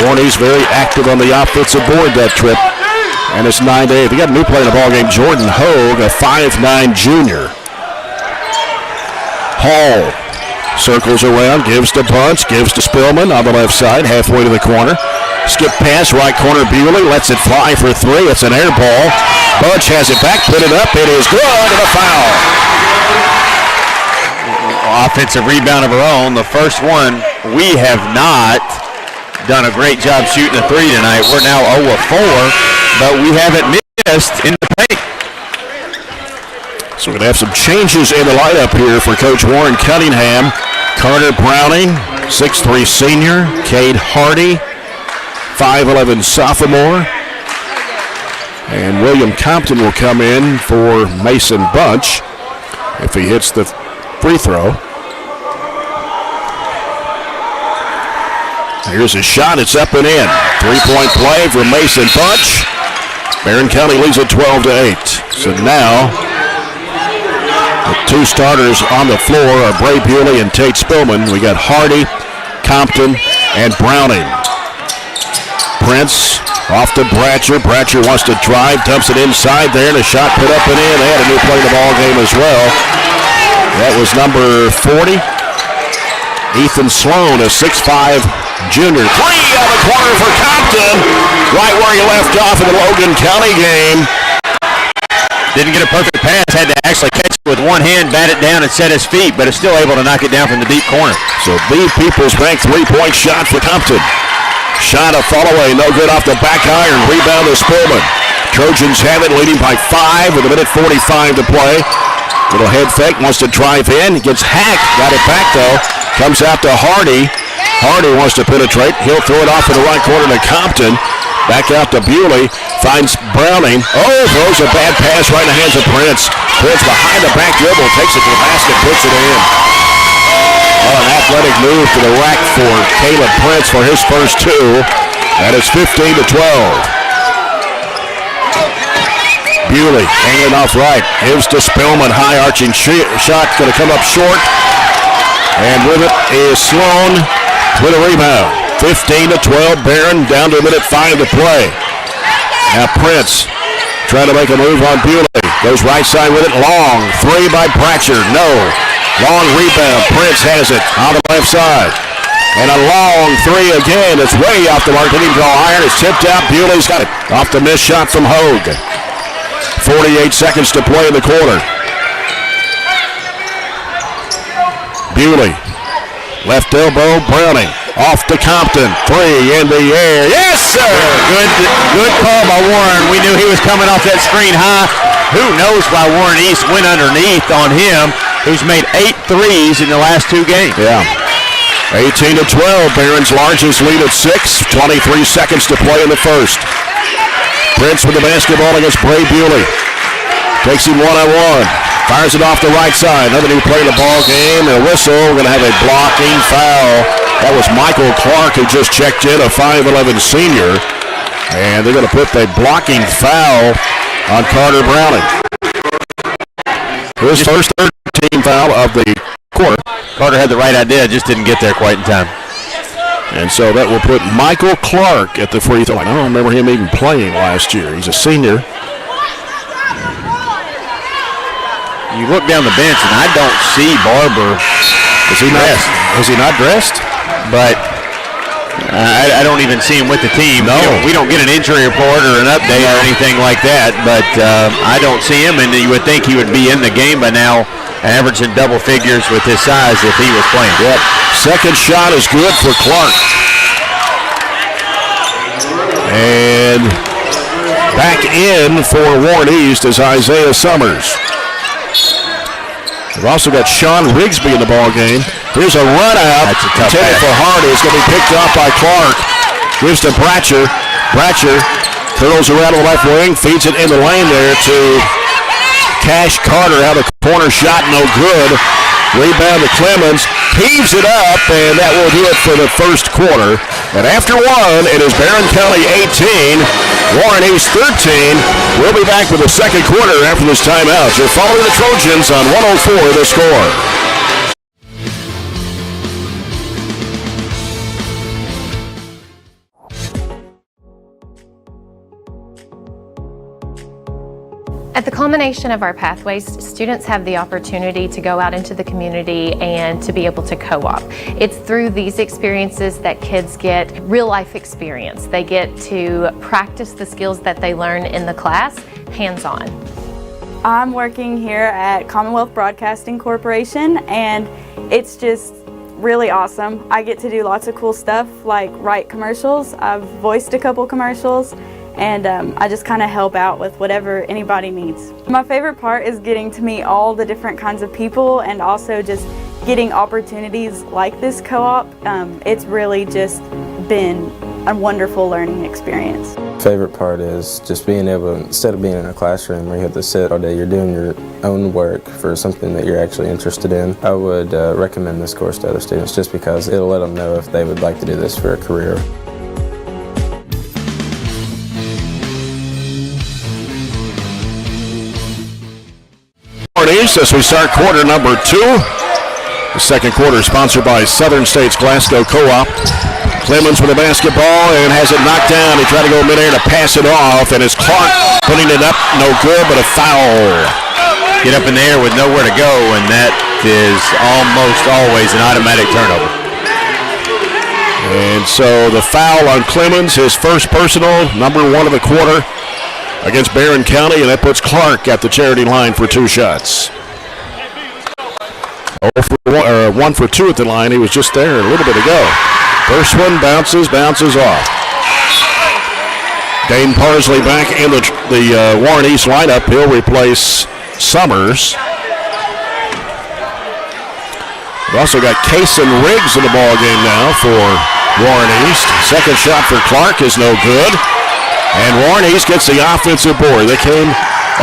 Speaker 1: Warren East very active on the offensive board that trip. And it's 9-8. We got a new player in the ballgame, Jordan Hogue, a 5'9 junior. Hall circles around, gives to Bunch, gives to Spillman on the left side, halfway to the corner. Skip pass, right corner, Bewley lets it fly for three. It's an air ball. Bunch has it back, put it up. It is good, and a foul.
Speaker 19: Offensive rebound of our own. The first one, we have not done a great job shooting a three tonight. We're now 0 of 4, but we haven't missed in the paint.
Speaker 1: So we're going to have some changes in the lineup here for Coach Warren Cunningham. Carter Browning, 6'3 senior. Cade Hardy, 5'11 sophomore. And William Compton will come in for Mason Bunch if he hits the free throw. Here's his shot. It's up and in. 3-point play for Mason Bunch. Barren County leads it 12-8. So now the two starters on the floor are Bray Bewley and Tate Spillman. We got Hardy, Compton, and Browning. Prince off to Bratcher. Bratcher wants to drive, dumps it inside there, and a shot put up and in. They had a new play in the ball game as well. That was number 40. Ethan Sloan, a 6'5 junior. Three out of the corner for Compton. Right where he left off in the Logan County game.
Speaker 19: Didn't get a perfect pass, had to actually catch it with one hand, bat it down, and set his feet, but is still able to knock it down from the deep corner.
Speaker 1: So the People's Bank 3-point shot for Compton. Shot a fall away, no good off the back iron. Rebound to Spillman. Trojans have it, leading by 5 with a minute 45 to play. Little head fake, wants to drive in, gets hacked, got it back though. Comes out to Hardy. Hardy wants to penetrate. He'll throw it off in the right corner to Compton. Back out to Bewley. Finds Browning. Oh, throws a bad pass right in the hands of Prince. Prince behind the back dribble. Takes it to the basket. Puts it in. Oh, an athletic move to the rack for Caleb Prince for his first two. And it's 15-12. Bewley hanging off right. Gives to Spillman. High arching shot. Going to come up short. And with it is Sloan with a rebound. 15-12, Barren down to a minute 5 to play. Now Prince trying to make a move on Bewley. Goes right side with it, long. Three by Bratcher, no. Long rebound, Prince has it on the left side. And a long three again. It's way off the mark. Didn't even draw iron. It's tipped out. Bewley's got it. Off the missed shot from Hogue. 48 seconds to play in the quarter. Bewley. Left elbow, Browning. Off to Compton. Three in the air. Yes, sir!
Speaker 19: Good call by Warren. We knew he was coming off that screen high. Who knows why Warren East went underneath on him, who's made 8 threes in the last 2 games.
Speaker 1: Yeah. 18-12, Barron's largest lead at 6. 23 seconds to play in the first. Prince with the basketball against Bray Bewley. Takes him one-on-one. Fires it off the right side. Another new play in the ball game. And a whistle. We're going to have a blocking foul. That was Michael Clark who just checked in, a 5'11 senior. And they're going to put the blocking foul on Carter Browning. His first third-team foul of the quarter.
Speaker 19: Carter had the right idea, just didn't get there quite in time.
Speaker 1: And so that will put Michael Clark at the free throw line. I don't remember him even playing last year. He's a senior.
Speaker 19: You look down the bench, and I don't see Barber.
Speaker 1: Is he not dressed?
Speaker 19: But I don't even see him with the team.
Speaker 1: No.
Speaker 19: We don't get an injury report or an update or anything like that, but I don't see him, and you would think he would be in the game by now, averaging double figures with his size if he was playing.
Speaker 1: Yep. Second shot is good for Clark. And back in for Warren East is Isaiah Summers. We've also got Sean Rigsby in the ball game. Here's a run out.
Speaker 19: That's a tough
Speaker 1: intended
Speaker 19: pass
Speaker 1: for Hardy. It's going to be picked up by Clark. Gives to Bratcher. Bratcher curls around the left wing, feeds it in the lane there to Cash Carter. Out of the corner shot, no good. Rebound to Clemens. Heaves it up, and that will do it for the first quarter. And after one, it is Barren County 18, Warren East 13. We'll be back with the second quarter after this timeout. You're following the Trojans on 104 The Score.
Speaker 16: At the culmination of our pathways, students have the opportunity to go out into the community and to be able to co-op. It's through these experiences that kids get real life experience. They get to practice the skills that they learn in the class, hands-on.
Speaker 17: I'm working here at Commonwealth Broadcasting Corporation, and it's just really awesome. I get to do lots of cool stuff like write commercials. I've voiced a couple commercials, and I just kind of help out with whatever anybody needs. My favorite part is getting to meet all the different kinds of people and also just getting opportunities like this co-op. It's really just been a wonderful learning experience.
Speaker 18: Favorite part is just being able, instead of being in a classroom where you have to sit all day, you're doing your own work for something that you're actually interested in. I would recommend this course to other students just because it'll let them know if they would like to do this for a career.
Speaker 1: As we start quarter number 2. The second quarter is sponsored by Southern States Glasgow Co-op. Clemens with the basketball and has it knocked down. He tried to go midair to pass it off, and it's Clark putting it up. No good, but a foul.
Speaker 19: Get up in the air with nowhere to go, and that is almost always an automatic turnover.
Speaker 1: And so the foul on Clemens, his first personal, number 1 of the quarter against Barren County, and that puts Clark at the charity line for 2 shots. 1 for 2 at the line. He was just there a little bit ago. First one bounces off. Dane Parsley back in the Warren East lineup. He'll replace Summers. We've also got Kason Riggs in the ball game now for Warren East. Second shot for Clark is no good. And Warren East gets the offensive board. They came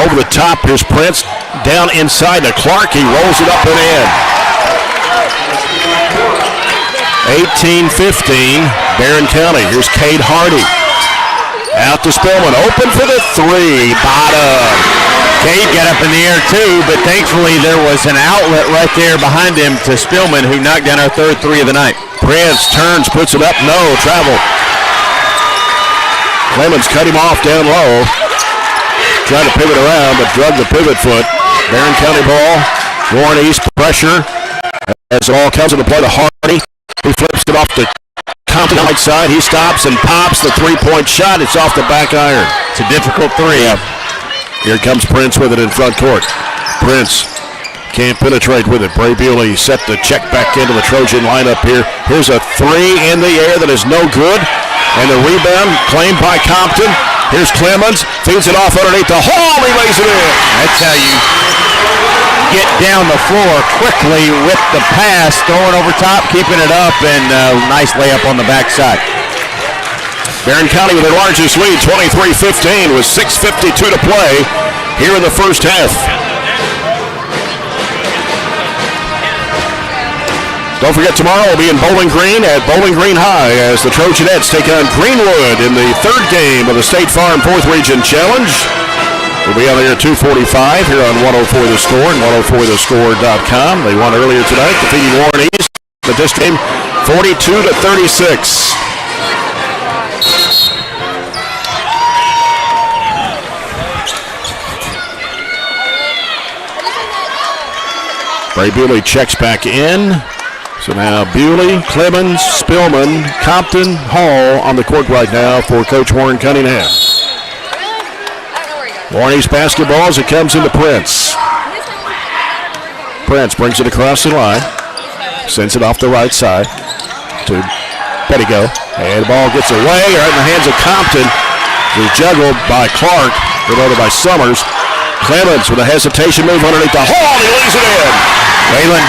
Speaker 1: over the top. Here's Prince down inside to Clark. He rolls it up and in. 18-15, Barren County. Here's Cade Hardy. Out to Spillman. Open for the 3. Bottom.
Speaker 19: Cade got up in the air too, but thankfully there was an outlet right there behind him to Spillman, who knocked down our third 3 of the night.
Speaker 1: Prince turns, puts it up. No, travel. Clemens cut him off down low. Tried to pivot around, but drug the pivot foot. Barren County ball. Warren East pressure. As the ball comes into play to Hardy. He flips it off to Compton right side. He stops and pops the 3-point shot. It's off the back iron.
Speaker 19: It's a difficult 3.
Speaker 1: Yeah. Here comes Prince with it in front court. Prince can't penetrate with it. Bray Bewley set the check back into the Trojan lineup here. Here's a 3 in the air that is no good. And the rebound claimed by Compton. Here's Clemens. Feeds it off underneath the hole. He lays it in.
Speaker 19: That's how you get down the floor quickly with the pass, throwing over top, keeping it up, and nice layup on the backside.
Speaker 1: Barren County with their largest lead, 23-15, with 6:52 to play here in the first half. Don't forget, tomorrow we'll be in Bowling Green at Bowling Green High as the Trojanettes take on Greenwood in the 3rd game of the State Farm 4th Region Challenge. We'll be on there at 2:45 here on 104 The Score and 104thescore.com. They won earlier tonight, defeating Warren East. The district game 42-36. Bray Bewley checks back in. So now Bewley, Clemens, Spillman, Compton, Hall on the court right now for Coach Warren Cunningham. Warren East basketball as it comes into Prince. Prince brings it across the line. Sends it off the right side to Pettigo. And the ball gets away right in the hands of Compton. It was juggled by Clark, reloaded by Summers. Clemens with a hesitation move underneath the hole. He lays it in.
Speaker 19: Whalen,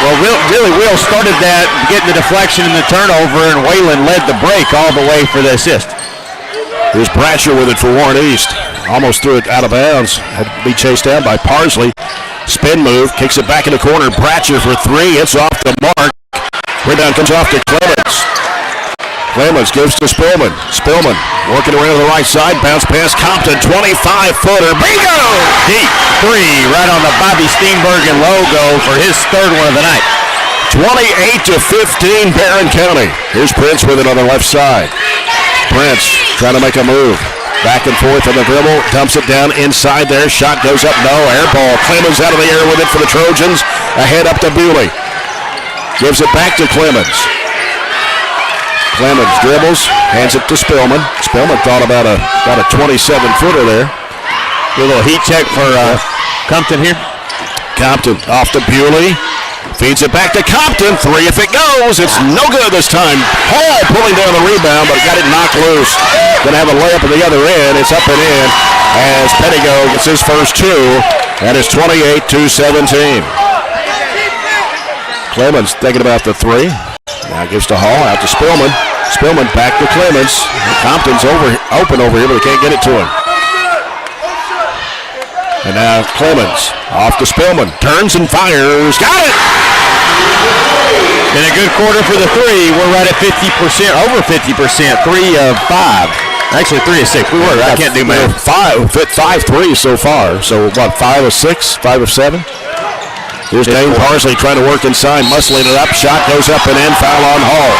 Speaker 19: Will started that, getting the deflection and the turnover, and Whalen led the break all the way for the assist.
Speaker 1: Here's Bratcher with it for Warren East. Almost threw it out of bounds. Had to be chased down by Parsley. Spin move, kicks it back in the corner. Bratcher for three. It's off the mark. Rebound comes off to Clemens. Clemens gives to Spillman. Spillman working around to the right side. Bounce pass Compton. 25-footer. Bingo!
Speaker 19: Deep three right on the Bobby Steenbergen logo for his third one of the night.
Speaker 1: 28-15 Barren County. Here's Prince with it on the left side. Prince trying to make a move. Back and forth on the dribble. Dumps it down inside there. Shot goes up. No. Air ball. Clemens out of the air with it for the Trojans. Ahead up to Bewley. Gives it back to Clemens. Clemens dribbles, hands it to Spillman. Spillman thought about a 27-footer there.
Speaker 19: A little heat check for Compton here.
Speaker 1: Compton off to Bewley. Feeds it back to Compton. Three if it goes. It's no good this time. Hall pulling down the rebound, but got it knocked loose. Going to have a layup at the other end. It's up and in as Pettigo gets his first two. And it's 28-17. Clemens thinking about the three. Now gives to Hall, out to Spillman. Spillman back to Clemens. Compton's open over here, but they can't get it to him. And now Clemens off to Spillman. Turns and fires. Got it!
Speaker 19: Been a good quarter for the three. We're right at 50%, over 50%. 3 of 5. Actually, 3 of 6. We were. I can't do math. 5 threes so far. So what? 5 of 6? 5 of 7? Here's Dane Parsley trying to work inside, muscling it up. Shot goes up and in. Foul on Hall.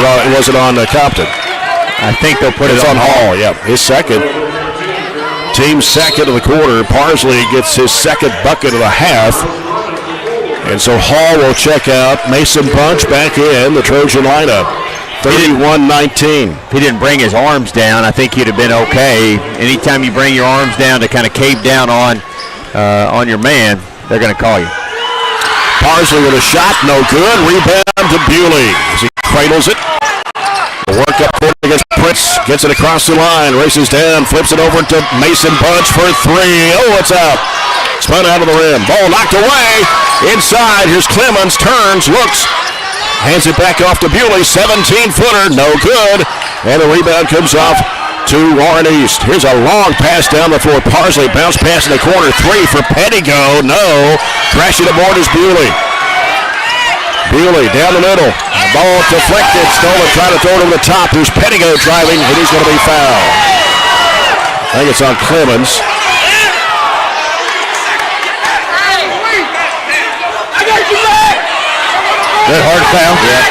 Speaker 19: Well, it wasn't on Compton. I think they'll put it
Speaker 1: on Hall. Yeah, his second. Team second of the quarter. Parsley gets his second bucket of the half. And so Hall will check out. Mason Bunch back in the Trojan lineup. 31-19.
Speaker 19: If he didn't bring his arms down, I think he'd have been okay. Anytime you bring your arms down to kind of cave down on your man, they're going to call you.
Speaker 1: Parsley with a shot, no good. Rebound to Bewley as he cradles it. The work up court against Prince, gets it across the line, races down, flips it over to Mason Bunch for three. Oh, it's out. Spun out of the rim. Ball knocked away. Inside, here's Clemens, turns, looks, hands it back off to Bewley. 17-footer, no good. And the rebound comes off to Warren East. Here's a long pass down the floor. Parsley bounce pass in the corner. Three for Pettigo. No. Crashing aboard is Bewley. Bewley down the middle. Ball deflected. Stolen trying to throw it over the top. Here's Pettigo driving, and he's going to be fouled. I think it's on Clemens.
Speaker 19: Good hard foul.
Speaker 1: Yeah.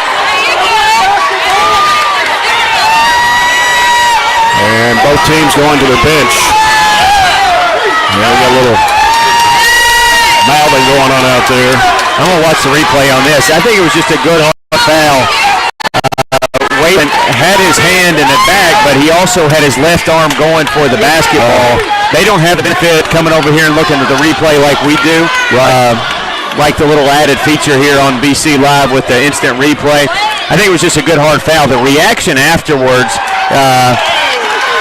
Speaker 1: And both teams going to the bench. Yeah, we got a little mouthing going on out there.
Speaker 19: I'm going to watch the replay on this. I think it was just a good hard foul. Wayland had his hand in the bag, but he also had his left arm going for the basketball. They don't have the benefit coming over here and looking at the replay like we do. Like the little added feature here on BC Live with the instant replay. I think it was just a good hard foul. The reaction afterwards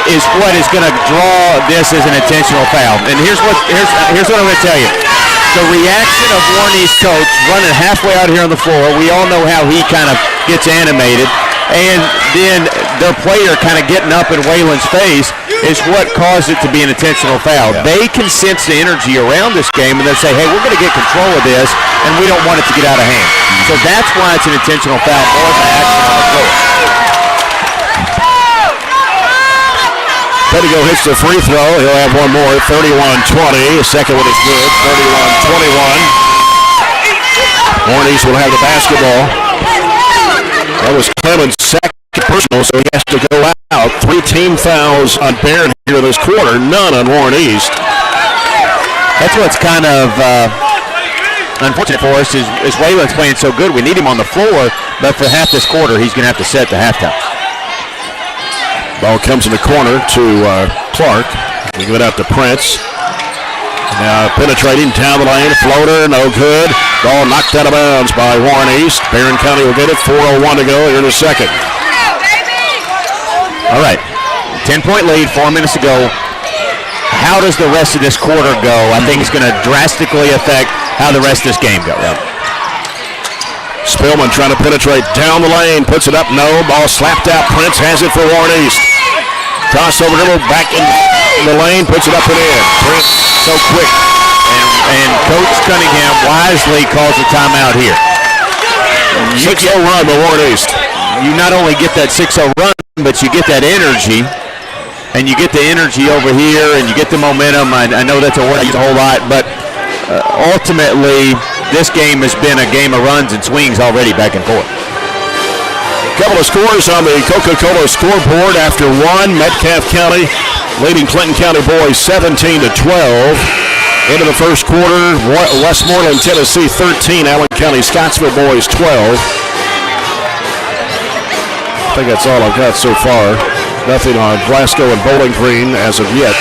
Speaker 19: is what is going to draw this as an intentional foul. And here's what I'm going to tell you. The reaction of Warney's coach running halfway out here on the floor, we all know how he kind of gets animated. And then their player kind of getting up in Wayland's face is what caused it to be an intentional foul. Yeah. They can sense the energy around this game, and they say, hey, we're going to get control of this, and we don't want it to get out of hand. So that's why it's an intentional foul more than action on the floor.
Speaker 1: Pettigo hits the free throw. He'll have one more. 31-20. Second one is good. 31-21. Warnies will have the basketball. That was Clemens' second personal, so he has to go out. 3 team fouls on Barren here this quarter. None on Warren East.
Speaker 19: That's what's kind of unfortunate for us is Wayland's playing so good. We need him on the floor, but for half this quarter, he's going to have to set the halftime.
Speaker 1: Ball comes in the corner to Clark. We give it out to Prince. Now penetrating down the lane, floater, no good. Ball knocked out of bounds by Warren East. Barren County will get it. 4:01 to go here in the second.
Speaker 19: All right, 10-point lead, 4 minutes to go. How does the rest of this quarter go? I think it's going to drastically affect how the rest of this game goes.
Speaker 1: Yep. Spillman trying to penetrate down the lane, puts it up, no. Ball slapped out. Prince has it for Warren East. Toss over dribble, back in the lane, puts it up and in. Prince so quick and
Speaker 19: And Coach Cunningham wisely calls a timeout here.
Speaker 1: 6-0 run by Warren East.
Speaker 19: You not only get that 6-0 run, but you get that energy. And you get the energy over here, and you get the momentum. I know that's a word I use a whole lot, but ultimately, this game has been a game of runs and swings already back and forth.
Speaker 1: A couple of scores on the Coca-Cola scoreboard after one. Metcalfe County leading Clinton County boys 17-12. Into the first quarter, Westmoreland, Tennessee 13, Allen County Scottsville boys 12. I think that's all I've got so far. Nothing on Glasgow and Bowling Green as of yet.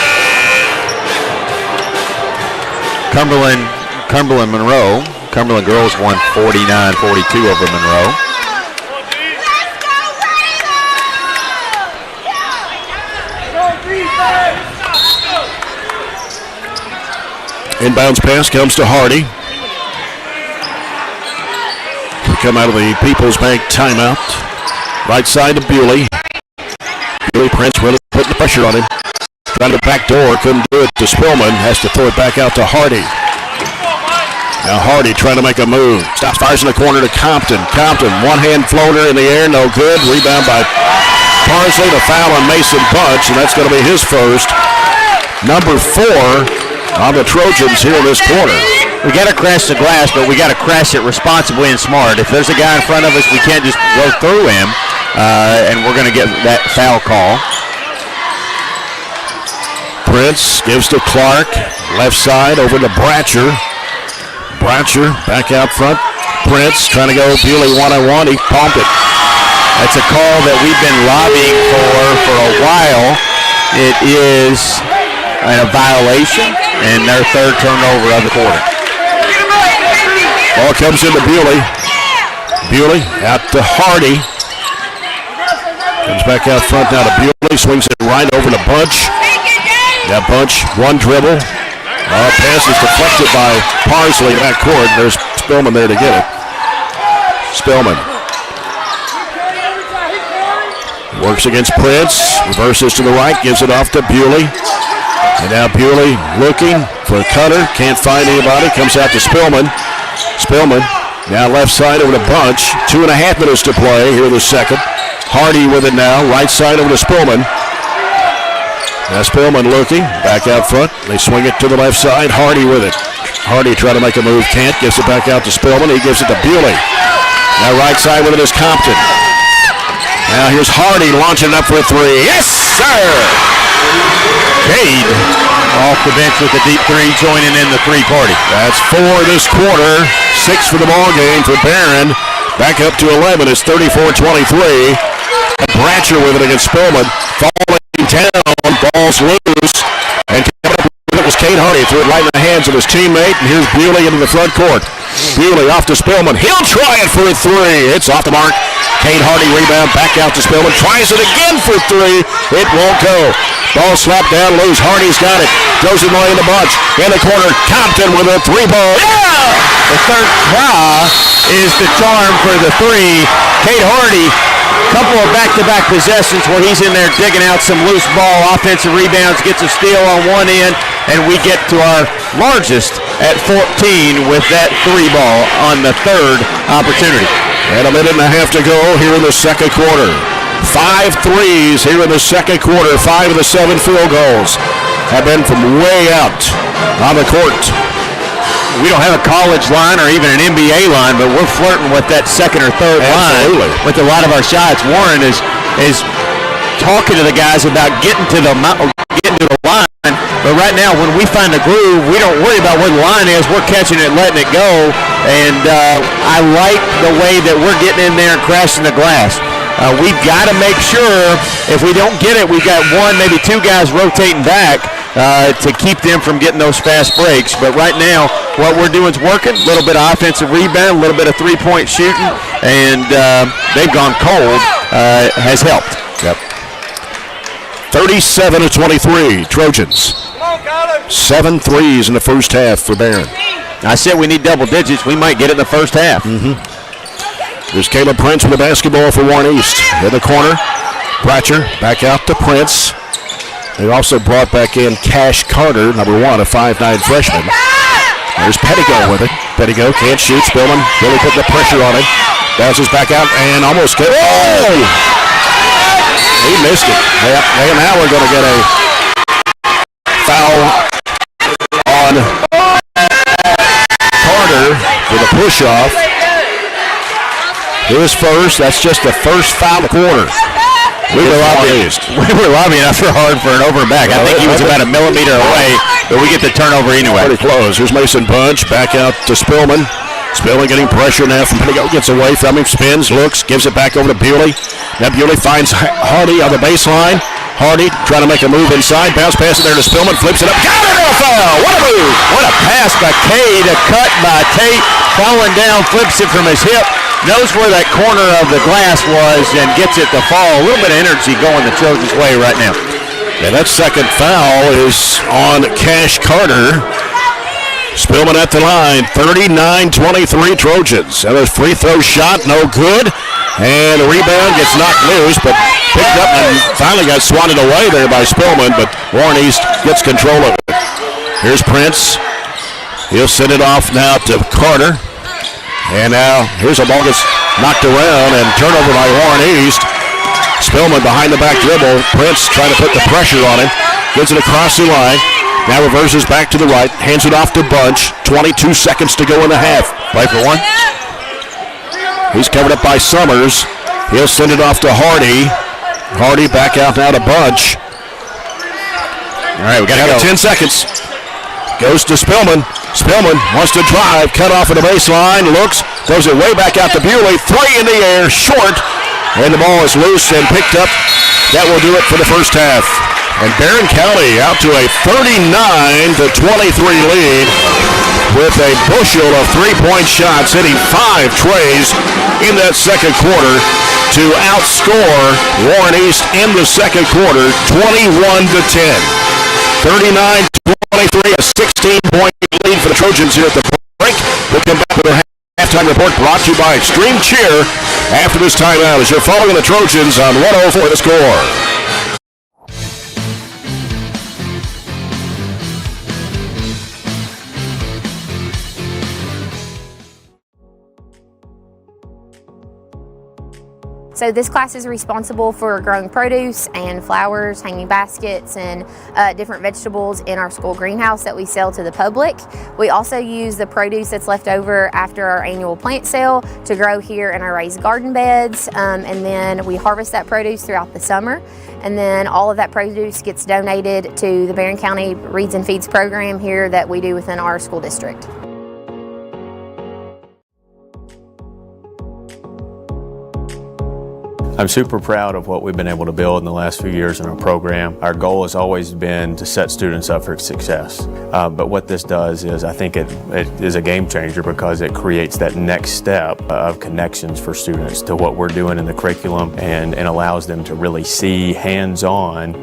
Speaker 19: Cumberland Monroe. Cumberland girls won 49-42 over Monroe.
Speaker 1: Inbounds pass comes to Hardy. We come out of the People's Bank timeout. Right side to Bewley. Bewley Prince really putting the pressure on him. Trying to back door, couldn't do it to Spillman. Has to throw it back out to Hardy. Now Hardy trying to make a move. Stops, fires in the corner to Compton. Compton, one-hand floater in the air, no good. Rebound by Parsley. The foul on Mason Bunch, and that's going to be his first. Number 4 on the Trojans here in this quarter.
Speaker 19: We got to crash the glass, but we got to crash it responsibly and smart. If there's a guy in front of us, we can't just go through him, and we're going to get that foul call.
Speaker 1: Prince gives to Clark. Left side over to Bratcher. Bratcher back out front. Prince trying to go Bewley one-on-one. He pumped it.
Speaker 19: That's a call that we've been lobbying for a while. It is a violation, and their third turnover of the quarter.
Speaker 1: Ball comes into Bewley. Bewley out to Hardy. Comes back out front now to Bewley. Swings it right over to Bunch. That Bunch, one dribble. Pass is deflected by Parsley in that court. There's Spillman there to get it. Spillman. Works against Prince. Reverses to the right. Gives it off to Bewley. And now Bewley looking for a cutter. Can't find anybody. Comes out to Spillman. Spillman now left side over to Bunch. 2.5 minutes to play here in the second. Hardy with it now. Right side over to Spillman. Now Spillman looking. Back out front. They swing it to the left side. Hardy with it. Hardy trying to make a move. Can't. Gives it back out to Spillman. He gives it to Bewley. Now right side with it is Compton. Now here's Hardy launching it up for a three. Yes, sir!
Speaker 19: Cade off the bench with a deep three, joining in the three party.
Speaker 1: That's 4 this quarter. 6 for the ball game for Barren. Back up to 11. It's 34-23. Bratcher with it against Spillman. Falling down. Ball's loose. And coming up with it was Cade Hardy. Threw it right in the hands of his teammate. And here's Bewley into the front court. Bewley off to Spillman. He'll try it for a three. It's off the mark. Cade Hardy rebound. Back out to Spillman. Tries it again for three. It won't go. Ball slapped down loose. Hardy's got it. Goes it away in the bunch. In the corner. Compton with a three ball. Yeah!
Speaker 19: The third try is the charm for the three. Cade Hardy, couple of back-to-back possessions where he's in there digging out some loose ball, offensive rebounds, gets a steal on one end, and we get to our largest at 14 with that three ball on the third opportunity.
Speaker 1: And a minute and a half to go here in the second quarter. 5 threes here in the second quarter. 5 of the 7 field goals have been from way out on the court.
Speaker 19: We don't have a college line or even an NBA line, but we're flirting with that second or third line with a lot of our shots. Warren is talking to the guys about getting to the line, but right now when we find the groove, we don't worry about where the line is. We're catching it, letting it go, and I like the way that we're getting in there and crashing the glass. We've got to make sure if we don't get it, we've got one, maybe 2 guys rotating back to keep them from getting those fast breaks. But right now, what we're doing is working. A little bit of offensive rebound, a little bit of three-point shooting, and they've gone cold. Has helped.
Speaker 1: Yep. 37-23, Trojans. 7 threes in the first half for Barren.
Speaker 19: I said we need double digits. We might get it in the first half.
Speaker 1: There's Caleb Prince with the basketball for Warren East. In the corner, Bratcher back out to Prince. They also brought back in Cash Carter, number 1, a 5'9 freshman. There's Pettigo with it. Pettigo can't shoot. Spillman really put the pressure on him. Bounces back out and almost get. Oh! He missed it. And now we're going to get a foul on Carter for the push-off. His first. That's just the first foul of the quarter.
Speaker 19: We were lobbying after hard for an over and back. I think he was about a millimeter away, but we get the turnover anyway.
Speaker 1: Pretty close. Here's Mason Bunch back out to Spillman. Spillman getting pressure now from Pettigo. Gets away from him, spins, looks, gives it back over to Bewley. Now Bewley finds Hardy on the baseline. Hardy trying to make a move inside. Bounce pass it there to Spillman. Flips it up. Got it! A foul! What a move!
Speaker 19: What a pass by Cade. A cut by Tate. Falling down, flips it from his hip. Knows where that corner of the glass was and gets it to fall. A little bit of energy going the Trojans' way right now.
Speaker 1: And that second foul is on Cash Carter. Spillman at the line, 39-23 Trojans. And a free throw shot, no good. And the rebound gets knocked loose, but picked up and finally got swatted away there by Spillman, but Warren East gets control of it. Here's Prince. He'll send it off now to Carter. And now here's a ball gets knocked around and turnover by Warren East. Spillman behind the back dribble. Prince trying to put the pressure on him. Gets it across the line. Now reverses back to the right. Hands it off to Bunch. 22 seconds to go in the half. Play for one. He's covered up by Summers. He'll send it off to Hardy. Hardy back out now to Bunch.
Speaker 19: All right, we got to go.
Speaker 1: 10 seconds. Goes to Spillman. Spillman wants to drive, cut off at the baseline, looks, throws it way back out to Bewley. Three in the air, short, and the ball is loose and picked up. That will do it for the first half. And Barren County out to a 39-23 lead with a bushel of three-point shots, hitting 5 trays in that second quarter to outscore Warren East in the second quarter, 21-10. 39-23, a 16-point lead for the Trojans here at the break. We'll come back with our halftime report brought to you by Extreme Cheer after this timeout as you're following the Trojans on 104 The Score.
Speaker 14: So this class is responsible for growing produce and flowers, hanging baskets, and different vegetables in our school greenhouse that we sell to the public. We also use the produce that's left over after our annual plant sale to grow here in our raised garden beds, and then we harvest that produce throughout the summer. And then all of that produce gets donated to the Barren County Reads and Feeds program here that we do within our school district.
Speaker 2: I'm super proud of what we've been able to build in the last few years in our program. Our goal has always been to set students up for success. But what this does is I think it is a game changer because it creates that next step of connections for students to what we're doing in the curriculum and allows them to really see hands-on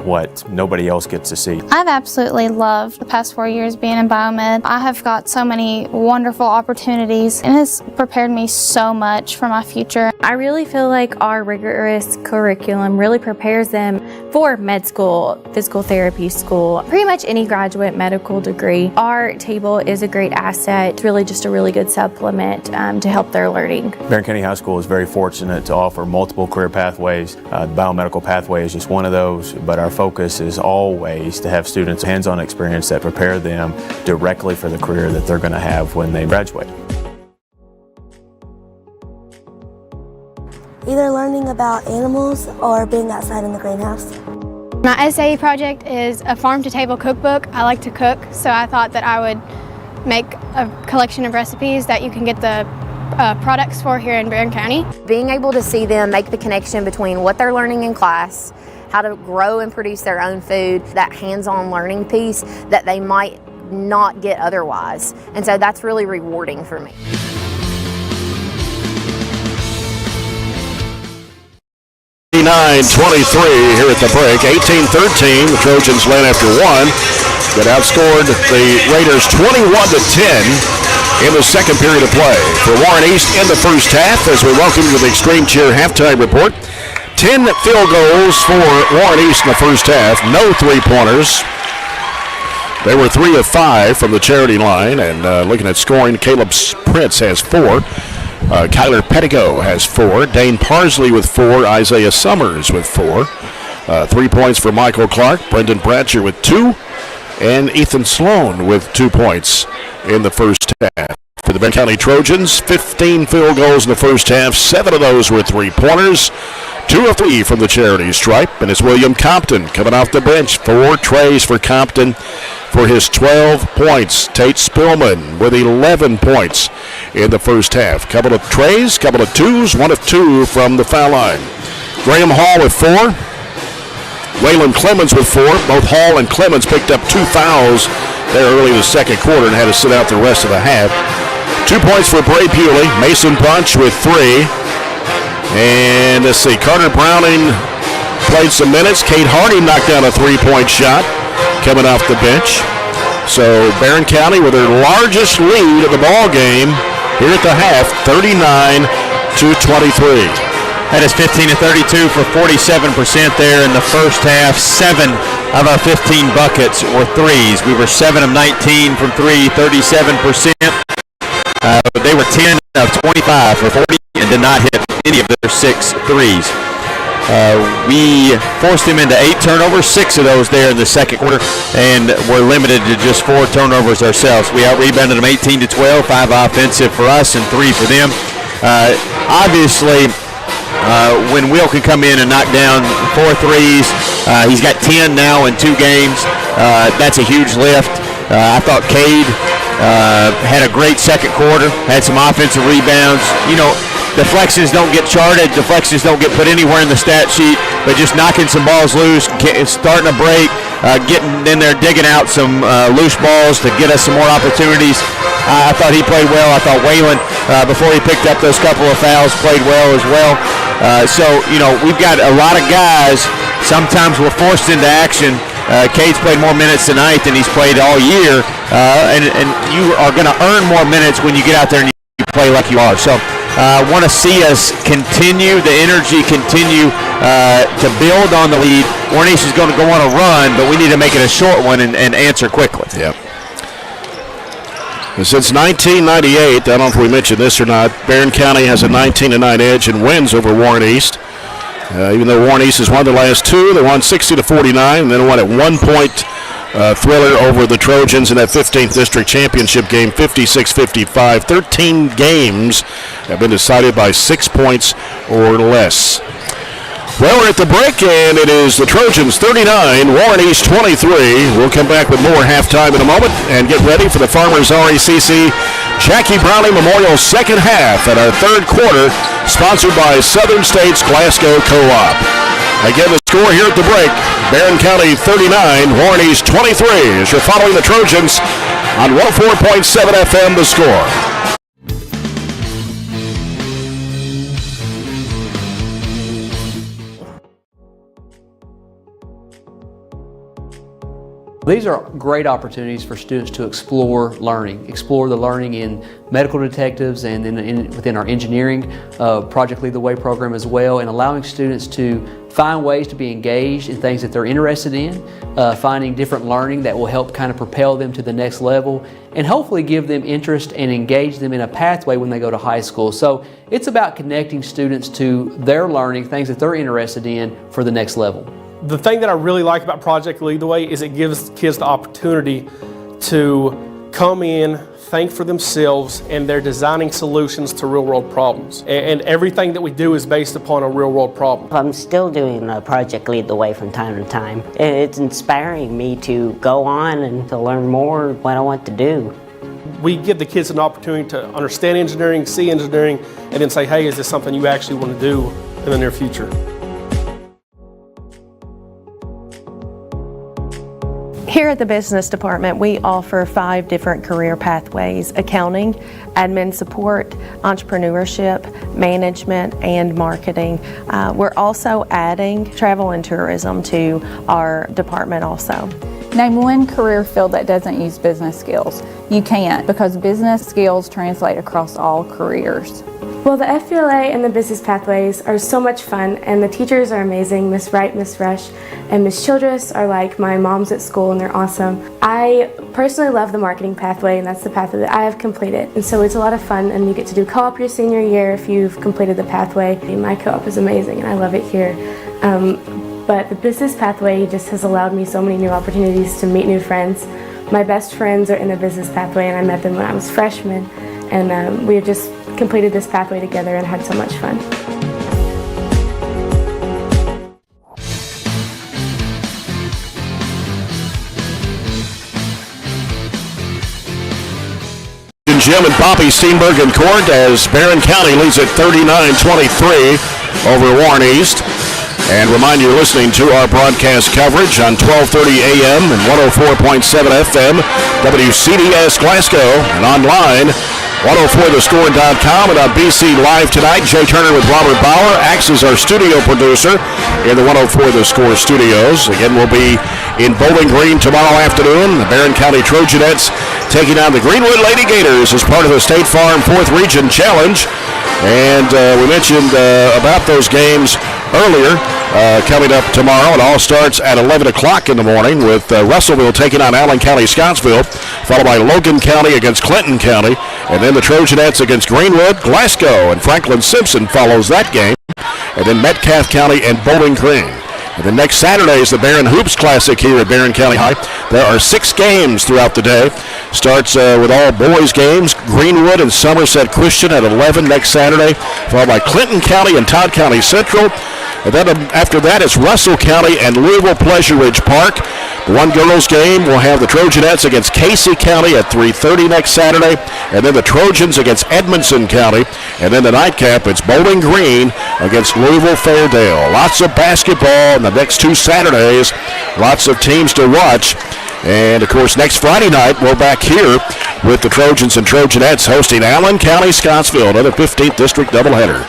Speaker 2: what nobody else gets to see.
Speaker 3: I've absolutely loved the past 4 years being in biomed. I have got so many wonderful opportunities and has prepared me so much for my future.
Speaker 4: I really feel like our rigorous curriculum really prepares them for med school, physical therapy school, pretty much any graduate medical degree. Our table is a great asset. It's really just a really good supplement to help their learning.
Speaker 2: Barren County High School is very fortunate to offer multiple career pathways. The biomedical pathway is just one of those, but our focus is always to have students hands-on experience that prepare them directly for the career that they're going to have when they graduate.
Speaker 12: Either learning about animals or being outside in the greenhouse.
Speaker 13: My SAE project is a farm-to-table cookbook. I like to cook, so I thought that I would make a collection of recipes that you can get the products for here in Barren County.
Speaker 14: Being able to see them make the connection between what they're learning in class, how to grow and produce their own food, that hands-on learning piece that they might not get otherwise. And so that's really rewarding for me.
Speaker 1: 23 here at the break. 18-13, the Trojans led after one, but outscored the Raiders 21-10 in the second period of play. For Warren East in the first half, as we welcome you to the Extreme Cheer halftime report. 10 field goals for Warren East in the first half, no three-pointers. They were 3 of 5 from the charity line, and looking at scoring, Caleb Prince has 4. Kyler Pettigo has 4. Dane Parsley with 4. Isaiah Summers with 4. 3 points for Michael Clark. Brendan Bratcher with 2. And Ethan Sloan with 2 points in the first half. For the Barren County Trojans, 15 field goals in the first half. 7 of those were 3-pointers. 2 of 3 from the charity stripe. And it's William Compton coming off the bench. 4 trays for Compton for his 12 points. Tate Spillman with 11 points in the first half. Couple of trays, couple of 2s, 1 of 2 from the foul line. Graham Hall with 4. Waylon Clemens with 4. Both Hall and Clemens picked up 2 fouls there early in the second quarter and had to sit out the rest of the half. 2 points for Bray Bewley. Mason Bunch with 3. And let's see, Carter Browning played some minutes. Kate Hardy knocked down a 3-point shot coming off the bench. So Barren County with their largest lead of the ball game here at the half, 39-23.
Speaker 19: That is 15 of 32 for 47% there in the first half. 7 of our 15 buckets were threes. We were 7 of 19 from 3, 37%. They were 10 of 25 for 40 and did not hit any of their 6 threes. We forced them into 8 turnovers, 6 of those there in the second quarter, and were limited to just 4 turnovers ourselves. We out-rebounded them 18-12, 5 offensive for us and 3 for them. Obviously, when Will can come in and knock down 4 threes, he's got 10 now in 2 games. That's a huge lift. I thought Cade had a great second quarter, had some offensive rebounds. You know, deflections don't get charted, deflections don't get put anywhere in the stat sheet, but just knocking some balls loose, starting a break, getting in there, digging out some loose balls to get us some more opportunities. I thought he played well. I thought Waylon, before he picked up those couple of fouls, played well as well. So, you know, we've got a lot of guys. Sometimes we're forced into action. Cade's played more minutes tonight than he's played all year, and you are going to earn more minutes when you get out there and you play like you are. So I want to see us continue, the energy continue to build on the lead. Warren East is going to go on a run, but we need to make it a short one and answer quickly.
Speaker 1: Yep. Since 1998, I don't know if we mentioned this or not, Barren County has a 19-9 edge and wins over Warren East. Even though Warren East has won the last 2, they won 60-49, and then won at 1-point thriller over the Trojans in that 15th district championship game, 56-55. 13 games have been decided by 6 points or less. Well, we're at the break, and it is the Trojans 39, Warren East 23. We'll come back with more halftime in a moment and get ready for the Farmers RECC Jackie Browning Memorial second half at our third quarter, sponsored by Southern States Glasgow Co-op. Again, the score here at the break, Barren County 39, Warren East 23, as you're following the Trojans on 104.7 FM, The Score.
Speaker 5: These are great opportunities for students to explore the learning in medical detectives and within our engineering Project Lead the Way program as well, and allowing students to find ways to be engaged in things that they're interested in, finding different learning that will help kind of propel them to the next level, and hopefully give them interest and engage them in a pathway when they go to high school. So it's about connecting students to their learning, things that they're interested in for the next level.
Speaker 6: The thing that I really like about Project Lead the Way is it gives kids the opportunity to come in, think for themselves, and they're designing solutions to real-world problems. And everything that we do is based upon a real-world problem.
Speaker 7: I'm still doing Project Lead the Way from time to time. It's inspiring me to go on and to learn more what I want to do.
Speaker 6: We give the kids an opportunity to understand engineering, see engineering, and then say, hey, is this something you actually want to do in the near future?
Speaker 8: Here at the Business Department, we offer 5 different career pathways: accounting, admin support, entrepreneurship, management, and marketing. We're also adding travel and tourism to our department also.
Speaker 9: Name one career field that doesn't use business skills. You can't, because business skills translate across all careers.
Speaker 10: Well, the FBLA and the business pathways are so much fun, and the teachers are amazing. Miss Wright, Miss Rush, and Miss Childress are like my moms at school, and they're awesome. I personally love the marketing pathway, and that's the pathway that I have completed. And so it's a lot of fun, and you get to do co-op your senior year if you've completed the pathway. My co-op is amazing, and I love it here. But the business pathway just has allowed me so many new opportunities to meet new friends. My best friends are in the business pathway, and I met them when I was freshman, and we have just completed this pathway together and had so much fun.
Speaker 1: Jim and Poppy Steenberg in court as Barren County leads at 39-23 over Warren East. And remind you, listening to our broadcast coverage on 1230 AM and 104.7 FM, WCDS Glasgow, and online, 104thescore.com, and on BC Live tonight. Jay Turner with Robert Bauer acts as our studio producer in the 104 The Score studios. Again, we'll be in Bowling Green tomorrow afternoon. The Barren County Trojanettes taking on the Greenwood Lady Gators as part of the State Farm 4th Region Challenge. And we mentioned about those games earlier. Coming up tomorrow, it all starts at 11 o'clock in the morning with Russellville taking on Allen County Scottsville, followed by Logan County against Clinton County, and then the Trojanettes against Greenwood, Glasgow, and Franklin Simpson follows that game, and then Metcalfe County and Bowling Green. And then next Saturday is the Barren Hoops Classic here at Barren County High. There are 6 games throughout the day. Starts with all boys games. Greenwood and Somerset Christian at 11 next Saturday, followed by Clinton County and Todd County Central. And then after that, it's Russell County and Louisville Pleasure Ridge Park. One girls game will have the Trojanettes against Casey County at 3:30 next Saturday, and then the Trojans against Edmondson County, and then the nightcap, it's Bowling Green against Louisville Fairdale. Lots of basketball in the next 2 Saturdays, lots of teams to watch. And, of course, next Friday night, we're back here with the Trojans and Trojanettes hosting Allen County Scottsville, another 15th District doubleheader.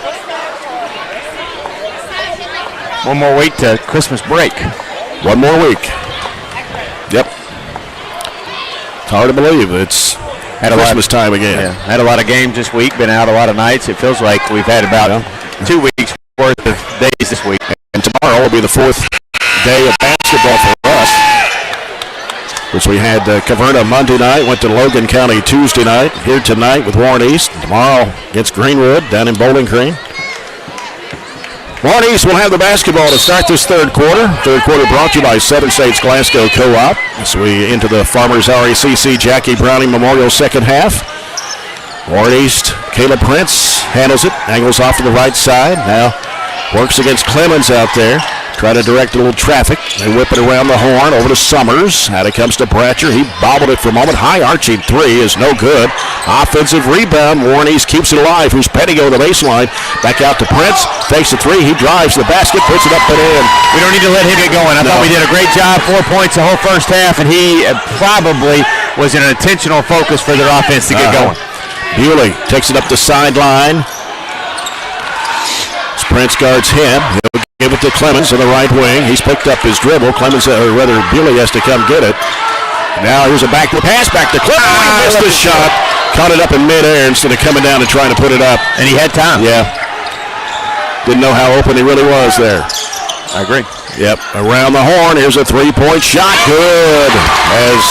Speaker 19: One more week to Christmas break.
Speaker 1: One more week. Yep. It's hard to believe it's Christmas time again.
Speaker 19: Yeah, had a lot of games this week, been out a lot of nights. It feels like we've had about 2 weeks worth of days this week.
Speaker 1: And tomorrow will be the 4th day of basketball for us, which we had Caverna Monday night, went to Logan County Tuesday night, here tonight with Warren East. Tomorrow against Greenwood down in Bowling Green. Warren East will have the basketball to start this third quarter. Third quarter brought to you by Seven States Glasgow Co-op. As we into the Farmers RACC Jackie Browning Memorial second half. Warren East, Caleb Prince handles it, angles off to the right side. Now works against Clemens out there. Try to direct a little traffic. They whip it around the horn over to Summers. Out it comes to Bratcher. He bobbled it for a moment. High arching three is no good. Offensive rebound. Warren East keeps it alive. Who's Pettigo the baseline. Back out to Prince. Takes the three. He drives the basket. Puts it up and in.
Speaker 19: We don't need to let him get going. I thought we did a great job. 4 points the whole first half, and he probably was an intentional focus for their offense to get going.
Speaker 1: Bewley takes it up the sideline. Prince guards him. He'll give it to Clemens on the right wing. He's picked up his dribble. Clemens, or rather Bewley, has to come get it. Now here's a backward pass back to Clemens. He missed the shot. Caught it up in midair instead of coming down and trying to put it up.
Speaker 19: And he had time.
Speaker 1: Yeah. Didn't know how open he really was there.
Speaker 19: I agree.
Speaker 1: Yep. Around the horn. Here's a three-point shot. Good. As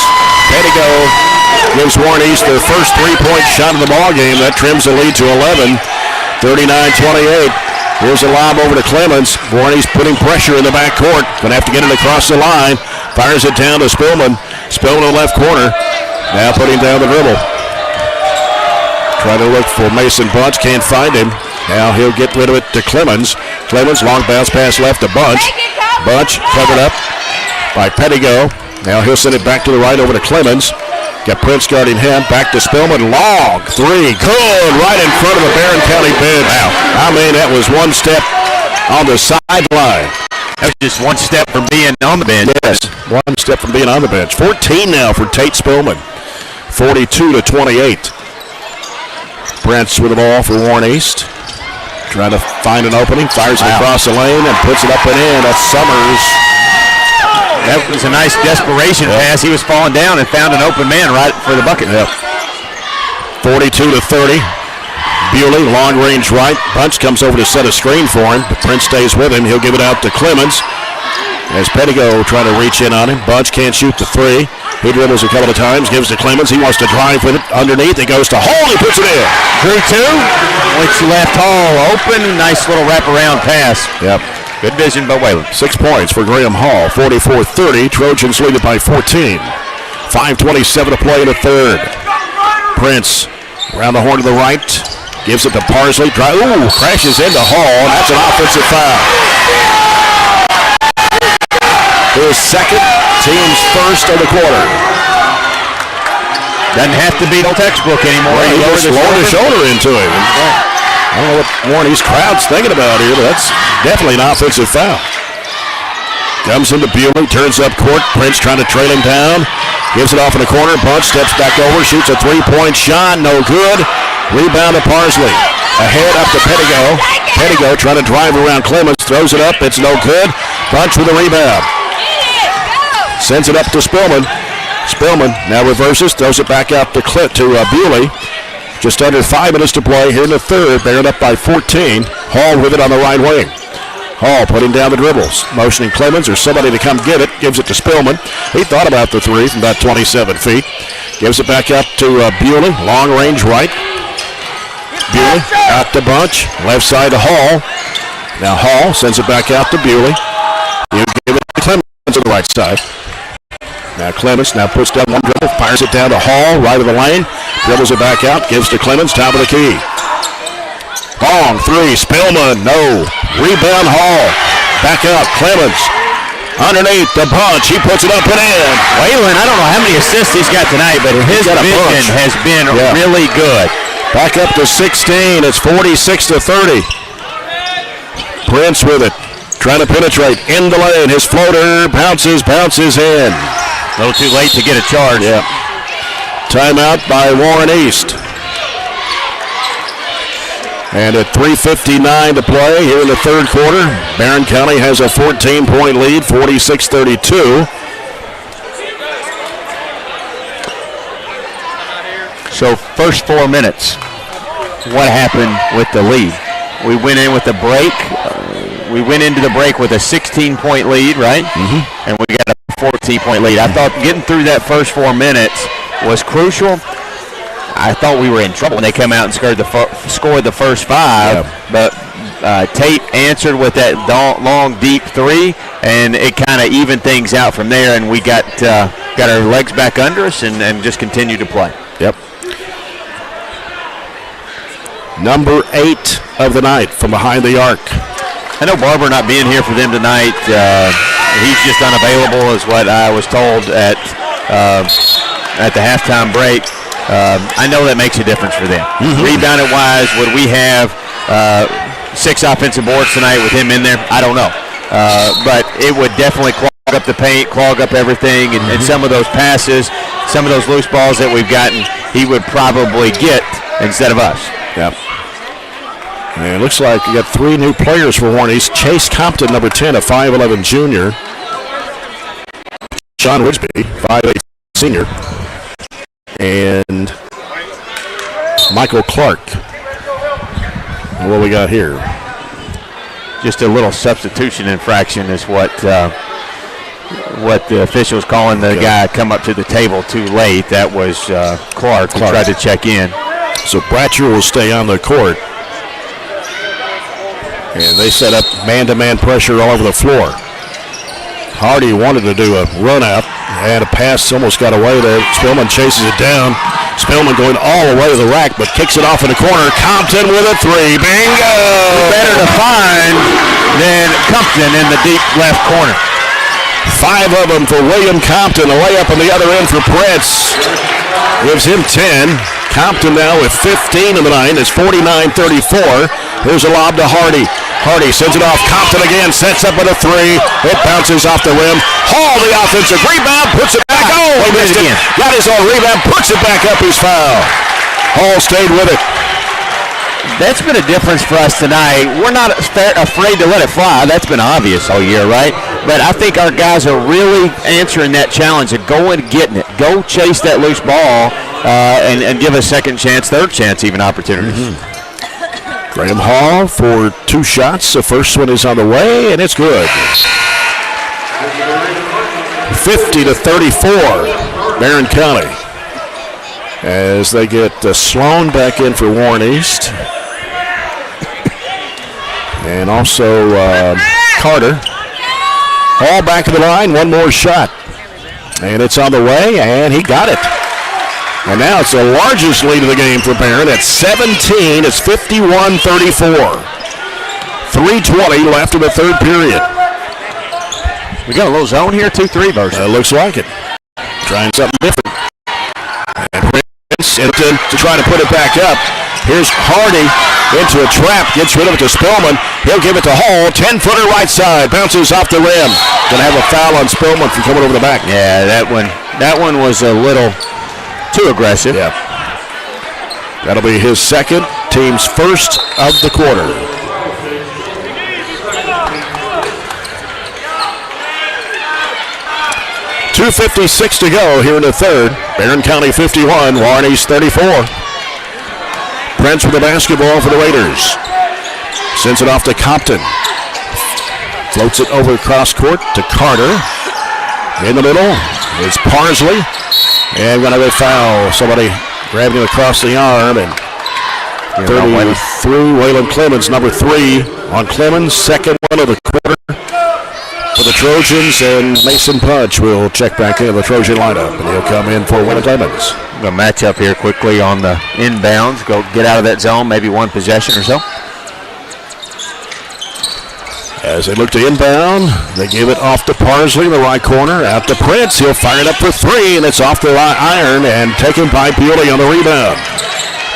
Speaker 1: Pettigo gives Warren East their first three-point shot of the ball game. That trims the lead to 11. 39-28. Here's a lob over to Clemens. Warren East putting pressure in the backcourt. Going to have to get it across the line. Fires it down to Spillman. Spillman in the left corner. Now putting down the dribble. Trying to look for Mason Bunch. Can't find him. Now he'll get rid of it to Clemens. Clemens, long bounce pass left to Bunch. Bunch covered up by Pettigo. Now he'll send it back to the right over to Clemens. Got Prince guarding him. Back to Spillman. Long three. Good. Right in front of the Barren County bench. Wow. I mean, that was one step on the sideline.
Speaker 19: That was just one step from being on the bench.
Speaker 1: Yes, one step from being on the bench. 14 now for Tate Spillman. 42-28. Brents with the ball for Warren East. Trying to find an opening. Fires it across the lane and puts it up and in. That's Summers.
Speaker 19: That was a nice desperation pass. He was falling down and found an open man right for the bucket.
Speaker 1: 42-30. Bewley, long range right. Bunch comes over to set a screen for him, but Prince stays with him. He'll give it out to Clemens. As Pettigo trying to reach in on him. Bunch can't shoot the three. He dribbles a couple of times, gives to Clemens. He wants to drive with it underneath. It goes to Hall. He puts it in.
Speaker 19: Drew two. Which left Hall open. Nice little wraparound pass.
Speaker 1: Yep.
Speaker 19: Good vision by Whalen.
Speaker 1: 6 points for Graham Hall. 44-30. Trojans lead it by 14. 5:27 to play in the third. Prince around the horn to the right. Gives it to Parsley. Crashes into Hall. That's an offensive foul. His second, team's first of the quarter.
Speaker 19: Doesn't have to be no textbook anymore.
Speaker 1: He just lowered his shoulder into him. I don't know what Warren's crowd's thinking about here, but that's definitely an offensive foul. Comes into Bewley, turns up court. Prince trying to trail him down. Gives it off in the corner. Bunch steps back over, shoots a three-point shot. No good. Rebound to Parsley. Ahead up to Pettigo. Pettigo trying to drive around Clemens. Throws it up. It's no good. Bunch with a rebound. Sends it up to Spillman. Spillman now reverses. Throws it back out to Bewley. Just under 5 minutes to play here in the third. Barren up by 14. Hall with it on the right wing. Hall putting down the dribbles. Motioning Clemens or somebody to come get it. Gives it to Spillman. He thought about the three from about 27 feet. Gives it back up to Bewley. Long range right. Bewley out to Bunch. Left side to Hall. Now Hall sends it back out to Bewley. He'll give it to Clemens to the right side. Now Clemens now puts down one dribble. Fires it down to Hall. Right of the lane. Dribbles it back out. Gives to Clemens. Top of the key. Long three. Spillman. No. Rebound Hall. Back up. Clemens. Underneath the Bunch. He puts it up and in.
Speaker 19: Whalen, I don't know how many assists he's got tonight, but his vision has been really good.
Speaker 1: Back up to 16. It's 46-30. Prince with it. Trying to penetrate in the lane. His floater bounces in.
Speaker 19: A little too late to get a charge.
Speaker 1: Yeah. Timeout by Warren East. And at 3:59 to play here in the third quarter, Barren County has a 14-point lead, 46-32.
Speaker 19: So first 4 minutes, what happened with the lead? We went in with the break. We went into the break with a 16-point lead, right? Mm-hmm. And we got a 14-point lead. I thought getting through that first 4 minutes was crucial. I thought we were in trouble when they come out and scored the first five, but Tate answered with that long, deep three, and it kind of evened things out from there, and we got our legs back under us and just continued to play.
Speaker 1: Yep. Number 8 of the night from behind the arc.
Speaker 19: I know Barber not being here for them tonight. He's just unavailable, is what I was told at the halftime break. I know that makes a difference for them. Mm-hmm. Rebounding wise, would we have 6 offensive boards tonight with him in there? I don't know. But it would definitely clog up the paint, clog up everything, and some of those passes, some of those loose balls that we've gotten, he would probably get instead of us.
Speaker 1: Yep. And it looks like you got 3 new players for Warren East. Chase Compton, number 10, a 5'11 junior. Sean Wisby, 5'8 senior. And Michael Clark. And what we got here?
Speaker 19: Just a little substitution infraction is what the officials calling the guy come up to the table too late. That was Clark who tried to check in.
Speaker 1: So Bratcher will stay on the court. And they set up man-to-man pressure all over the floor. Hardy wanted to do a run out, and a pass almost got away there. Spillman chases it down. Spillman going all the way to the rack, but kicks it off in the corner. Compton with a 3. Bingo!
Speaker 19: Better to find than Compton in the deep left corner.
Speaker 1: 5 of them for William Compton. A layup on the other end for Prince. Gives him 10. Compton now with 15 in the night. It's 49-34. Here's a lob to Hardy. Hardy sends it off. Compton again sets up with a 3. It bounces off the rim. Hall, the offensive rebound, puts it back. Oh, he missed it. Got his own rebound, puts it back up. He's fouled. Hall stayed with it.
Speaker 19: That's been a difference for us tonight. We're not afraid to let it fly. That's been obvious all year, right? But I think our guys are really answering that challenge of going and getting it. Go chase that loose ball and give a second chance, third chance even opportunities.
Speaker 1: Graham Hall for 2 shots. The first one is on the way, and it's good. 50-34, Barren County. As they get Sloan back in for Warren East. And also Carter. All back to the line, one more shot. And it's on the way, and he got it. And now it's the largest lead of the game for Barren at 17. It's 51-34. 3:20 left in the third period.
Speaker 19: We got a little zone here, 2-3 version.
Speaker 1: Looks like it. Trying something different. And Prince to try to put it back up. Here's Hardy into a trap, gets rid of it to Spillman. He'll give it to Hall, 10-footer right side, bounces off the rim. Gonna have a foul on Spillman for coming over the back.
Speaker 19: Yeah, that one was a little too aggressive.
Speaker 1: Yeah. That'll be his second, team's first of the quarter. .256 to go here in the third. Barren County 51, Warren East 34. Prince with the basketball for the Raiders. Sends it off to Compton. Floats it over cross court to Carter. In the middle is Parsley. And going to have a foul. Somebody grabbing him across the arm. And 33, Waylon Clemens, number 3 on Clemens. Second one of the quarter for the Trojans. And Mason Punch will check back in the Trojan lineup. And he'll come in for Winter Clemens.
Speaker 19: Going to match up here quickly on the inbounds. Go get out of that zone, maybe one possession or so.
Speaker 1: As they look to inbound, they give it off to Parsley in the right corner. Out to Prince. He'll fire it up for 3, and it's off the iron and taken by Bewley on the rebound.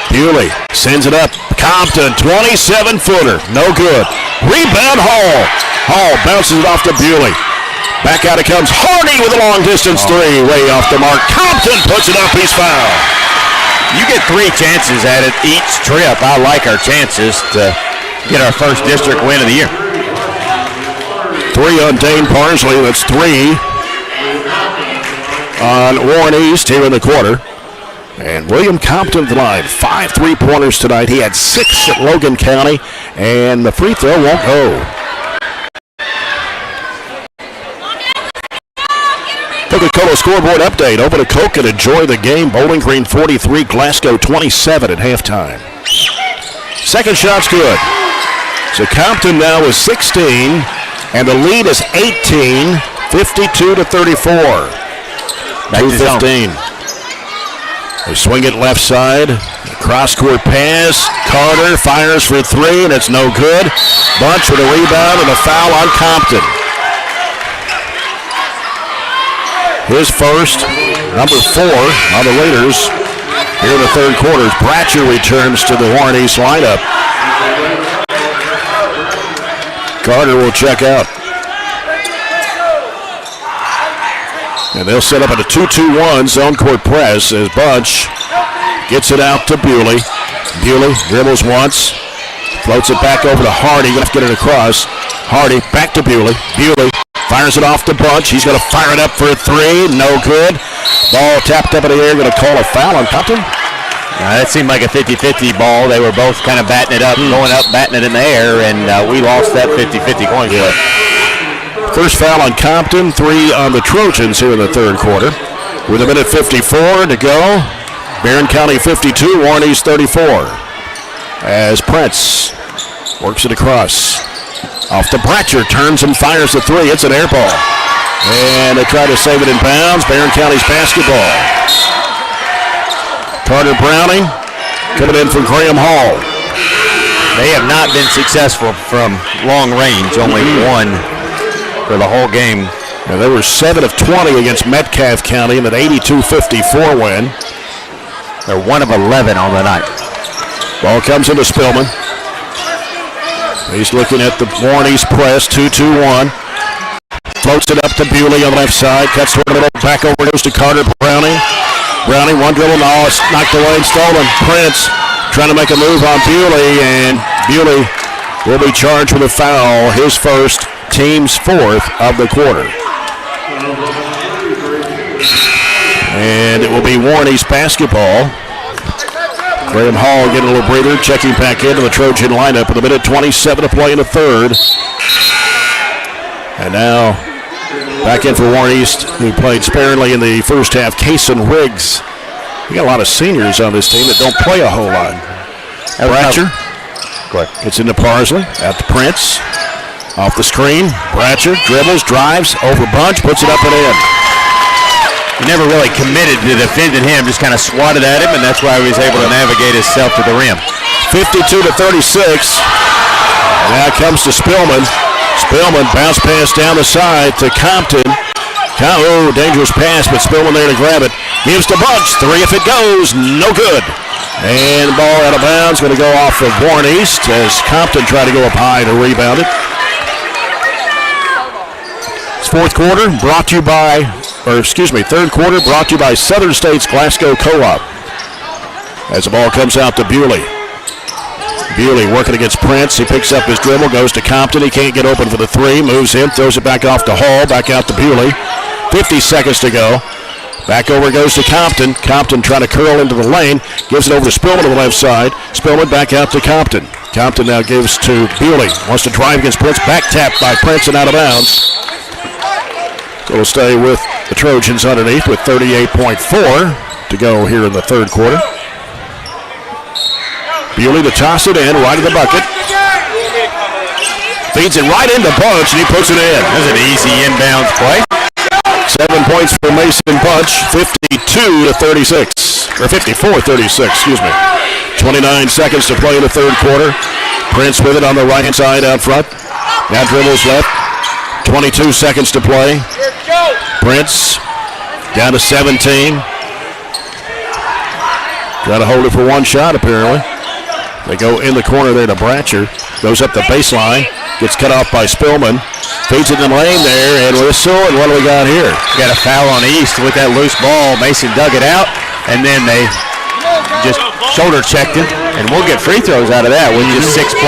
Speaker 1: Bewley sends it up. Compton, 27-footer. No good. Rebound Hall. Hall bounces it off to Bewley. Back out it comes. Hardy with a long-distance 3. Way off the mark. Compton puts it up. He's fouled.
Speaker 19: You get 3 chances at it each trip. I like our chances to get our first district win of the year.
Speaker 1: 3 on Dane Parsley. That's 3 on Warren East here in the quarter. And William Compton at the line. 5 3-pointers tonight. He had 6 at Logan County. And the free throw won't go. Coca-Cola scoreboard update. Over to Coke and enjoy the game. Bowling Green 43, Glasgow 27 at halftime. Second shot's good. So Compton now is 16, and the lead is 18, 52-34.
Speaker 19: Back to
Speaker 1: 15. They swing it left side. Cross-court pass. Carter fires for 3, and it's no good. Bunch with a rebound and a foul on Compton. His first, number 4 on the Raiders here in the third quarter. Bratcher returns to the Warren East lineup. Carter will check out. And they'll set up at a 2-2-1 zone court press as Bunch gets it out to Bewley. Bewley dribbles once, floats it back over to Hardy. Let's get it across. Hardy back to Bewley. Bewley fires it off to Bunch. He's going to fire it up for 3. No good. Ball tapped up in the air. Going to call a foul on Compton.
Speaker 19: That seemed like a 50-50 ball. They were both kind of batting it up, going up, batting it in the air, and we lost that 50-50 coin flip.
Speaker 1: First foul on Compton, 3 on the Trojans here in the third quarter. With a minute 54 to go. Barren County 52, Warren East 34. As Prince works it across. Off to Bratcher, turns and fires the 3. It's an air ball. And they try to save it in bounds. Barren County's basketball. Carter Browning coming in from Graham Hall.
Speaker 19: They have not been successful from long range, only 1 for the whole game.
Speaker 1: And they were 7 of 20 against Metcalfe County in an 82-54 win.
Speaker 19: They're 1 of 11 on the night.
Speaker 1: Ball comes into Spillman. He's looking at the Warren East press, 2-2-1. Floats it up to Bewley on the left side. Cuts toward the middle. Back over goes to Carter Browning. Browning, one dribble. No, it's knocked away and stolen. Prince trying to make a move on Bewley, and Bewley will be charged with a foul. His first, team's fourth of the quarter. And it will be Warren East basketball. Graham Hall getting a little breather, checking back into the Trojan lineup with a minute 27 to play in the third. And now back in for Warren East, who played sparingly in the first half, Kason Riggs. We got a lot of seniors on this team that don't play a whole lot. Bratcher gets into Parsley, out to Prince. Off the screen, Bratcher dribbles, drives, over Bunch, puts it up and in.
Speaker 19: He never really committed to defending him, just kind of swatted at him, and that's why he was able to navigate himself to the rim.
Speaker 1: 52 to 36. Now comes to Spillman. Spillman bounce pass down the side to Compton. Oh, dangerous pass, but Spillman there to grab it. Gives to Bunch. Three if it goes. No good. And the ball out of bounds. Going to go off of Warren East as Compton tried to go up high to rebound it. Fourth quarter brought to you by, third quarter brought to you by Southern States Glasgow Co-op. As the ball comes out to Bewley. Bewley working against Prince. He picks up his dribble, goes to Compton. He can't get open for the three. Moves in, throws it back off to Hall, back out to Bewley. 50 seconds to go. Back over goes to Compton. Compton trying to curl into the lane. Gives it over to Spillman on the left side. Spillman back out to Compton. Compton now gives to Bewley. Wants to drive against Prince. Back tapped by Prince and out of bounds. So we'll stay with the Trojans underneath with 38.4 to go here in the third quarter. Bewley to toss it in, right in the bucket. Feeds it right into Bunch, and he puts it in.
Speaker 19: That's an easy inbounds play.
Speaker 1: 7 points for Mason Bunch, 52 to 36, or 54-36, excuse me. 29 seconds to play in the third quarter. Prince with it on the right-hand side out front. Now dribbles left. 22 seconds to play. Prince down to 17. Trying to hold it for one shot, apparently. They go in the corner there to Bratcher. Goes up the baseline. Gets cut off by Spillman. Feeds it in the lane there, and whistle, and what do we got here?
Speaker 19: Got a foul on East with that loose ball. Mason dug it out, and then they just shoulder checked it, and we'll get free throws out of that with just 6.2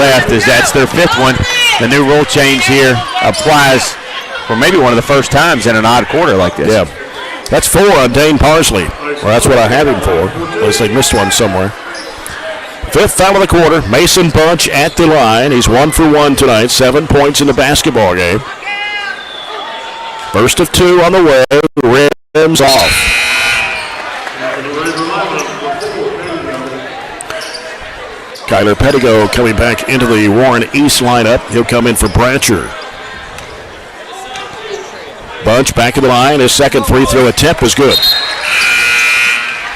Speaker 19: left, as that's their fifth one. The new rule change here applies for maybe one of the first times in an odd quarter like this.
Speaker 1: Yeah, that's 4 on Dane Parsley. Well, that's what I have him for, unless they missed one somewhere. Fifth foul of the quarter. Mason Bunch at the line. He's 1 for 1 tonight. 7 points in the basketball game. First of 2 on the way. Rims off. Kyler Pettigo coming back into the Warren East lineup. He'll come in for Bratcher. Bunch back in the line. His second free throw attempt was good.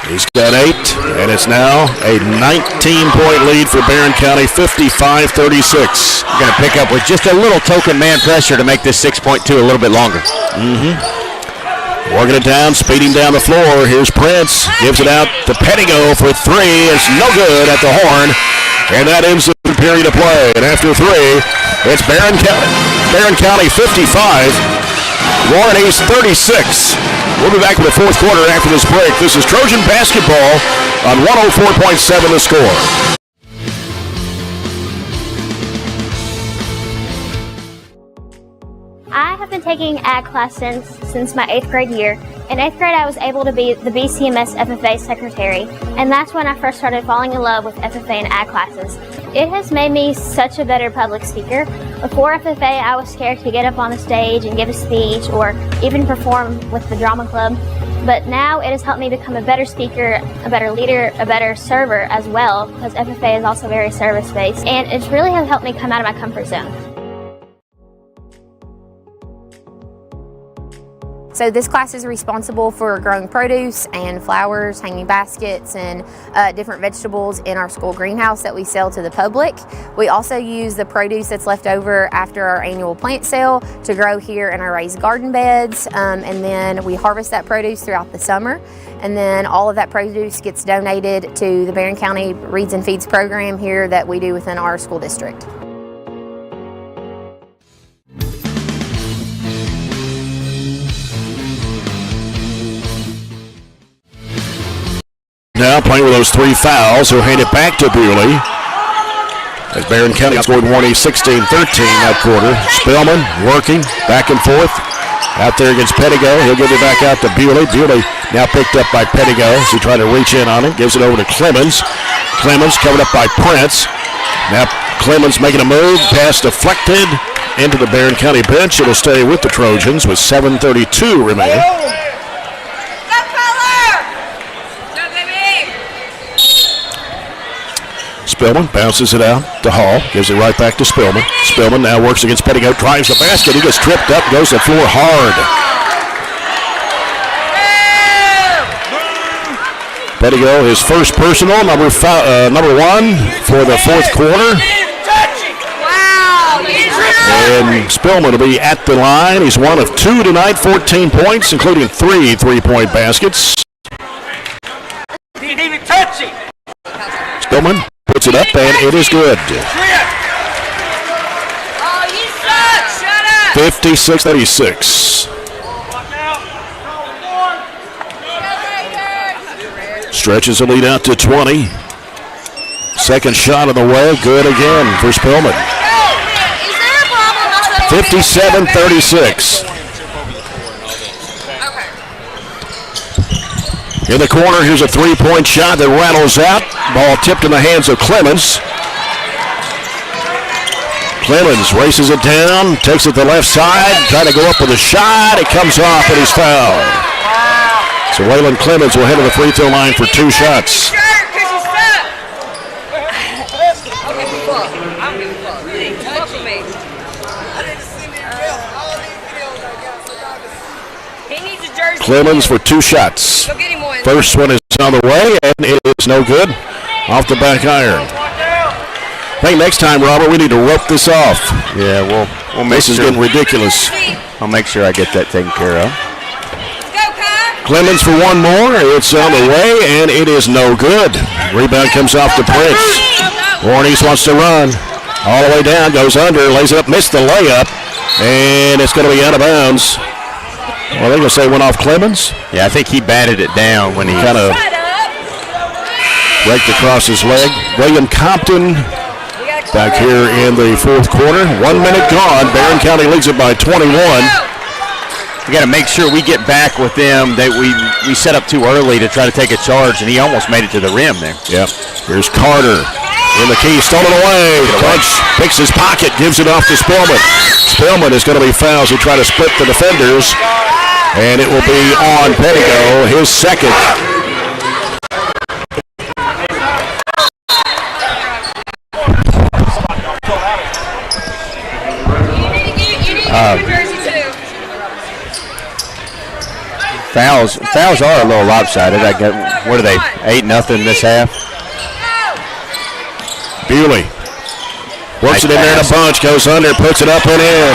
Speaker 1: He's got 8, and it's now a 19-point lead for Barren County, 55-36.
Speaker 19: Going to pick up with just a little token man pressure to make this 6.2 a little bit longer.
Speaker 1: Working it down, speeding down the floor. Here's Prince. Gives it out to Pettigo for 3. It's no good at the horn. And that ends the period of play. And after 3, it's Barren County 55. Warren East 36. We'll be back with the fourth quarter after this break. This is Trojan basketball on 104.7 The Score.
Speaker 11: I have been taking ag classes since my 8th grade year. In 8th grade, I was able to be the BCMS FFA secretary, and that's when I first started falling in love with FFA and ag classes. It has made me such a better public speaker. Before FFA, I was scared to get up on the stage and give a speech or even perform with the drama club. But now it has helped me become a better speaker, a better leader, a better server as well, because FFA is also very service-based, and it really has helped me come out of my comfort zone.
Speaker 14: So this class is responsible for growing produce and flowers, hanging baskets, and different vegetables in our school greenhouse that we sell to the public. We also use the produce that's left over after our annual plant sale to grow here in our raised garden beds, and then we harvest that produce throughout the summer. And then all of that produce gets donated to the Barren County Reads and Feeds program here that we do within our school district. Now
Speaker 1: Now playing with those 3 fouls. He'll hand it back to Bewley. As Barren County scored Warney 16-13 that quarter. Spillman working back and forth. Out there against Pettigo. He'll give it back out to Bewley. Bewley now picked up by Pettigo as he tried to reach in on it. Gives it over to Clemens. Clemens covered up by Prince. Now Clemens making a move. Pass deflected into the Barren County bench. It'll stay with the Trojans with 7:32 remaining. Spillman bounces it out to Hall. Gives it right back to Spillman. Spillman now works against Pettigo. Drives the basket. He gets tripped up. Goes to the floor hard. Pettigo, his first personal, number 1 for the fourth quarter. And Spillman will be at the line. He's 1 of 2 tonight. 14 points, including 3 3-point baskets.
Speaker 20: Didn't even touch it.
Speaker 1: Spillman puts it up, and it is good. 56-36. Stretches the lead out to 20. Second shot of the way, good again for Spillman. 57-36. In the corner, here's a three-point shot that rattles out. Ball tipped in the hands of Clemens. Clemens races it down, takes it to the left side, trying to go up with a shot. It comes off, and he's fouled. So Waylon Clemens will head to the free throw line for 2 shots. Clemens for 2 shots. First one is on the way, and it is no good. Off the back iron. I think next time, Robert, we need to rope this off.
Speaker 19: Yeah, we'll make
Speaker 1: this is getting ridiculous.
Speaker 19: I'll make sure I get that taken care of.
Speaker 1: Clemens for one more. It's on the way, and it is no good. Rebound comes off to Prince. Warnies wants to run. All the way down, goes under, lays it up, missed the layup, and it's going to be out of bounds. Well, they're going to say it went off Clemens.
Speaker 19: Yeah, I think he batted it down when he
Speaker 1: kind of raked across his leg. William Compton back here in the fourth quarter. 1 minute gone. Barren County leads it by 21.
Speaker 19: We got to make sure we get back with them. That we set up too early to try to take a charge, and he almost made it to the rim there.
Speaker 1: Yep. Here's Carter in the key, stolen away. Punch picks his pocket, gives it off to Spillman. Spillman is going to be fouled as he try to split the defenders, and it will be on Pettigo, his second.
Speaker 19: Fouls are a little lopsided. What are they, 8-0 this half?
Speaker 1: Bewley works it in there in a bunch, goes under, puts it up and in.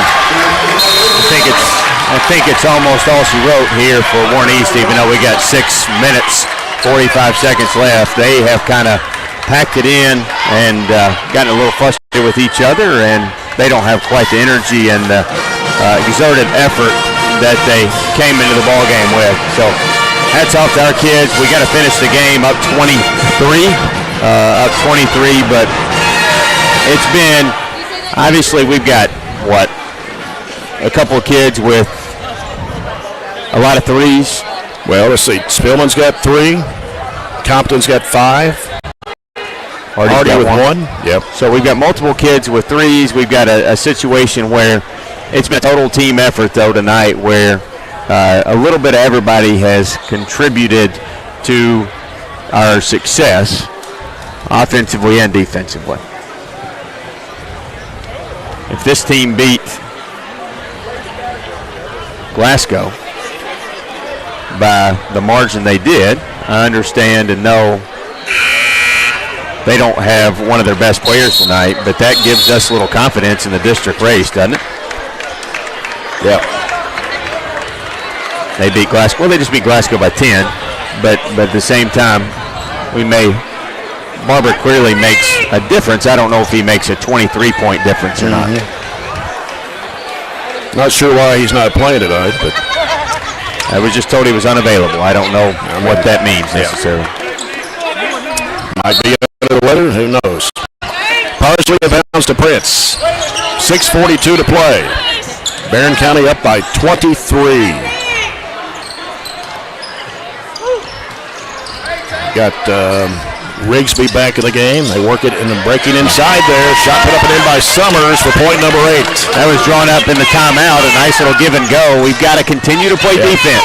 Speaker 19: I think it's almost all she wrote here for Warren East, even though we got 6 minutes, 45 seconds left. They have kind of packed it in and gotten a little frustrated with each other, and they don't have quite the energy and the exerted effort that they came into the ball game with. So hats off to our kids. We got to finish the game up 23, but it's been, obviously we've got, a couple of kids with a lot of threes.
Speaker 1: Well, let's see. Spillman's got 3. Compton's got 5. Hardy with 1. Yep.
Speaker 19: So we've got multiple kids with threes. We've got a situation where it's been a total team effort, though, tonight, where a little bit of everybody has contributed to our success, offensively and defensively. If this team beat Glasgow by the margin they did, I understand and know they don't have one of their best players tonight, but that gives us a little confidence in the district race, doesn't it?
Speaker 1: Yep.
Speaker 19: They beat Glasgow. Well, they just beat Glasgow by 10, but at the same time, Barber clearly makes a difference. I don't know if he makes a 23-point difference or not.
Speaker 1: Not sure why he's not playing tonight, but
Speaker 19: I was just told he was unavailable. I don't know what that means necessarily.
Speaker 1: Might be under the weather. Who knows? Parsley bounce to Prince. 6:42 to play. Barren County up by 23. Got Rigsby back in the game. They work it and then breaking inside there. Shot put up and in by Summers for point number 8.
Speaker 19: That was drawn up in the timeout. A nice little give and go. We've got to continue to play defense.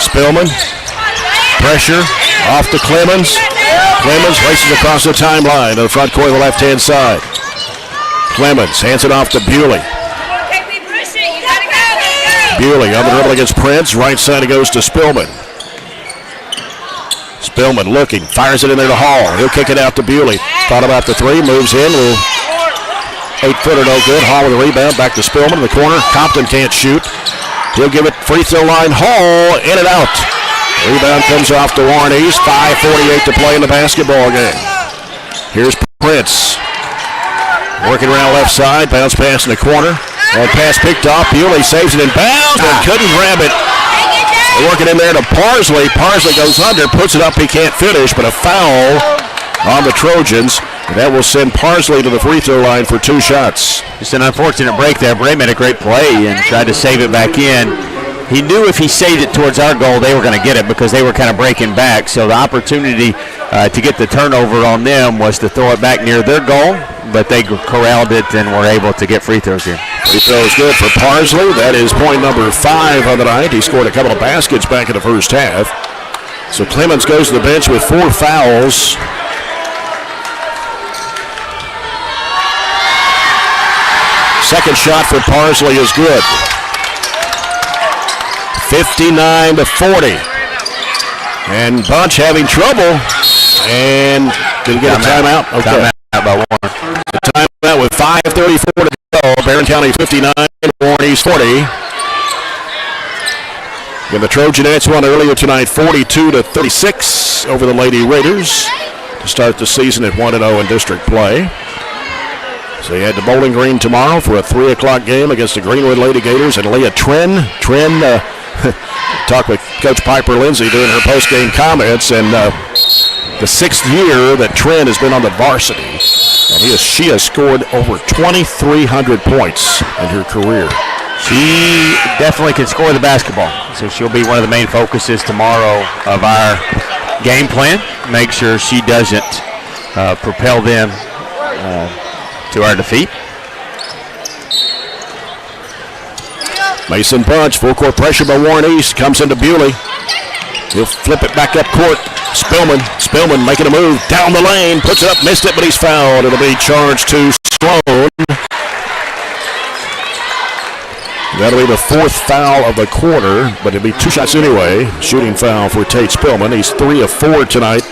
Speaker 1: Spillman. Pressure off to Clemens. Clemens races across the timeline to the front court of the left-hand side. Clemens hands it off to Bewley. Bewley on the dribble against Prince. Right side it goes to Spillman. Spillman looking, fires it in there to Hall. He'll kick it out to Bewley. Thought about the three, moves in. 8-footer, no good. Hall with a rebound, back to Spillman in the corner. Compton can't shoot. He'll give it free throw line. Hall in and out. Rebound comes off to Warren East. 5:48 to play in the basketball game. Here's Prince. Working around left side, bounce pass in the corner. And pass picked off. Bewley saves it in bounds, but couldn't grab it. Working in there to Parsley. Parsley goes under, puts it up. He can't finish, but a foul on the Trojans. That will send Parsley to the free throw line for 2 shots.
Speaker 19: Just an unfortunate break there. Bray made a great play and tried to save it back in. He knew if he saved it towards our goal, they were going to get it because they were kind of breaking back. So the opportunity to get the turnover on them was to throw it back near their goal, but they corralled it and were able to get free throws here.
Speaker 1: Free throw is good for Parsley. That is point number 5 on the night. He scored a couple of baskets back in the first half. So Clemens goes to the bench with 4 fouls. Second shot for Parsley is good. 59-40. And Bunch having trouble. And did he get a timeout? Okay.
Speaker 19: Timeout by Warren.
Speaker 1: The timeout with 5:34 to go. Barren County 59, Warren East 40. And the Trojanettes won earlier tonight 42-36 over the Lady Raiders to start the season at 1-0 in district play. So you had the Bowling Green tomorrow for a 3 o'clock game against the Greenwood Lady Gators and Leah Tren. Talked with Coach Piper Lindsay during her post-game comments, and the 6th year that Tren has been on the varsity, and she has scored over 2,300 points in her career.
Speaker 19: She definitely can score the basketball, so she'll be one of the main focuses tomorrow of our game plan. Make sure she doesn't propel them to our defeat.
Speaker 1: Mason Bunch, full court pressure by Warren East, comes into Bewley. He'll flip it back up court. Spillman making a move down the lane, puts it up, missed it, but he's fouled. It'll be charged to Sloan. That'll be the 4th foul of the quarter, but it'll be 2 shots anyway. Shooting foul for Tate Spillman. He's 3 of 4 tonight.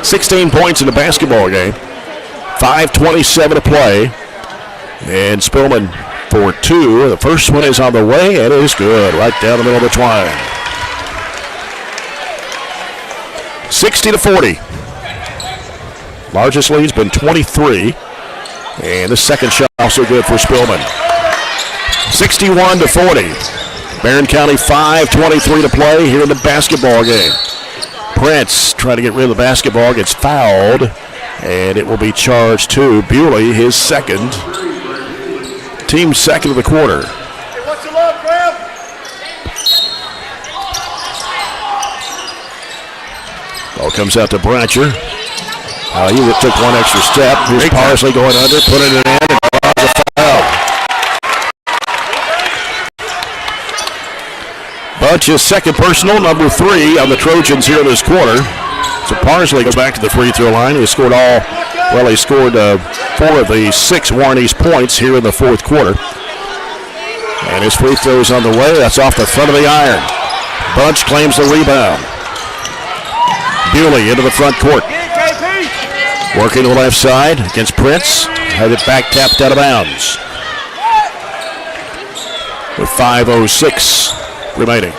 Speaker 1: 16 points in the basketball game. 5:27 to play. And Spillman for 2. The first one is on the way, and it is good. Right down the middle of the twine. 60-40. Largest lead's been 23. And the second shot also good for Spillman. 61-40. Barren County 5:23 to play here in the basketball game. Prince trying to get rid of the basketball, gets fouled, and it will be charged to Bewley, his second. Team second of the quarter. Ball comes out to Bratcher. He took one extra step. Here's Parsley going under, putting it in, and draws a foul. Bunch's second personal, number 3 on the Trojans here in this quarter. So Parsley goes back to the free throw line. He scored 4 of the 6 Warren East points here in the 4th quarter. And his free throw is on the way. That's off the front of the iron. Bunch claims the rebound. Bewley into the front court. Working to the left side against Prince. Had it back tapped out of bounds. With 5:06 remaining.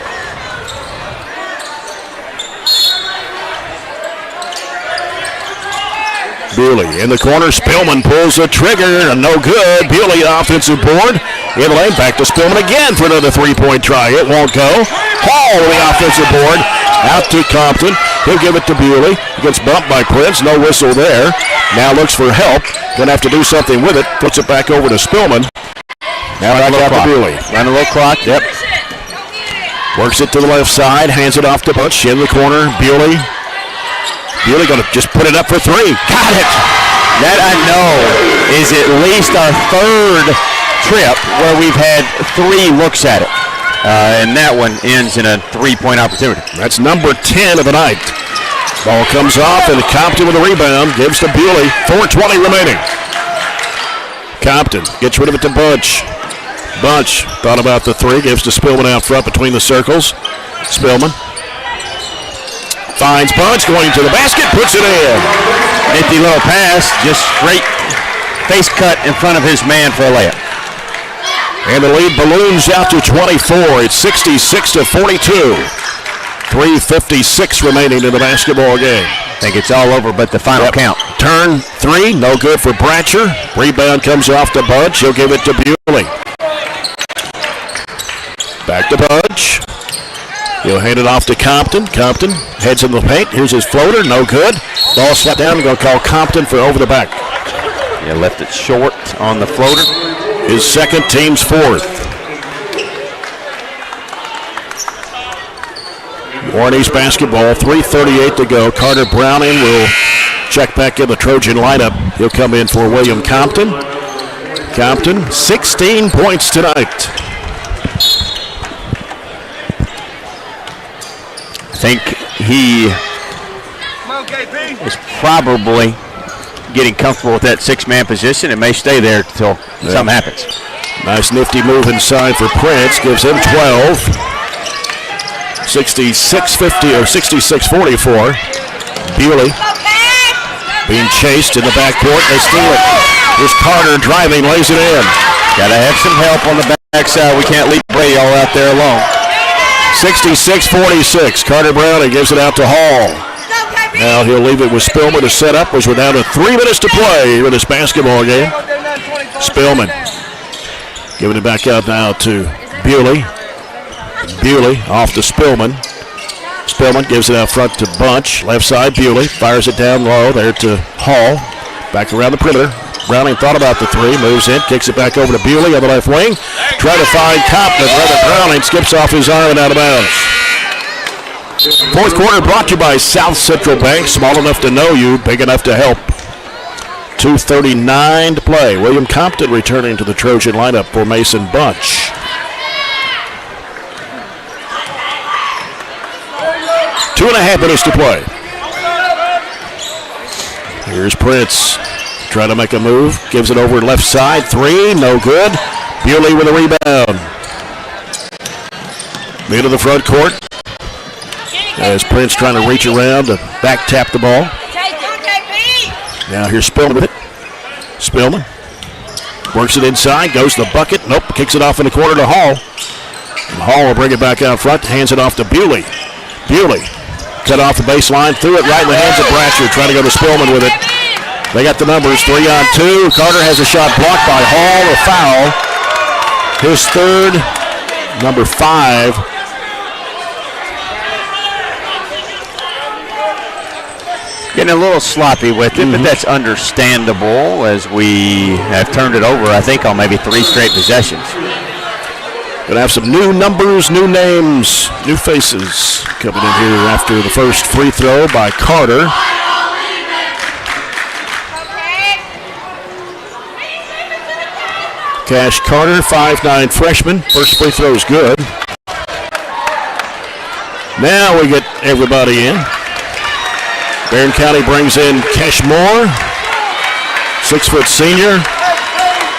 Speaker 1: Bewley in the corner. Spillman pulls the trigger. No good. Bewley offensive board. In the lane. Back to Spillman again for another 3-point try. It won't go. Hall the offensive board. Out to Compton. He'll give it to Bewley. He gets bumped by Prince. No whistle there. Now looks for help. Going to have to do something with it. Puts it back over to Spillman. Now back out to Bewley.
Speaker 19: Run a little clock.
Speaker 1: Yep. Works it to the left side. Hands it off to Butch in the corner. Bewley. Bewley going to just put it up for three. Got it.
Speaker 19: That I know is at least our third trip where we've had 3 looks at it. And that one ends in a 3-point opportunity.
Speaker 1: That's number 10 of the night. Ball comes off and Compton with a rebound. Gives to Bewley. 4:20 remaining. Compton gets rid of it to Bunch. Bunch thought about the 3. Gives to Spillman out front between the circles. Spillman finds Bunch going to the basket. Puts it in.
Speaker 19: Nifty little pass. Just straight face cut in front of his man for a layup.
Speaker 1: And the lead balloons out to 24. It's 66-42. 3:56 remaining in the basketball game.
Speaker 19: I think it's all over but the final count.
Speaker 1: Turn 3, no good for Bratcher. Rebound comes off to Budge. He'll give it to Bewley. Back to Budge. He'll hand it off to Compton. Compton heads in the paint. Here's his floater, no good. Ball slapped down. Going to call Compton for over the back.
Speaker 19: Yeah, left it short on the floater.
Speaker 1: His second, team's 4th. Warren East basketball, 3:38 to go. Carter Browning will check back in the Trojan lineup. He'll come in for William Compton. Compton, 16 points tonight.
Speaker 19: I think he is probably getting comfortable with that 6-man position and may stay there until something happens.
Speaker 1: Nice nifty move inside for Prince. Gives him 12. 66-50 or 66-44. Bewley being chased in the backcourt. They steal it. Here's Carter driving, lays it in.
Speaker 19: Got to have some help on the backside. We can't leave Brady all out there alone.
Speaker 1: 66-46. Carter Browning gives it out to Hall. Now he'll leave it with Spillman to set up as we're down to 3 minutes to play in this basketball game. Spillman giving it back out now to Bewley. Bewley off to Spillman. Spillman gives it out front to Bunch. Left side, Bewley fires it down low there to Hall. Back around the perimeter. Browning thought about the 3, moves in, kicks it back over to Bewley on the left wing. Trying to find Compton. Rather, Browning skips off his arm and out of bounds. 4th quarter brought to you by South Central Bank. Small enough to know you, big enough to help. 2:39 to play. William Compton returning to the Trojan lineup for Mason Bunch. Two and a half minutes to play. Here's Prince. Trying to make a move. Gives it over left side. 3, no good. Bewley with a rebound. Mid of the front court. As Prince trying to reach around to back tap the ball. Now here's Spillman with it. Spillman works it inside. Goes to the bucket. Nope. Kicks it off in the corner to Hall. And Hall will bring it back out front. Hands it off to Bewley. Bewley cut off the baseline. Threw it right in the hands of Bratcher. Trying to go to Spillman with it. They got the numbers, 3-on-2. Carter has a shot blocked by Hall, a foul. His 3rd, number 5.
Speaker 19: Getting a little sloppy with it, but that's understandable as we have turned it over, I think, on maybe 3 straight possessions.
Speaker 1: Gonna have some new numbers, new names, new faces coming in here after the first free throw by Carter. Cash Carter, 5'9" freshman. First free throw is good. Now we get everybody in. Barren County brings in Kesh Moore, 6-foot senior.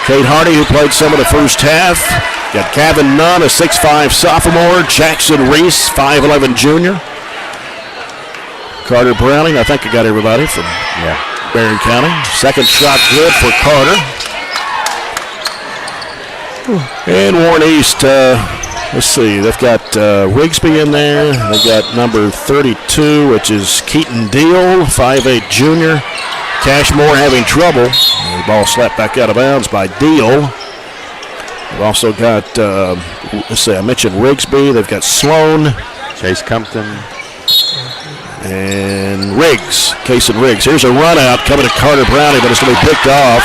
Speaker 1: Kate Hardy, who played some of the first half. Got Kevin Nunn, a 6'5" sophomore. Jackson Reese, 5'11" junior. Carter Browning, I think I got everybody from Barren County. Second shot good for Carter. And Warren East, let's see, they've got Rigsby in there. They've got number 32, which is Keaton Deal, 5'8" junior. Cashmore having trouble. The ball slapped back out of bounds by Deal. They've also got, let's see, I mentioned Rigsby. They've got Sloan.
Speaker 19: Chase Compton.
Speaker 1: And Riggs, Case and Riggs. Here's a run out coming to Carter Browning, but it's going to be picked off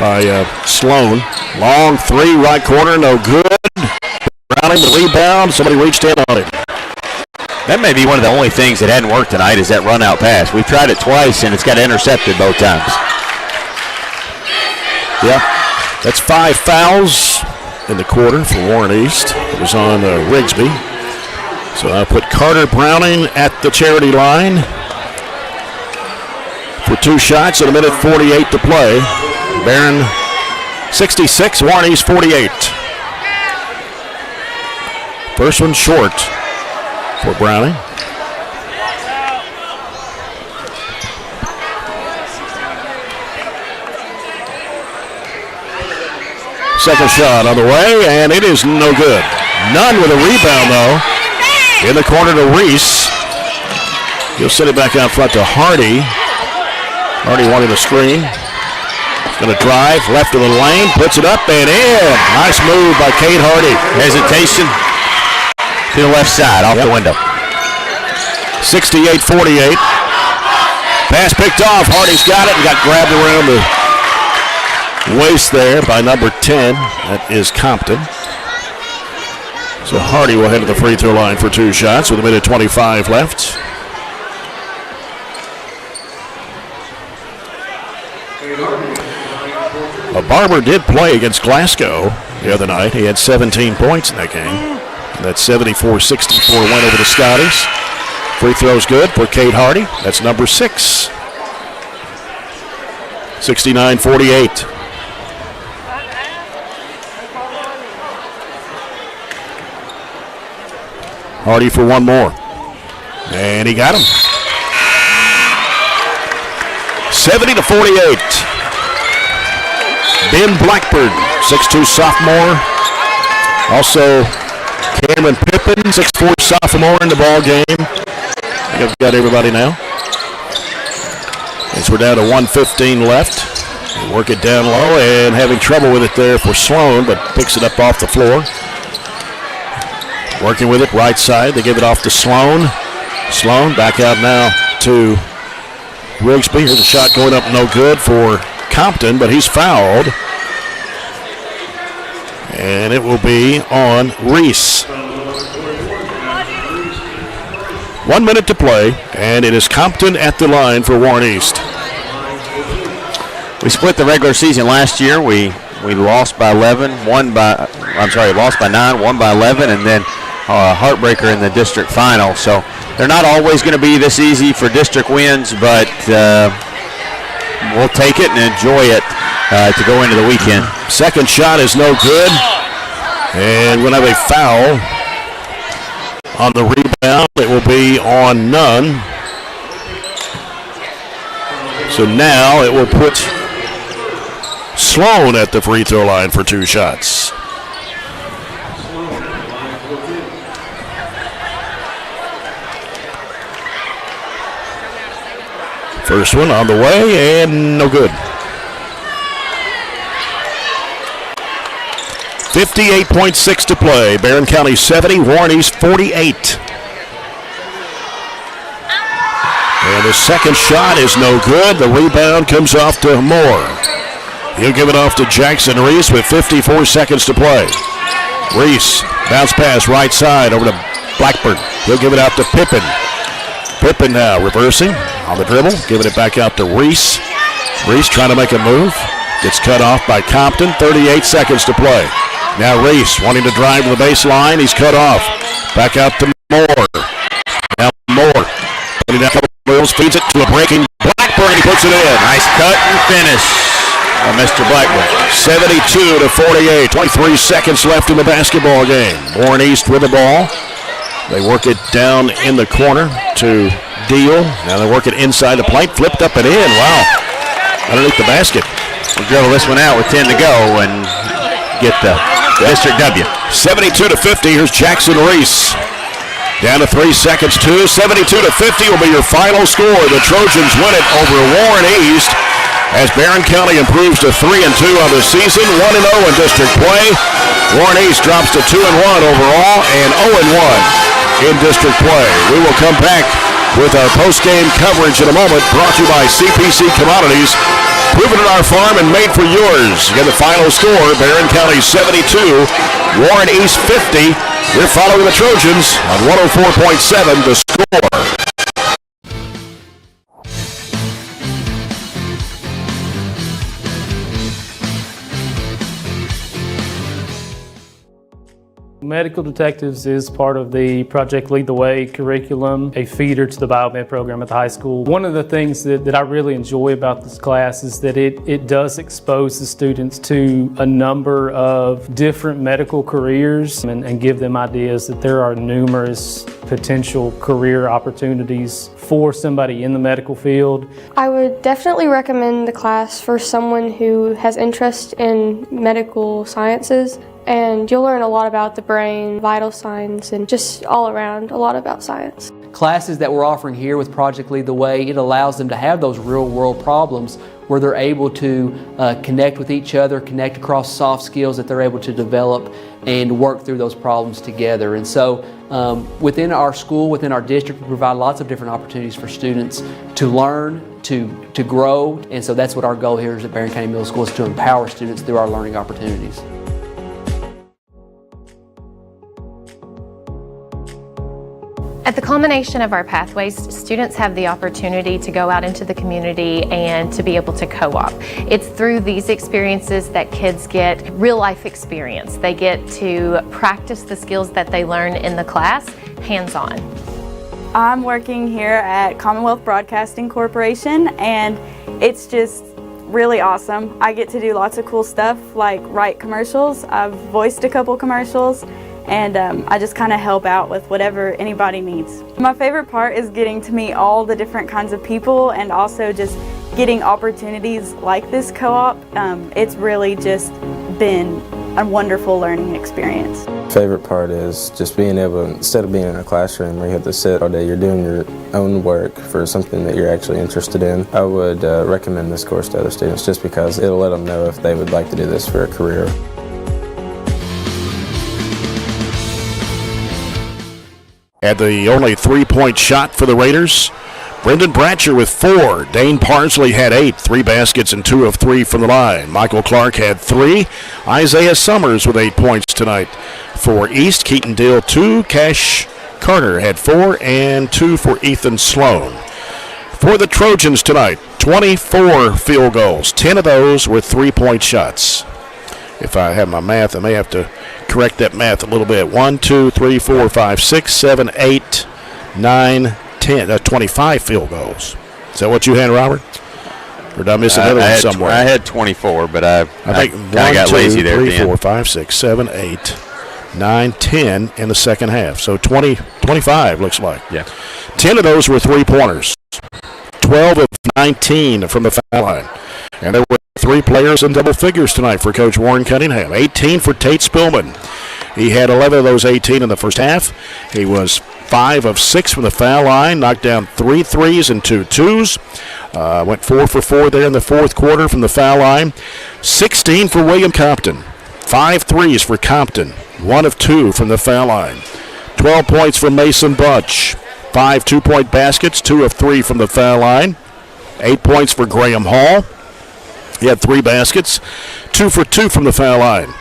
Speaker 1: by Sloan. Long three, right corner, no good. Browning, the rebound. Somebody reached in on him.
Speaker 19: That may be one of the only things that hadn't worked tonight is that run-out pass. We've tried it twice, and it's got intercepted both times.
Speaker 1: Yeah, that's 5 fouls in the quarter for Warren East. It was on Rigsby. So I put Carter Browning at the charity line for 2 shots at 1:48 to play. Barren 66, Warren East 48. First one short for Browning. Second shot on the way, and it is no good. Nunn with a rebound, though. In the corner to Reese. He'll send it back out front to Hardy. Hardy wanting a screen. He's going to drive left of the lane, puts it up and in. Nice move by Kate Hardy.
Speaker 19: Hesitation to the left side, off the window.
Speaker 1: 68-48. Pass picked off. Hardy's got it and got grabbed around the waist there by number 10. That is Compton. So Hardy will head to the free throw line for 2 shots with 1:25 left. Barber did play against Glasgow the other night. He had 17 points in that game. That 74-64 win over the Scotties. Free throw's good for Kate Hardy. That's number 6. 69-48. Hardy for one more. And he got him. 70-48. Ben Blackburn, 6'2 sophomore. Also Cameron Pippin, 6'4 sophomore in the ball game. I think I've got everybody now. As we're down to 1:15 left. They work it down low and having trouble with it there for Sloan, but picks it up off the floor. Working with it right side. They give it off to Sloan. Sloan back out now to Rigsby. Here's a shot going up no good for Compton, but he's fouled. And it will be on Reese. 1 minute to play, and it is Compton at the line for Warren East.
Speaker 19: We split the regular season last year. We lost by 11, lost by 9, won by 11, and then a heartbreaker in the district final. So they're not always going to be this easy for district wins, but we'll take it and enjoy it to go into the weekend.
Speaker 1: Second shot is no good, and we'll have a foul on the rebound. It will be on Nunn. So now it will put Sloan at the free throw line for 2 shots. First one on the way and no good. 58.6 to play. Barren County 70, Warren East 48. And the second shot is no good. The rebound comes off to Moore. He'll give it off to Jackson Reese with 54 seconds to play. Reese, bounce pass right side over to Blackburn. He'll give it out to Pippin. Pippin now reversing on the dribble, giving it back out to Reese. Reese trying to make a move. Gets cut off by Compton. 38 seconds to play. Now Reese wanting to drive to the baseline. He's cut off. Back out to Moore. Now Moore. Putting down a couple of moves, feeds it to a breaking Blackburn. He puts it in.
Speaker 19: Nice cut and finish. Mr. Blackburn.
Speaker 1: 72-48. 23 seconds left in the basketball game. Warren East with the ball. They work it down in the corner to Deal. Now they work it inside the plate. Flipped up and in. Wow. Underneath the basket.
Speaker 19: We'll dribble this one out with 10 to go and get the district W.
Speaker 1: 72-50. Here's Jackson Reese. Down to 3 seconds, too. 72-50 will be your final score. The Trojans win it over Warren East as Barren County improves to 3-2 on the season, 1-0 in district play. Warren East drops to 2-1 overall and 0-1 in district play. We will come back with our post-game coverage in a moment, brought to you by CPC Commodities. Proven at our farm and made for yours. Again, the final score, Barren County 72, Warren East 50. We're following the Trojans on 104.7 The Score.
Speaker 20: Medical Detectives is part of the Project Lead the Way curriculum, a feeder to the biomed program at the high school. One of the things that I really enjoy about this class is that it does expose the students to a number of different medical careers and give them ideas that there are numerous potential career opportunities for somebody in the medical field.
Speaker 15: I would definitely recommend the class for someone who has interest in medical sciences, and you'll learn a lot about the brain, vital signs, and just all around a lot about science.
Speaker 5: Classes that we're offering here with Project Lead the Way, it allows them to have those real world problems where they're able to connect with each other, connect across soft skills that they're able to develop and work through those problems together. And so within our school, within our district, we provide lots of different opportunities for students to learn, to grow. And so that's what our goal here is at Barren County Middle School, is to empower students through our learning opportunities.
Speaker 16: At the culmination of our pathways, students have the opportunity to go out into the community and to be able to co-op. It's through these experiences that kids get real life experience. They get to practice the skills that they learn in the class hands-on.
Speaker 17: I'm working here at Commonwealth Broadcasting Corporation, and it's just really awesome. I get to do lots of cool stuff like write commercials. I've voiced a couple commercials, and I just kind of help out with whatever anybody needs. My favorite part is getting to meet all the different kinds of people and also just getting opportunities like this co-op. It's really just been a wonderful learning experience.
Speaker 18: Favorite part is just being able, instead of being in a classroom where you have to sit all day, you're doing your own work for something that you're actually interested in. I would recommend this course to other students just because it'll let them know if they would like to do this for a career.
Speaker 1: Had the only three-point shot for the Raiders. Brendan Bratcher with 4. Dane Parsley had 8. 3 baskets and 2 of 3 from the line. Michael Clark had 3. Isaiah Summers with 8 points tonight for East. Keaton Dale 2. Cash Carter had 4 and 2 for Ethan Sloan. For the Trojans tonight, 24 field goals. 10 of those were 3-point shots. If I have my math, I may have to correct that math a little bit. 1, 2, 3, 4, 5, 6, 7, 8, 9, 10, 25 field goals. Is that what you had, Robert? Or did I miss another one somewhere?
Speaker 19: I had 24, but I
Speaker 1: think 1,
Speaker 19: got
Speaker 1: 2,
Speaker 19: lazy there
Speaker 1: 3, 4, 5, 6, 7, 8, 9, 10 in the second half. So 25 looks like.
Speaker 19: Yeah.
Speaker 1: 10 of those were 3-pointers. 12 of 19 from the foul line. And there were 3 players in double figures tonight for Coach Warren Cunningham. 18 for Tate Spillman. He had 11 of those 18 in the first half. He was 5 of 6 from the foul line, knocked down 3 threes and 2 twos. Went 4 for 4 there in the fourth quarter from the foul line. 16 for William Compton. 5 threes for Compton. 1 of 2 from the foul line. 12 points for Mason Bunch. 5 2-point baskets, 2 of 3 from the foul line. 8 points for Graham Hall. He had 3 baskets, 2 for 2 from the foul line.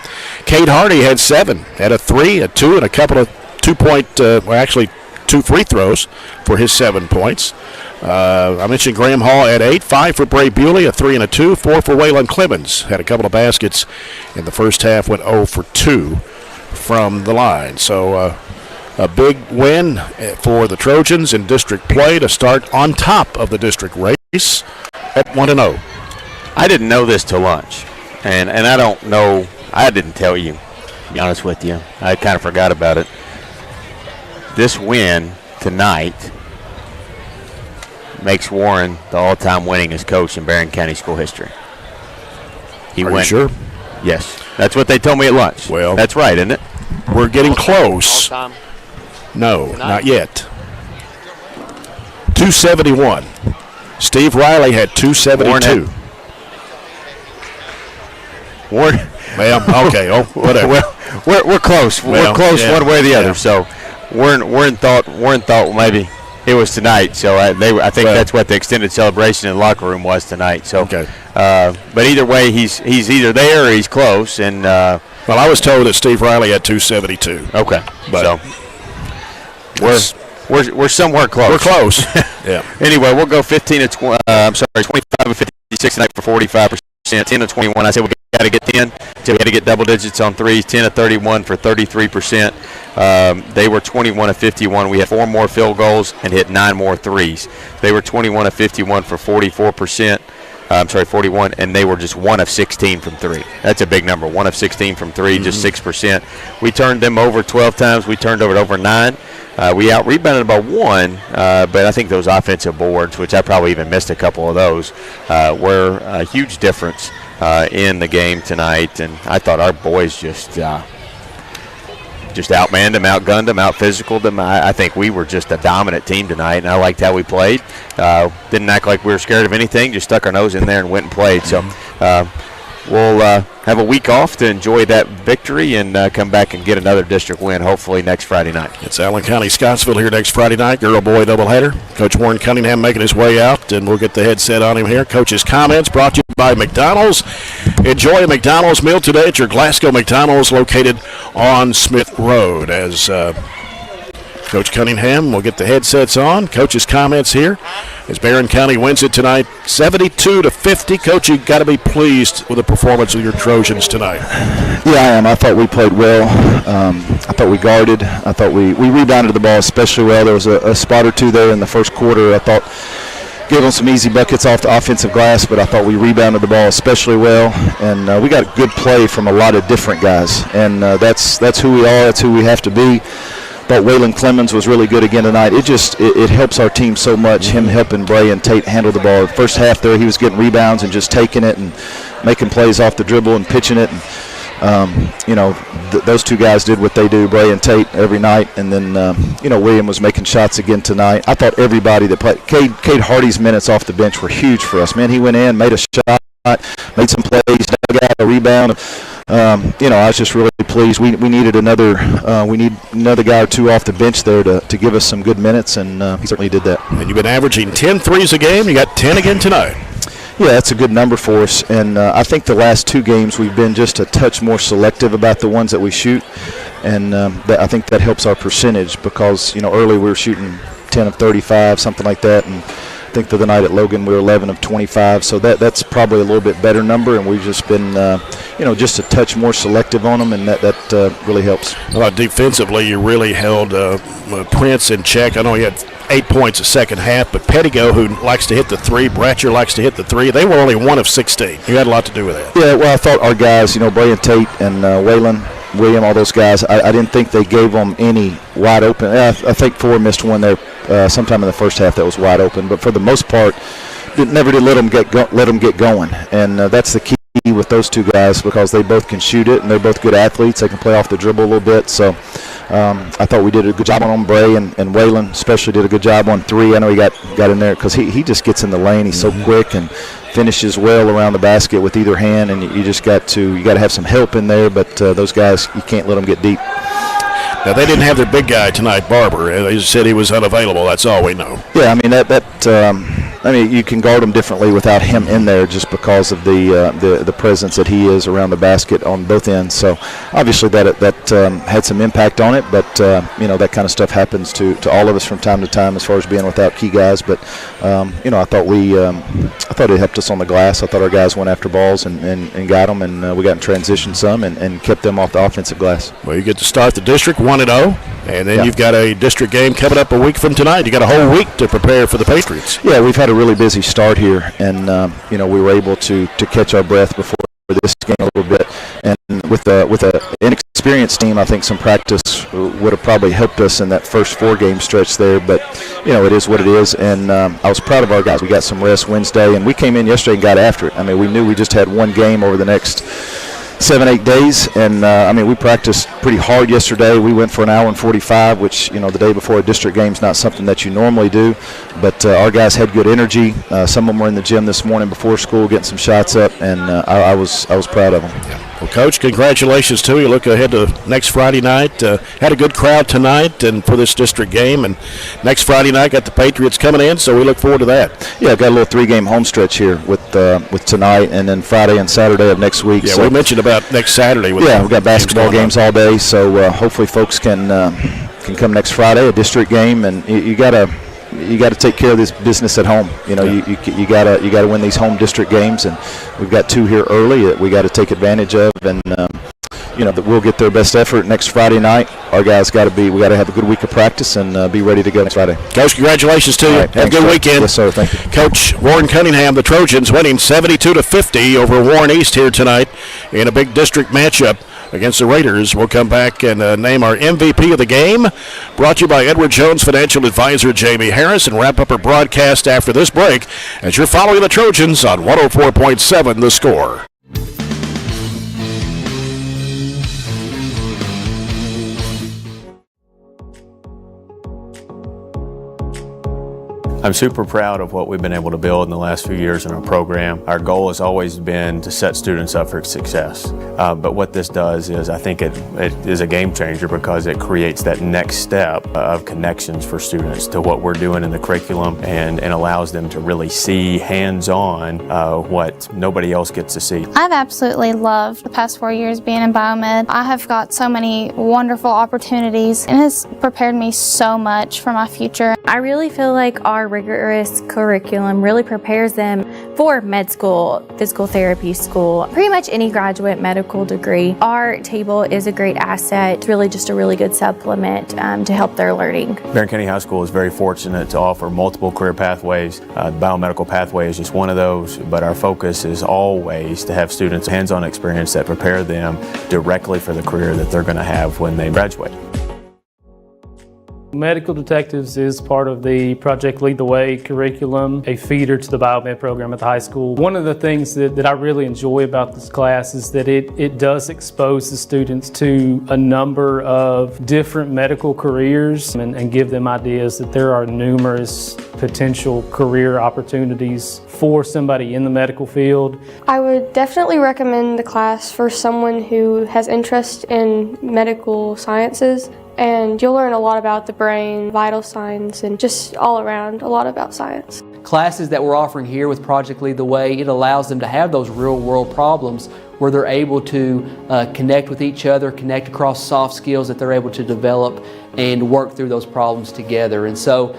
Speaker 1: Cade Hardy had 7, had a 3, a 2, and a couple of 2-point, 2 free throws for his 7 points. I mentioned Graham Hall had 8, 5 for Bray Bewley, a 3 and a 2, 4 for Waylon Clemens. Had a couple of baskets in the first half, went 0 for 2 from the line. So a big win for the Trojans in district play to start on top of the district race at 1-0.
Speaker 19: I didn't know this till lunch, and I don't know. I didn't tell you, to be honest with you. I kind of forgot about it. This win tonight makes Warren the all-time winningest coach in Barren County school history.
Speaker 1: Are you sure?
Speaker 19: Yes. That's what they told me at lunch.
Speaker 1: Well,
Speaker 19: that's right, isn't it?
Speaker 1: We're getting close.
Speaker 19: All-time?
Speaker 1: No,
Speaker 19: Tonight?
Speaker 1: not yet. 271. Steve Riley had 272.
Speaker 19: Warren.
Speaker 1: Well, okay. Oh, whatever.
Speaker 19: Well, we're close. We're close one way or the other. So Warren thought maybe it was tonight. So I think that's what the extended celebration in the locker room was tonight. So,
Speaker 1: okay.
Speaker 19: But either way, he's either there or he's close. And
Speaker 1: well, I was told that Steve Riley had 272.
Speaker 19: Okay,
Speaker 1: but
Speaker 19: so we're somewhere close.
Speaker 1: We're close. Yeah.
Speaker 19: Anyway, we'll go 25 and 56 tonight for 45%. 10 to 21. I said we got to get 10. So we got to get double digits on threes. 10 to 31 for 33%. They were 21 to 51. We had 4 more field goals and hit 9 more threes. They were 21 to 51 for 44%. 41, and they were just 1 of 16 from 3. That's a big number. 1 of 16 from 3, just 6%. We turned them over 12 times. We turned over 9. We out-rebounded by 1, but I think those offensive boards, which I probably even missed a couple of those, were a huge difference in the game tonight. And I thought our boys just outmanned them, outgunned them, out-physicaled them. I think we were just a dominant team tonight, and I liked how we played. Didn't act like we were scared of anything, just stuck our nose in there and went and played. So we'll have a week off to enjoy that victory and come back and get another district win, hopefully next Friday night.
Speaker 1: It's Allen County Scottsville here next Friday night, girl-boy doubleheader. Coach Warren Cunningham making his way out, and we'll get the headset on him here. Coach's comments brought to you by McDonald's. Enjoy a McDonald's meal today at your Glasgow McDonald's located on Smith Road. As Coach Cunningham will get the headsets on. Coach's comments here as Barren County wins it tonight 72-50. Coach, you got to be pleased with the performance of your Trojans tonight.
Speaker 21: Yeah, I am. I thought we played well. I thought we guarded. I thought we rebounded the ball especially well. There was a spot or two there in the first quarter. I thought gave them some easy buckets off the offensive glass, but I thought we rebounded the ball especially well, and we got good play from a lot of different guys, and that's who we are. That's who we have to be. Thought Waylon Clemens was really good again tonight. It helps our team so much, him helping Bray and Tate handle the ball. The first half there, he was getting rebounds and just taking it and making plays off the dribble and pitching it. And, those two guys did what they do, Bray and Tate, every night. And then, William was making shots again tonight. I thought everybody that played, Cade Hardy's minutes off the bench were huge for us. Man, he went in, made a shot, made some plays, dug out a rebound. I was just really pleased. We needed another guy or two off the bench there to give us some good minutes, and he certainly did that.
Speaker 1: And you've been averaging 10 threes a game. You got 10 again tonight.
Speaker 21: Yeah, that's a good number for us, and I think the last 2 games we've been just a touch more selective about the ones that we shoot, and I think that helps our percentage because early we were shooting 10 of 35, something like that, and I think the other night at Logan we were 11 of 25, so that's probably a little bit better number, and we've just been just a touch more selective on them, and that really helps.
Speaker 1: Well, defensively, you really held Prince in check. I know he had 8 points a second half, but Pettigo, who likes to hit the 3, Bratcher likes to hit the 3, they were only 1 of 16. You had a lot to do with that.
Speaker 21: Yeah, well, I thought our guys, Bray and Tate and Waylon, William, all those guys, I didn't think they gave them any wide open. I think 4 missed one there sometime in the first half that was wide open, but for the most part, never did let them get going, and that's the key with those two guys because they both can shoot it and they're both good athletes. They can play off the dribble a little bit, so I thought we did a good job on Bray and Waylon especially did a good job on 3. I know he got in there because he just gets in the lane. He's so quick and finishes well around the basket with either hand, and you got to have some help in there, but those guys, you can't let them get deep.
Speaker 1: Now, they didn't have their big guy tonight, Barber. They said he was unavailable. That's all we know.
Speaker 21: Yeah, I mean, you can guard him differently without him in there just because of the presence that he is around the basket on both ends. So, obviously, that had some impact on it, but, that kind of stuff happens to all of us from time to time as far as being without key guys. But, I thought it helped us on the glass. I thought our guys went after balls and got them, and we got in transition some and kept them off the offensive glass.
Speaker 1: Well, you get to start the district 1-0, and then you've got a district game coming up a week from tonight. You got a whole week to prepare for the Patriots.
Speaker 21: Yeah, we've had a really busy start here, and we were able to catch our breath before this game a little bit. And with an inexperienced team, I think some practice would have probably helped us in that first 4-game stretch there. But it is what it is, and I was proud of our guys. We got some rest Wednesday, and we came in yesterday and got after it. I mean, we knew we just had one game over the next 7-8 days, and we practiced pretty hard yesterday. We went for an hour and 45, which the day before a district game is not something that you normally do, but our guys had good energy. Some of them were in the gym this morning before school getting some shots up, and I was proud of them.
Speaker 1: Yeah. Well, Coach, congratulations to you. Look ahead to next Friday night. Had a good crowd tonight and for this district game, and next Friday night got the Patriots coming in, so we look forward to that.
Speaker 21: Yeah, I've got a little 3-game home stretch here with tonight and then Friday and Saturday of next week.
Speaker 1: Yeah,
Speaker 21: so
Speaker 1: we mentioned about next Saturday. We've
Speaker 21: got basketball games all day, so hopefully folks can come next Friday, a district game, and you got to take care of this business at home. You know, you got to win these home district games, and we've got 2 here early that we got to take advantage of, and that we'll get their best effort next Friday night. Our guys we got to have a good week of practice and be ready to go next Friday.
Speaker 1: Coach, congratulations to you.
Speaker 21: Right,
Speaker 1: have a good weekend.
Speaker 21: Yes, sir. Thank you.
Speaker 1: Coach Warren Cunningham, the Trojans, winning 72-50 over Warren East here tonight in a big district matchup against the Raiders. We'll come back and name our MVP of the game. Brought to you by Edward Jones Financial Advisor Jamie Harris, and wrap up our broadcast after this break as you're following the Trojans on 104.7 The Score.
Speaker 2: I'm super proud of what we've been able to build in the last few years in our program. Our goal has always been to set students up for success. But what this does is I think it is a game changer because it creates that next step of connections for students to what we're doing in the curriculum and allows them to really see hands-on what nobody else gets to see.
Speaker 3: I've absolutely loved the past 4 years being in biomed. I have got so many wonderful opportunities and has prepared me so much for my future.
Speaker 4: I really feel like our rigorous curriculum really prepares them for med school, physical therapy school, pretty much any graduate medical degree. Our table is a great asset. It's really just a really good supplement to help their learning.
Speaker 2: Barren County High School is very fortunate to offer multiple career pathways. The biomedical pathway is just one of those, but our focus is always to have students hands-on experience that prepare them directly for the career that they're going to have when they graduate.
Speaker 20: Medical Detectives is part of the Project Lead the Way curriculum, a feeder to the biomed program at the high school. One of the things that I really enjoy about this class is that it does expose the students to a number of different medical careers and give them ideas that there are numerous potential career opportunities for somebody in the medical field.
Speaker 15: I would definitely recommend the class for someone who has interest in medical sciences, and you'll learn a lot about the brain, vital signs, and just all around a lot about science.
Speaker 5: Classes that we're offering here with Project Lead the Way, it allows them to have those real world problems where they're able to connect with each other, connect across soft skills that they're able to develop and work through those problems together. And so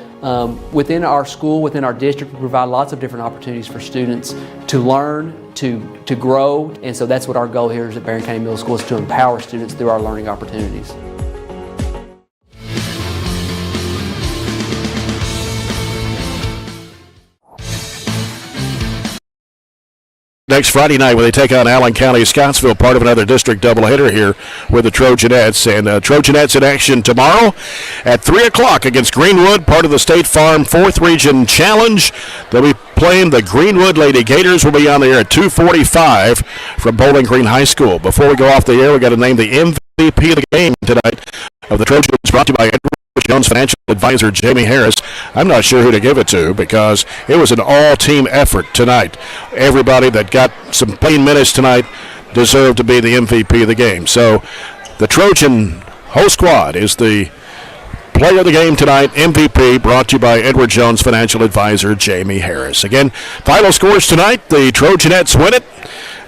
Speaker 5: within our school, within our district, we provide lots of different opportunities for students to learn, to grow. And so that's what our goal here is at Barren County Middle School, is to empower students through our learning opportunities.
Speaker 1: Next Friday night when they take on Allen County, Scottsville, part of another district doubleheader here with the Trojanettes. And Trojanettes in action tomorrow at 3 o'clock against Greenwood, part of the State Farm 4th Region Challenge. They'll be playing the Greenwood Lady Gators. Will be on the air at 2:45 from Bowling Green High School. Before we go off the air, we got to name the MVP of the game tonight of the Trojans, brought to you by Edward Jones Financial Advisor Jamie Harris. I'm not sure who to give it to because it was an all-team effort tonight. Everybody that got some playing minutes tonight deserved to be the MVP of the game. So the Trojan whole squad is the player of the game tonight, MVP, brought to you by Edward Jones Financial Advisor Jamie Harris. Again, final scores tonight, the Trojanettes win it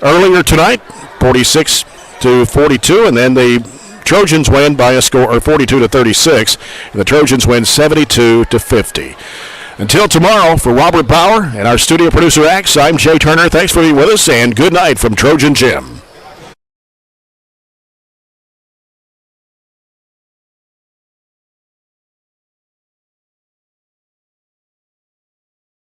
Speaker 1: earlier tonight, 46-42, and then the Trojans win by a score of 42-36, and the Trojans win 72-50. Until tomorrow, for Robert Bauer and our studio producer Axe, I'm Jay Turner. Thanks for being with us, and good night from Trojan Gym.